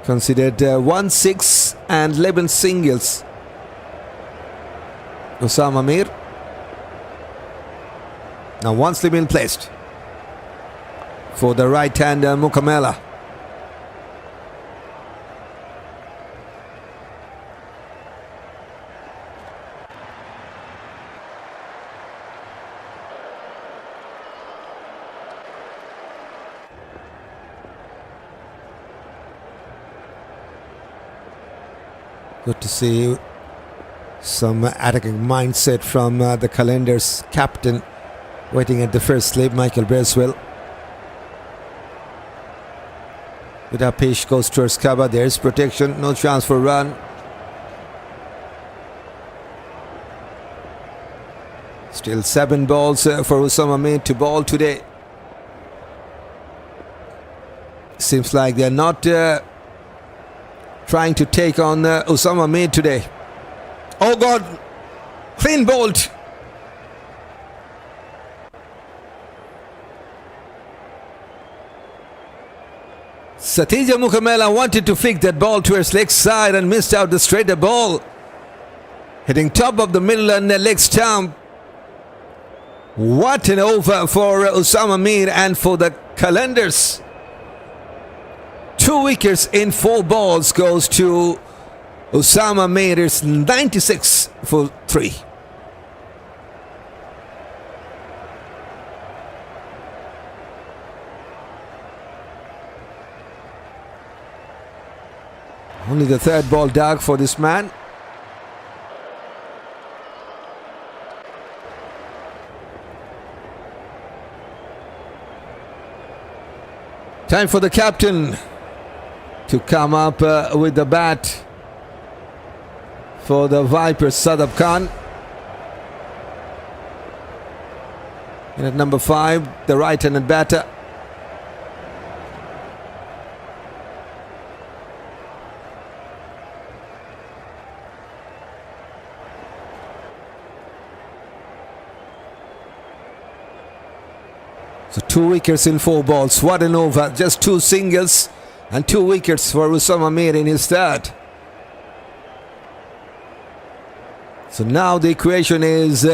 Considered 1 6 and 11 singles. Usama Mir. Now one slip in placed for the right-hander Mukkamalla. Good to see some attacking mindset from the Qalandars captain, waiting at the first slip, Michael Bracewell. With a pitch goes towards cover. There's protection, no chance for run. Still 7 balls for Usama Mir to bowl today. Seems like they're not trying to take on Usama Mir today. Oh God, clean bowled. Saiteja Mukkamalla wanted to flick that ball towards leg side and missed out the straighter ball. Hitting top of the middle and the leg stump. What an over for Usama Mir and for the Qalandars. 2 wickets in 4 balls goes to Usama Mir. It's 96 for 3. Only the 3rd ball dark for this man. Time for the captain to come up with the bat for the Vipers, Shadab Khan. And at number 5, the right-handed batter. So 2 wickets in 4 balls. What an over. Just 2 singles and 2 wickets for Usama Mir in his start. So now the equation is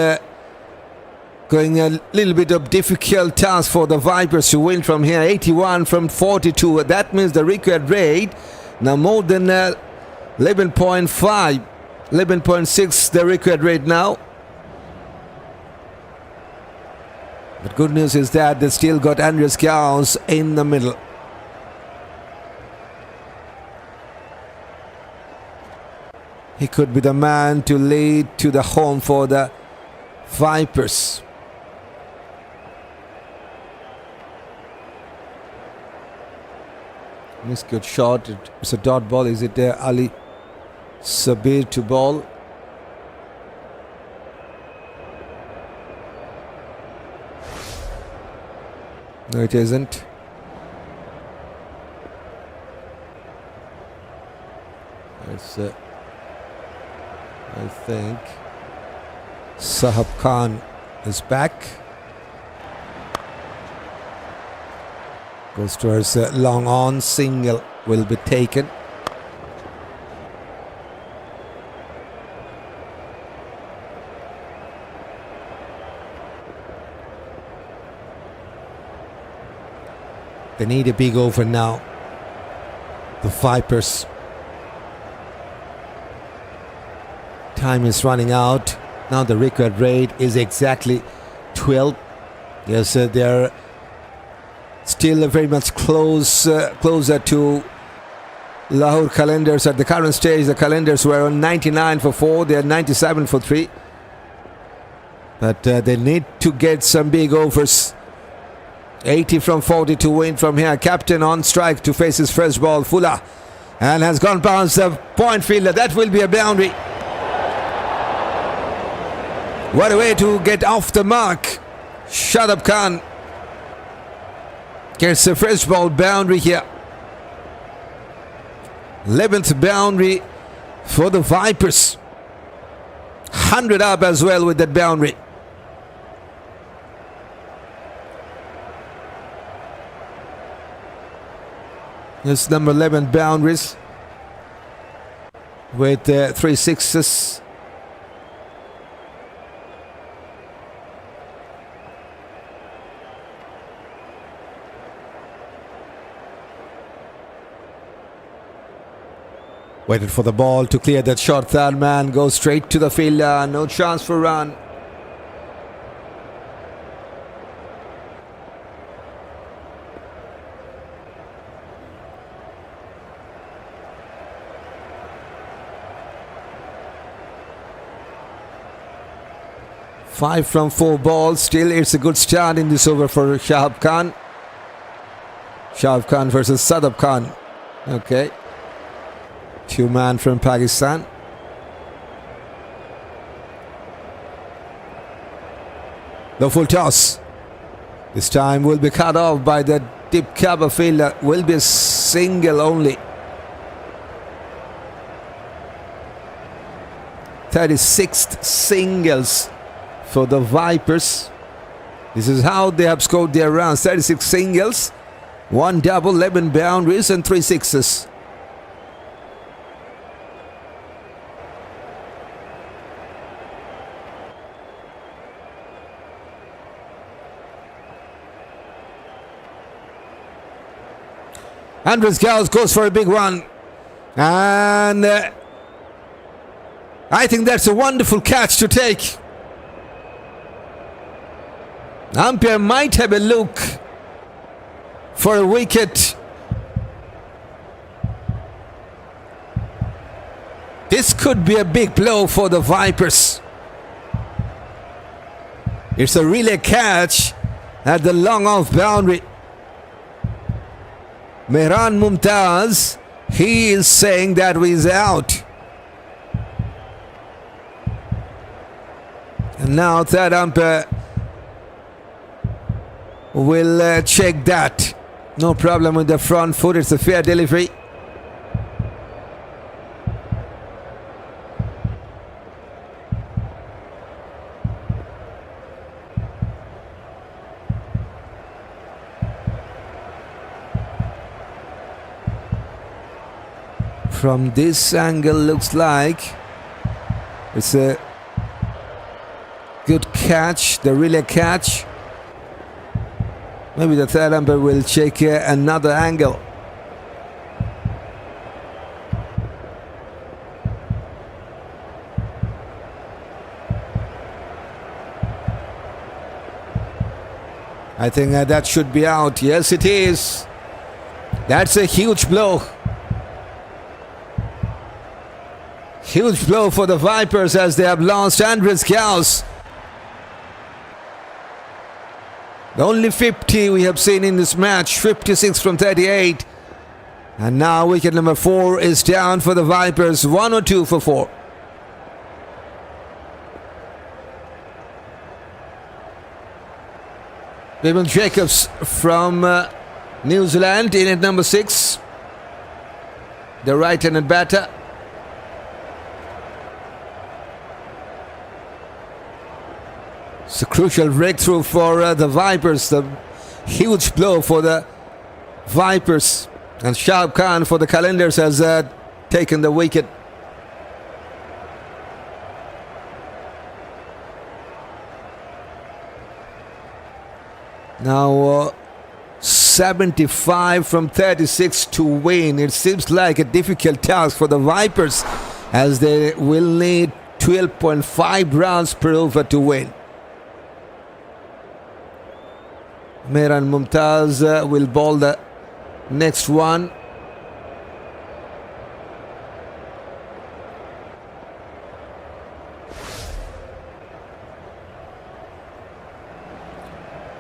going a little bit of difficult task for the Vipers to win from here. 81 from 42. That means the required rate now more than 11.5. 11.6 the required rate now. But good news is that they still got Andries Gous in the middle. He could be the man to lead to the home for the Vipers. This good shot. It's a dot ball. Is it Ali Shabbir to ball? No, it isn't. It's, I think Shahab Khan is back. Goes towards long on. Single will be taken. They need a big over now. The Vipers. Time is running out. Now the required rate is exactly 12. Yes, they're still very much closer to Lahore Qalandars at the current stage. The Qalandars were on 99 for 4. They are 97 for 3. But they need to get some big overs. 80 from 40 to win from here. Captain on strike to face his first ball. Fuller. And has gone past the point fielder. That will be a boundary. What a way to get off the mark. Shadab Khan gets the first ball boundary here. 11th boundary for the Vipers. 100 up as well with that boundary. This number 11 boundaries with 3 sixes. Waited for the ball to clear that shot. Third man goes straight to the fielder. No chance for run. Five from 4 balls. Still, it's a good start in this over for Shahab Khan. Shahab Khan versus Shadab Khan. Okay. 2-man from Pakistan. The full toss. This time will be cut off by the deep cover fielder. Will be a single only. 36th singles for the Vipers. This is how they have scored their runs. 36 singles, 1 double, 11 boundaries and 3 sixes. Andries goes for a big one. And I think that's a wonderful catch to take. Umpire might have a look for a wicket. This could be a big blow for the Vipers. It's a relay catch at the long off boundary. Mehran Mumtaz, he is saying that he's out. And now third umpire will check that. No problem with the front foot. It's a fair delivery. From this angle, looks like it's a good catch, the relay catch. Maybe the third umpire will check another angle. I think that should be out. Yes, it is. That's a huge blow. Huge blow for the Vipers as they have lost Andries Gous. The only 50 we have seen in this match, 56 from 38. And now wicket number 4 is down for the Vipers, 102 for 4. Bevon Jacobs from New Zealand in at number 6. The right-handed batter. It's a crucial breakthrough for the Vipers. The huge blow for the Vipers. And Shahab Khan for the Qalandars has taken the wicket. Now 75 from 36 to win. It seems like a difficult task for the Vipers, as they will need 12.5 runs per over to win. Mehran Mumtaz will bowl the next one.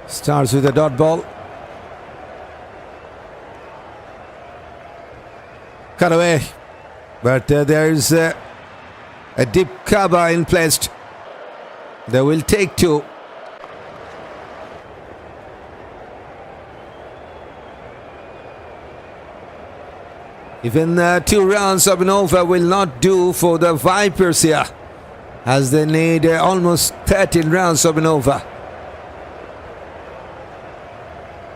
Starts with a dot ball. Cut away. But there is a deep cover in place. They will take two. Even 2 runs of an over will not do for the Vipers here, as they need almost 13 runs of an over.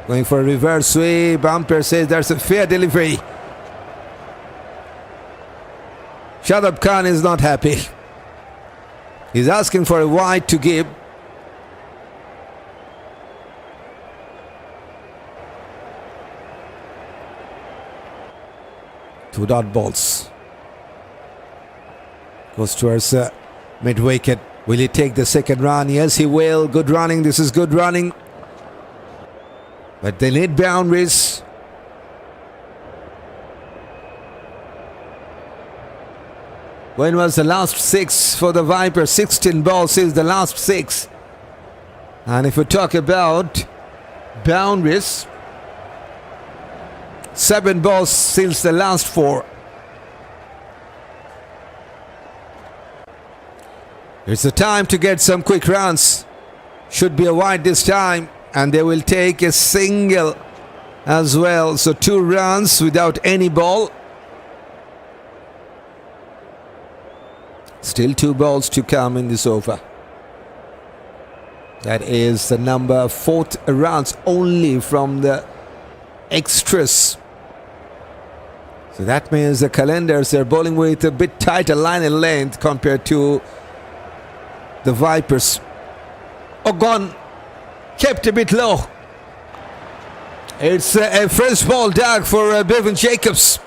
Going for a reverse sweep. Umpire says there's a fair delivery. Shadab Khan is not happy. He's asking for a wide to give. Two dot balls. Goes towards mid wicket. Will he take the second run? Yes, he will. Good running. This is good running. But they need boundaries. When was the last 6 for the Vipers? 16 balls is the last 6. And if we talk about boundaries, 7 balls since the last 4. It's the time to get some quick runs. Should be a wide this time, and they will take a single as well. So 2 runs without any ball. Still 2 balls to come in this over. That is the number 4th runs only from the extras. So that means the Qalandars are bowling with a bit tighter line and length compared to the Vipers. Oh, gone. Kept a bit low. It's a first ball dug for Bevon Jacobs.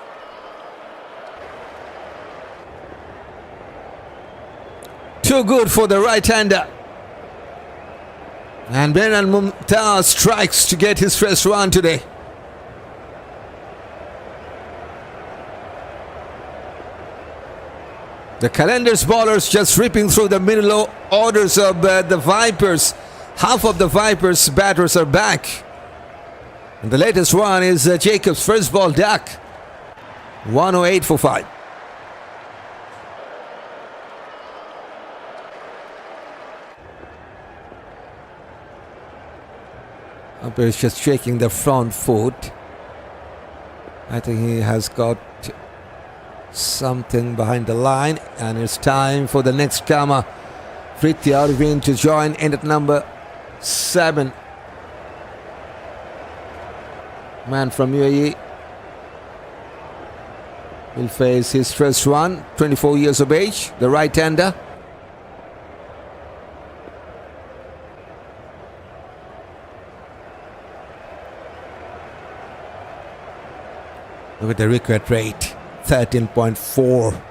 Too good for the right-hander. And Mehran Mumtaz strikes to get his first run today. The Qalandars bowlers just ripping through the middle orders of the Vipers. Half of the Vipers batters are back. And the latest one is Jacobs' first ball duck. 108 for 5. Umpire is just shaking the front foot. I think he has got something behind the line, and it's time for the next comer, Vriitya, Aravind, to join in at number 7. Man from UAE will face his first run, 24 years of age, the right-hander. Look at the wicket rate, 13.4.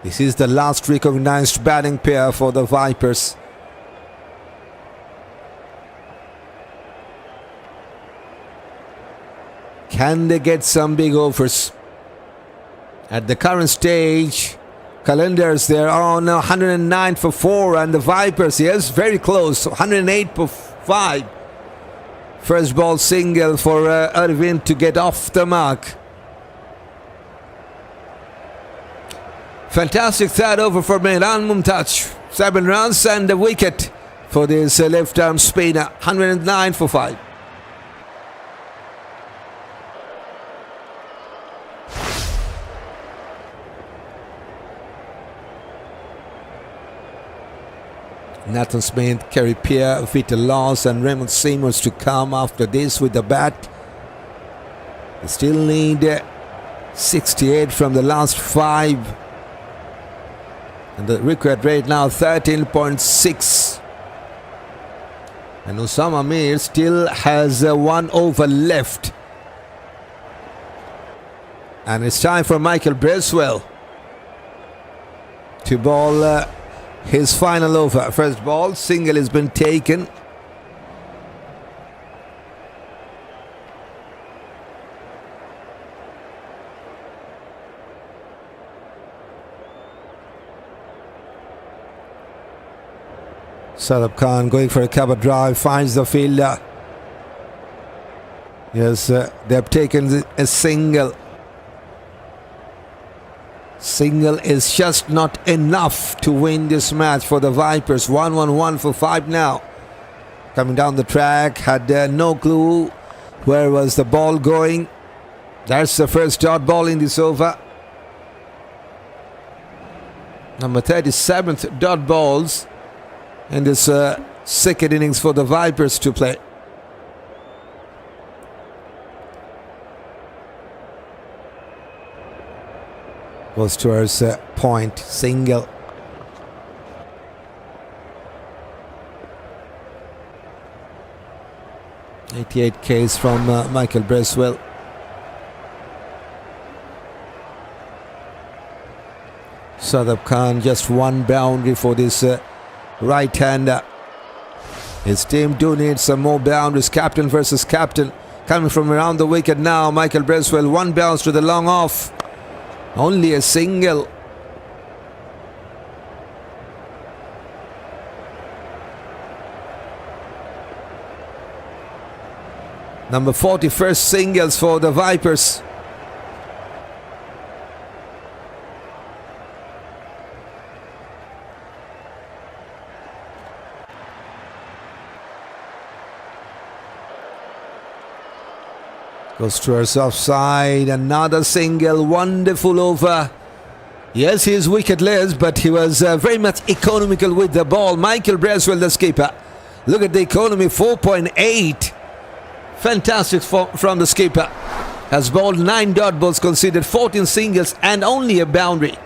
This is the last recognized batting pair for the Vipers. Can they get some big overs? At the current stage, Qalandars, they're on 109 for 4, and the Vipers, yes, very close, 108 for 5. First ball single for Aravind to get off the mark. Fantastic third over for Mehran Mumtaz. 7 runs and a wicket for this left-arm spinner. 109 for 5. Nathan Smith, Khary, Vita Loss and Raymond Seymours to come after this with the bat. They still need 68 from the last 5. And the wicket rate now 13.6. And Usama Mir still has 1 over left. And it's time for Michael Bracewell to bowl his final over. First ball, single has been taken. Shadab Khan going for a cover drive, finds the fielder. Yes, they've taken a single. Single is just not enough to win this match for the Vipers. 1-1-1 for 5 now. Coming down the track, had no clue where was the ball going. That's the first dot ball in this over. Number 37th dot balls in this second innings for the Vipers to play. Goes towards point, single. .88 Ks from Michael Bracewell. Shadab Khan just 1 boundary for this right-hander. His team do need some more boundaries. Captain versus captain. Coming from around the wicket now. Michael Bracewell, 1 bounce to the long off. Only a single. Number 41st singles for the Vipers. Goes towards offside, another single, wonderful over. Yes, he is wicketless, but he was very much economical with the ball. Michael Bracewell, the skipper. Look at the economy, 4.8. Fantastic from the skipper. Has bowled 9 dot balls, conceded 14 singles and only a boundary.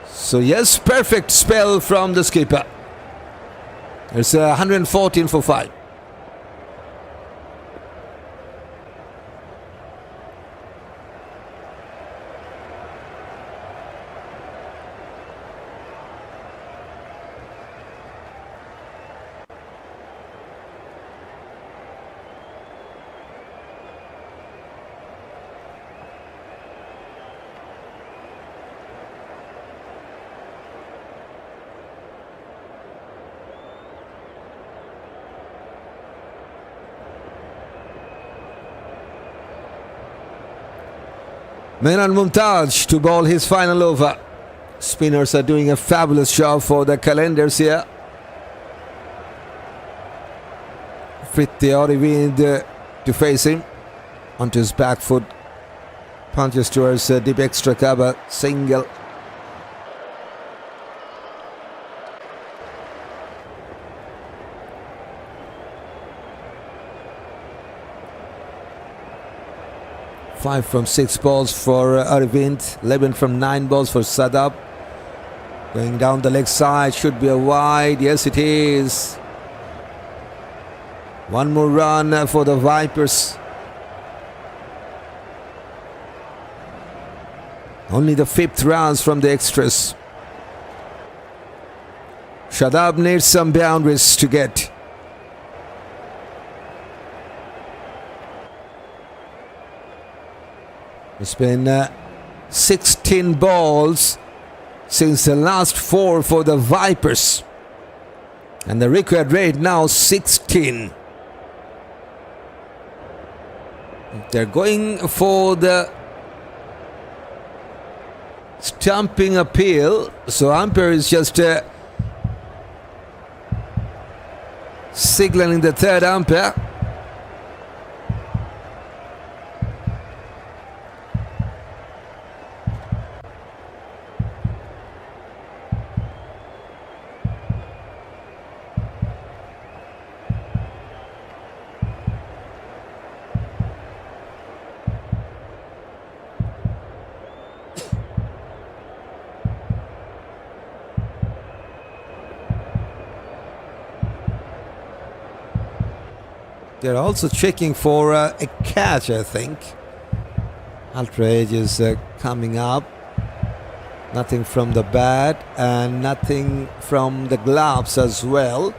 So yes, perfect spell from the skipper. It's 114 for 5. Mehran Mumtaz to bowl his final over. Spinners are doing a fabulous job for the Qalandars here. Vriitya Aravind to face him. Onto his back foot. Punches towards deep extra cover. Single. Five from 6 balls for Aravind, 11 from 9 balls for Shadab. Going down the leg side, should be a wide. Yes, it is. 1 more run for the Vipers. Only the 5th runs from the extras. Shadab needs some boundaries to get. It's been 16 balls since the last 4 for the Vipers. And the required rate now 16. They're going for the stumping appeal. So umpire is just signaling the 3rd umpire. They're also checking for a catch, I think. Outrage is coming up. Nothing from the bat and nothing from the gloves as well.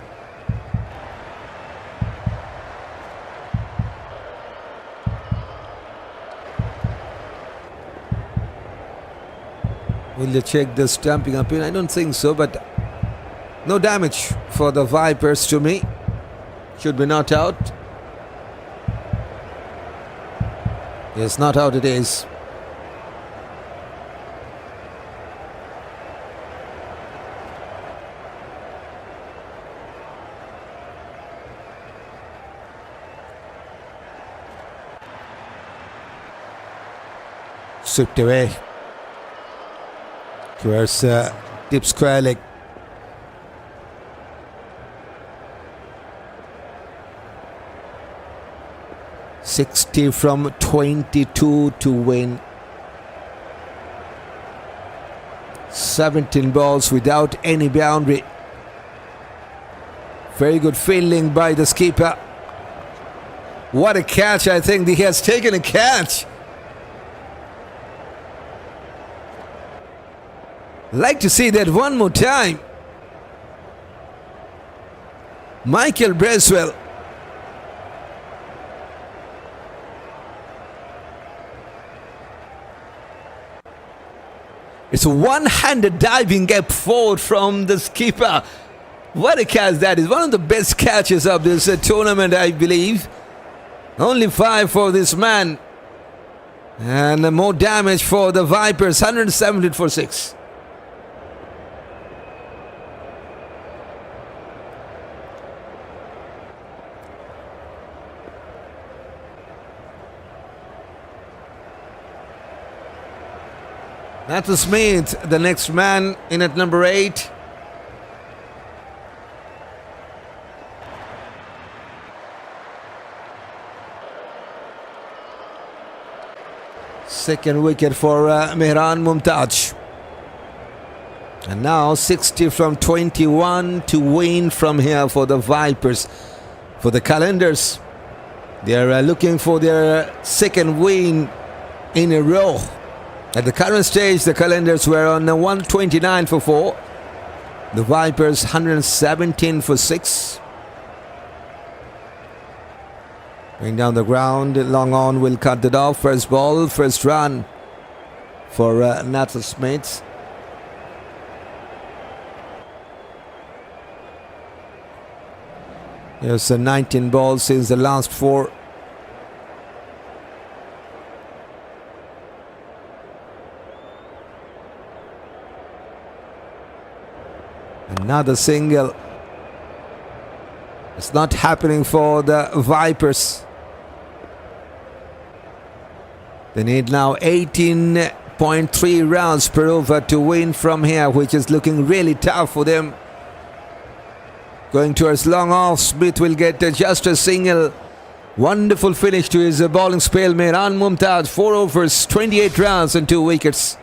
Will they check the stamping up in? I don't think so, but no damage for the Vipers to me. Should be not out. Yes, not out it is. Swept away towards deep square leg. $60 from 22 to win. 17 balls without any boundary. Very good fielding by the skipper. What a catch. I think he has taken a catch. Like to see that one more time. Michael Bracewell. It's a one-handed diving gap forward from the skipper. What a catch that is. One of the best catches of this tournament, I believe. Only 5 for this man. And more damage for the Vipers. 170 for 6. That was Smith, the next man in at number 8. Second wicket for Mehran Mumtaz. And now 60 from 21 to win from here for the Vipers. For the Qalandars, they are looking for their second win in a row. At the current stage, the Qalandars were on 129 for 4. The Vipers 117 for 6. Going down the ground, long on will cut it off. First ball, first run for Nathan Smith. There's 19 balls since the last 4. Another single. It's not happening for the Vipers. They need now 18.3 runs per over to win from here, which is looking really tough for them. Going towards long off, Smith will get just a single. Wonderful finish to his bowling spell. Mehran Mumtaz, 4 overs, 28 runs and 2 wickets.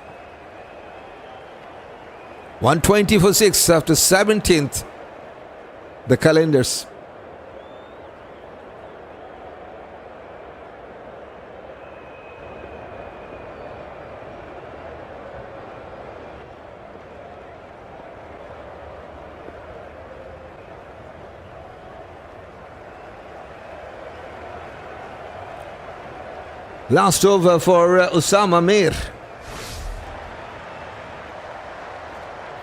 120 for 6 after 17th. The Qalandars. Last over for Usama Mir.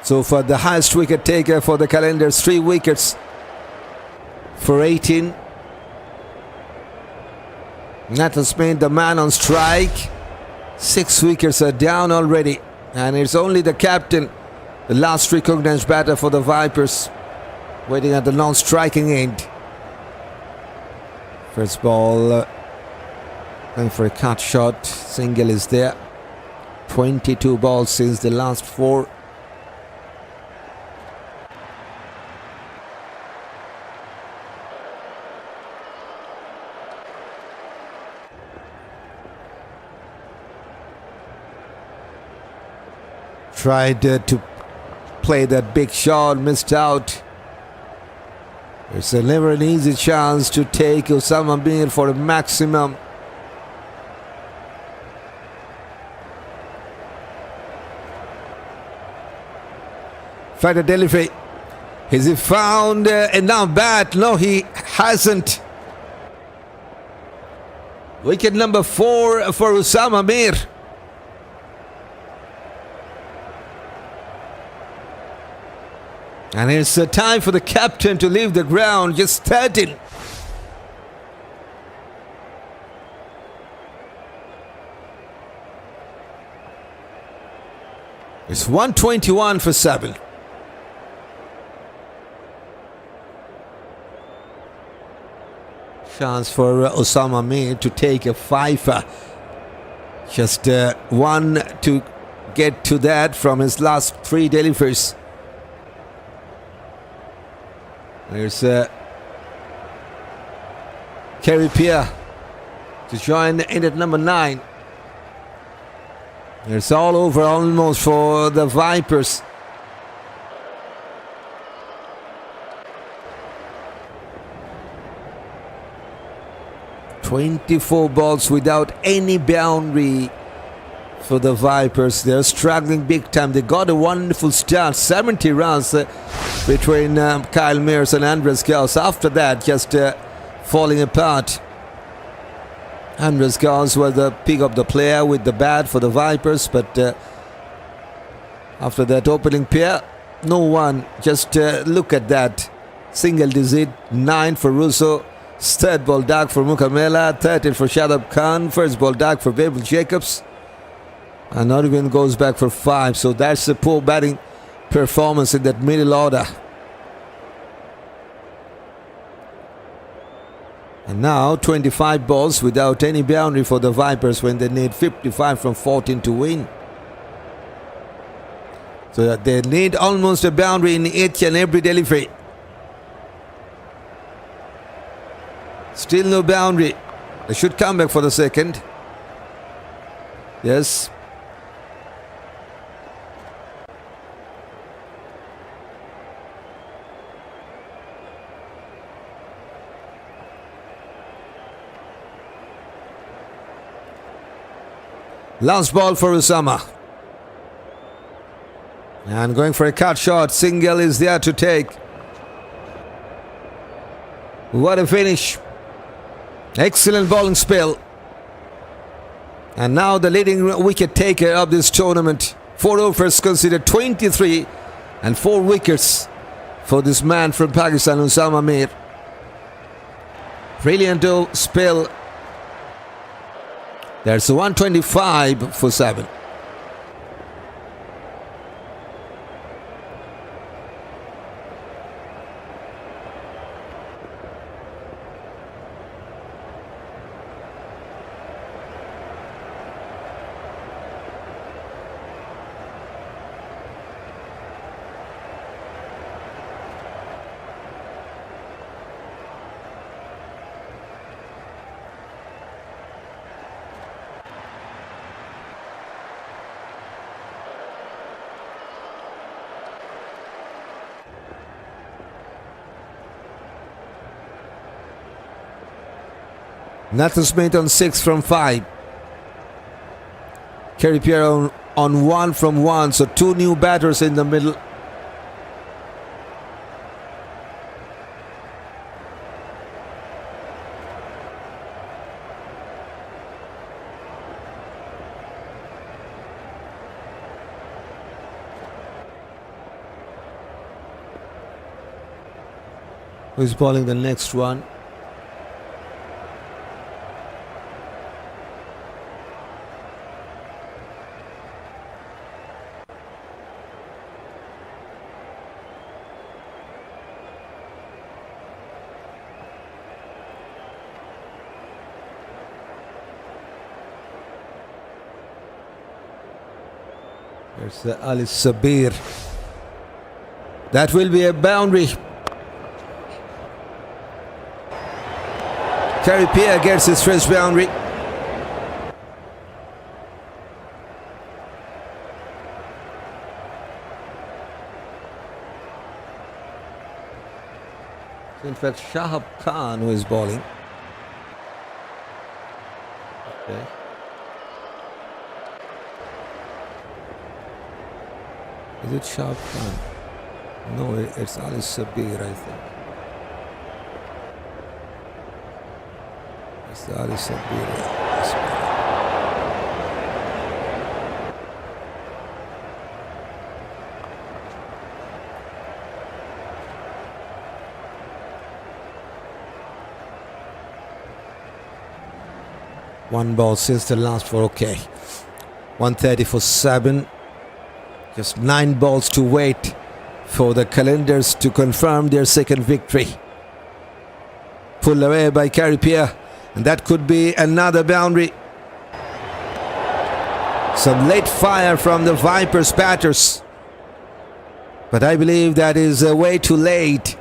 So for the highest wicket taker for the Qalandars, 3 wickets for 18. Nathan Smith, the man on strike. 6 wickets are down already. And it's only the captain, the last recognized batter for the Vipers, waiting at the non-striking end. First ball, going for a cut shot. Single is there. 22 balls since the last 4. Tried to play that big shot, missed out. It's never an easy chance to take Usama Mir for a maximum. Fighter delivery. Has he found enough bat? No, he hasn't. Wicket number 4 for Usama Mir. And it's time for the captain to leave the ground. Just 13. It's 121 for 7. Chance for Usama Mir to take a 5. Just one to get to that from his last 3 deliveries. There's Khary to join in at number 9. It's all over almost for the Vipers. "24 balls without any boundary for the Vipers. They're struggling big time. They got a wonderful start, 70 runs between Kyle Mears and Andries Gous. After that, just falling apart. Andries Gous was the pick up the player with the bat for the Vipers, but after that opening pair, no one. Just look at that. Single digit, 9 for Rossouw. Third ball dark for Mukkamalla, 13 for Shadab Khan, first ball dark for Bevon Jacobs, and Aravind goes back for 5. So that's a poor batting performance in that middle order. And now 25 balls without any boundary for the Vipers when they need 55 from 14 to win. So they need almost a boundary in each and every delivery. Still no boundary. They should come back for the second. Yes. Last ball for Usama. And going for a cut shot. Single is there to take. What a finish. Excellent bowling spell. And now the leading wicket taker of this tournament. 4 overs considered 23 and 4 wickets for this man from Pakistan, Usama Mir. Brilliant spell. There's 125 for 7. Nathan Smith on 6 from 5. Khary on 1 from 1. So 2 new batters in the middle. Who's bowling the next one? There's Ali Shabbir. That will be a boundary. Khary gets his first boundary. In fact, Shahab Khan who is bowling. Okay. Is it Shahab Khan? No, it's Ali Shabbir, I think. It's Ali Shabbir. One ball since the last four. Okay. 130 for 7. Just 9 balls to wait for the Qalandars to confirm their second victory. Pulled away by Khary, and that could be another boundary. Some late fire from the Vipers batters, but I believe that is way too late.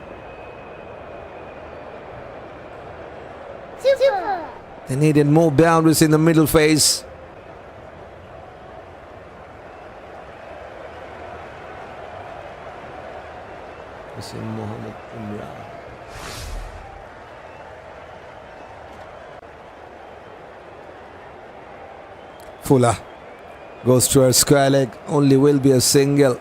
Super. They needed more boundaries in the middle phase. Imran. Fuller goes to her square leg, only will be a single.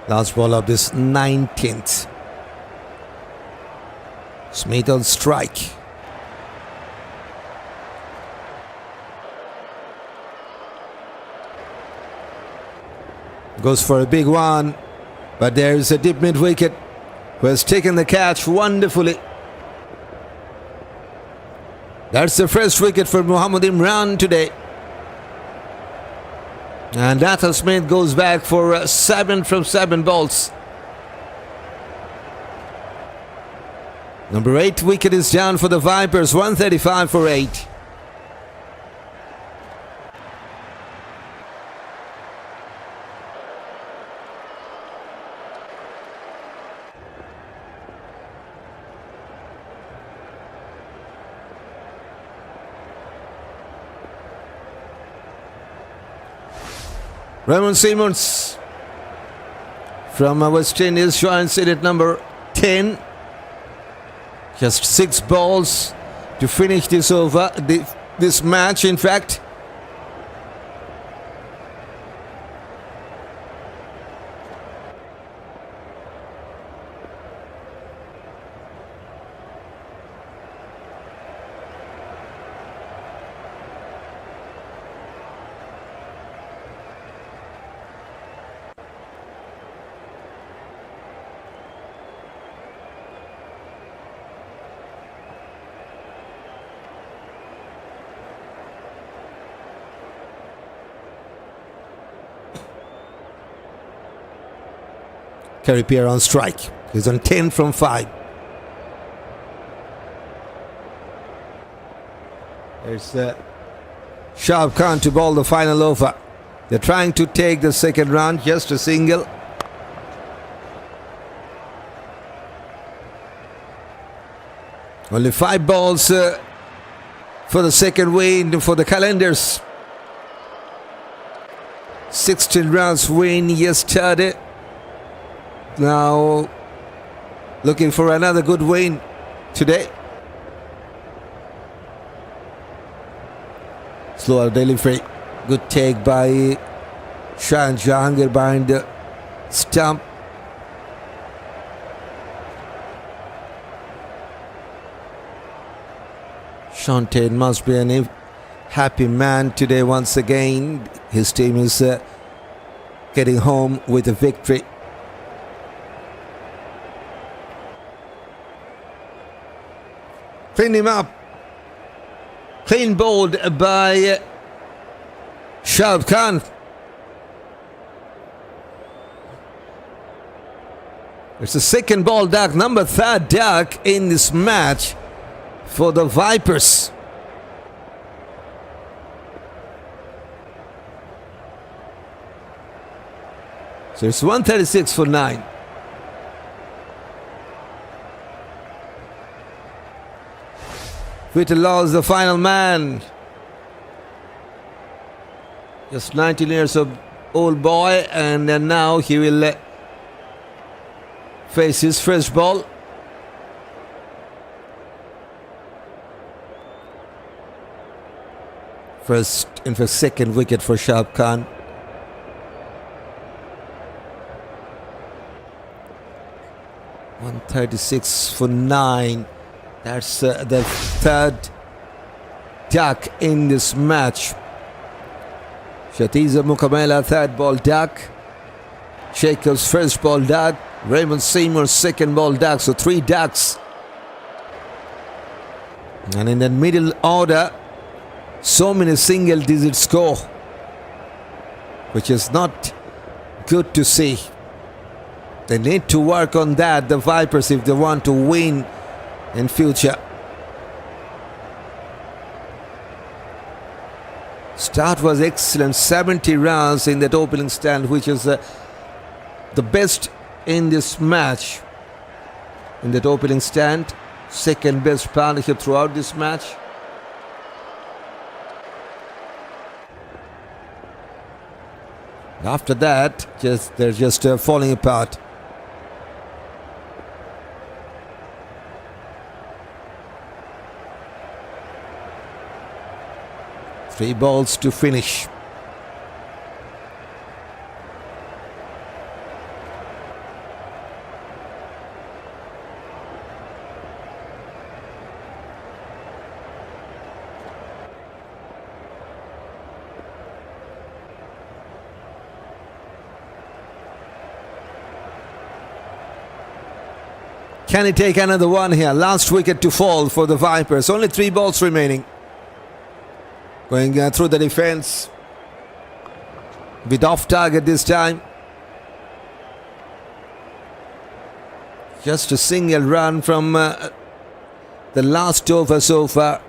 Last ball of this 19th. Smith on strike. Goes for a big one, but there's a deep mid wicket who has taken the catch wonderfully. That's the first wicket for Mohammad Imran today. And Nathan Smith goes back for 7 from 7 balls. Number 8 wicket is down for the Vipers, 135 for 8. Raymond Simmons from West Indies joins in at number 10. Just 6 balls to finish this over, this match in fact. Khary on strike. He's on 10 from 5. There's Shahab Khan to bowl the final over. They're trying to take the second round, just a single. Only 5 balls for the second win for the Qalandars. 16 runs win yesterday. Now looking for another good win today. Slower delivery. Good take by Shayan. Jahangir behind the stump. Shantae must be an happy man today once again. His team is getting home with a victory. Clean him up. Clean bowled by Shahab Khan. It's the second ball duck, number 3rd duck in this match for the Vipers. So it's 136 for 9. Vriitya is the final man. Just 19 years of old boy, and then now he will face his first ball. First, in fact, second wicket for Shahab Khan. $136 for 9. That's the third duck in this match. Shateja Mukkamalla, third ball duck. Sheikh's first ball duck. Raymond Seymour's second ball duck. So 3 ducks. And in the middle order, so many single digit score, which is not good to see. They need to work on that, the Vipers, if they want to win in future. Start was excellent, 70 runs in that opening stand, which is the best in this match. In that opening stand, second best partnership throughout this match. After that, they're just falling apart. Three balls to finish. Can he take another one here? Last wicket to fall for the Vipers. Only 3 balls remaining. Going through the defense. Bit off target this time. Just a single run from the last over so far.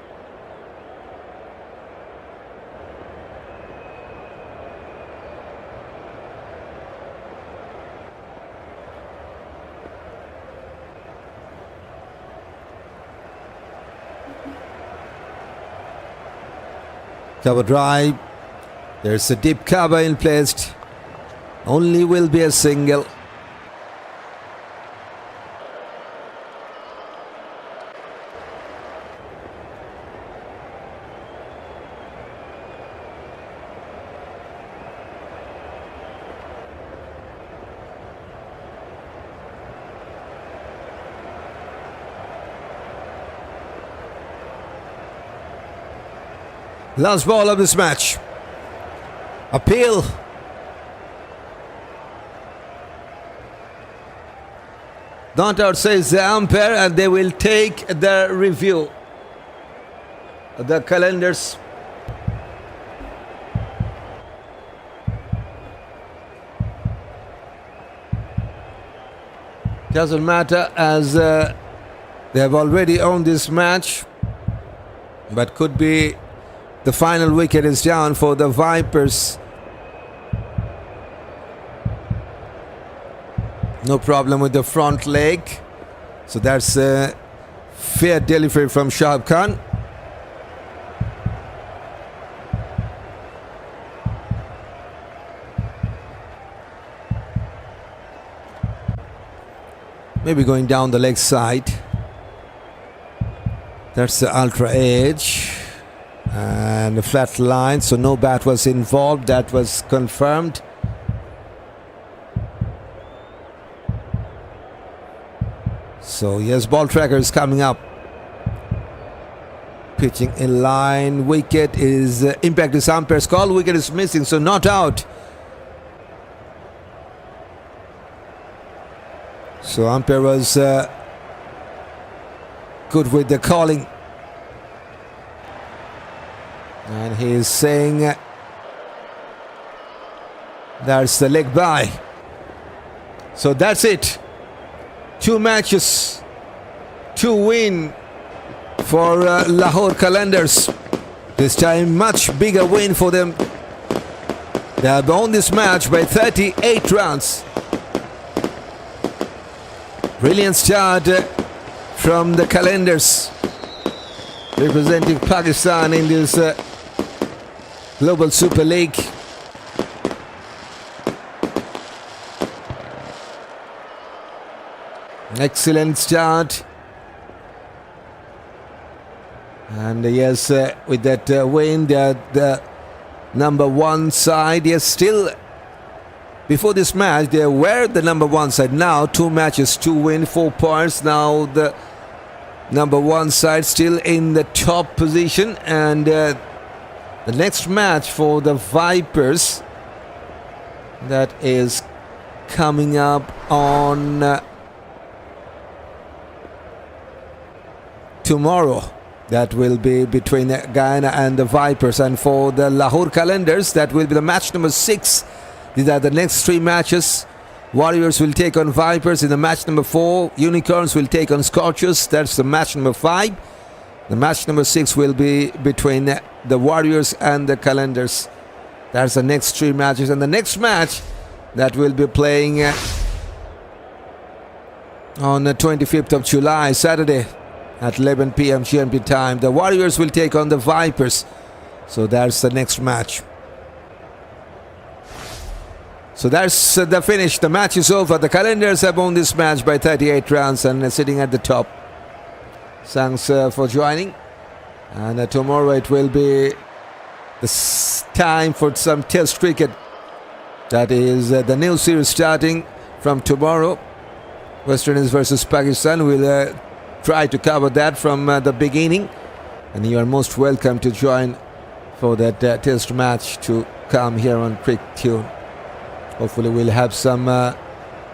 Cover drive. There's a deep cover in place. Only will be a single. Last ball of this match. Appeal. Not out, says the umpire, and they will take the review. The Qalandars. Doesn't matter, as they have already owned this match, but could be the final wicket is down for the Vipers. No problem with the front leg. So that's a fair delivery from Shahab Khan. Maybe going down the leg side. That's the ultra edge. And a flat line, so no bat was involved. That was confirmed. So yes, ball tracker is coming up. Pitching in line. Wicket is impact is umpire's call. Wicket is missing, so not out. So umpire was good with the calling. And he is saying that's the leg by. So that's it. 2 matches, 2 win for Lahore Qalandars. This time much bigger win for them They have won this match by 38 runs. Brilliant start from the Qalandars, representing Pakistan in this Global Super League. Excellent start. And yes, with that win, the number one side, yes, still before this match they were the number one side. Now 2 matches, 2 wins, 4 points. Now the number one side still in the top position. And the next match for the Vipers, that is coming up on tomorrow. That will be between Guyana and the Vipers. And for the Lahore Qalandars, that will be the match number 6. These are the next 3 matches. Warriors will take on Vipers in the match number 4. Unicorns will take on Scorchers. That's the match number 5. The match number 6 will be between the Warriors and the Qalandars. That's the next 3 matches. And the next match that will be playing on the 25th of July, Saturday, at 11 p.m. GMT time. The Warriors will take on the Vipers. So that's the next match. So that's the finish. The match is over. The Qalandars have won this match by 38 runs and sitting at the top. Thanks for joining. And tomorrow it will be the time for some test cricket. That is the new series starting from tomorrow. West Indies versus Pakistan. We'll try to cover that from the beginning, and you are most welcome to join for that test match to come here on Cricket Tune. Hopefully we'll have some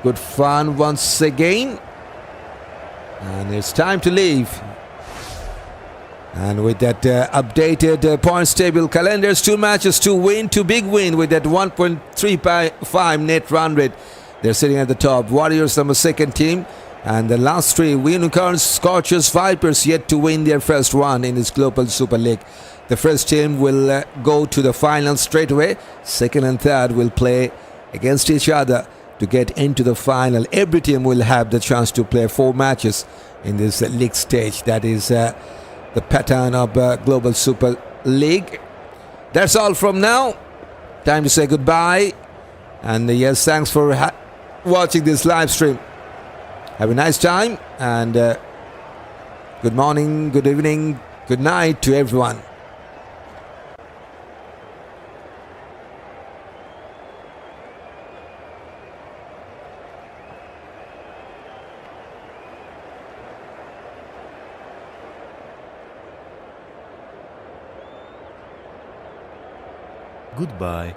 good fun once again, and it's time to leave. And with that updated points table, Qalandars 2 matches, 2 win, 2 big win with that 1.35 net run rate. They're sitting at the top. Warriors number 2nd team. And the last 3, Unicorns, Scorchers, Vipers, yet to win their first one in this Global Super League. The first team will go to the final straight away. 2nd and 3rd will play against each other to get into the final. Every team will have the chance to play 4 matches in this league stage. That is the pattern of Global Super League. That's all from now. Time to say goodbye. And yes, thanks for watching this live stream. Have a nice time, and good morning, good evening, good night to everyone. Goodbye.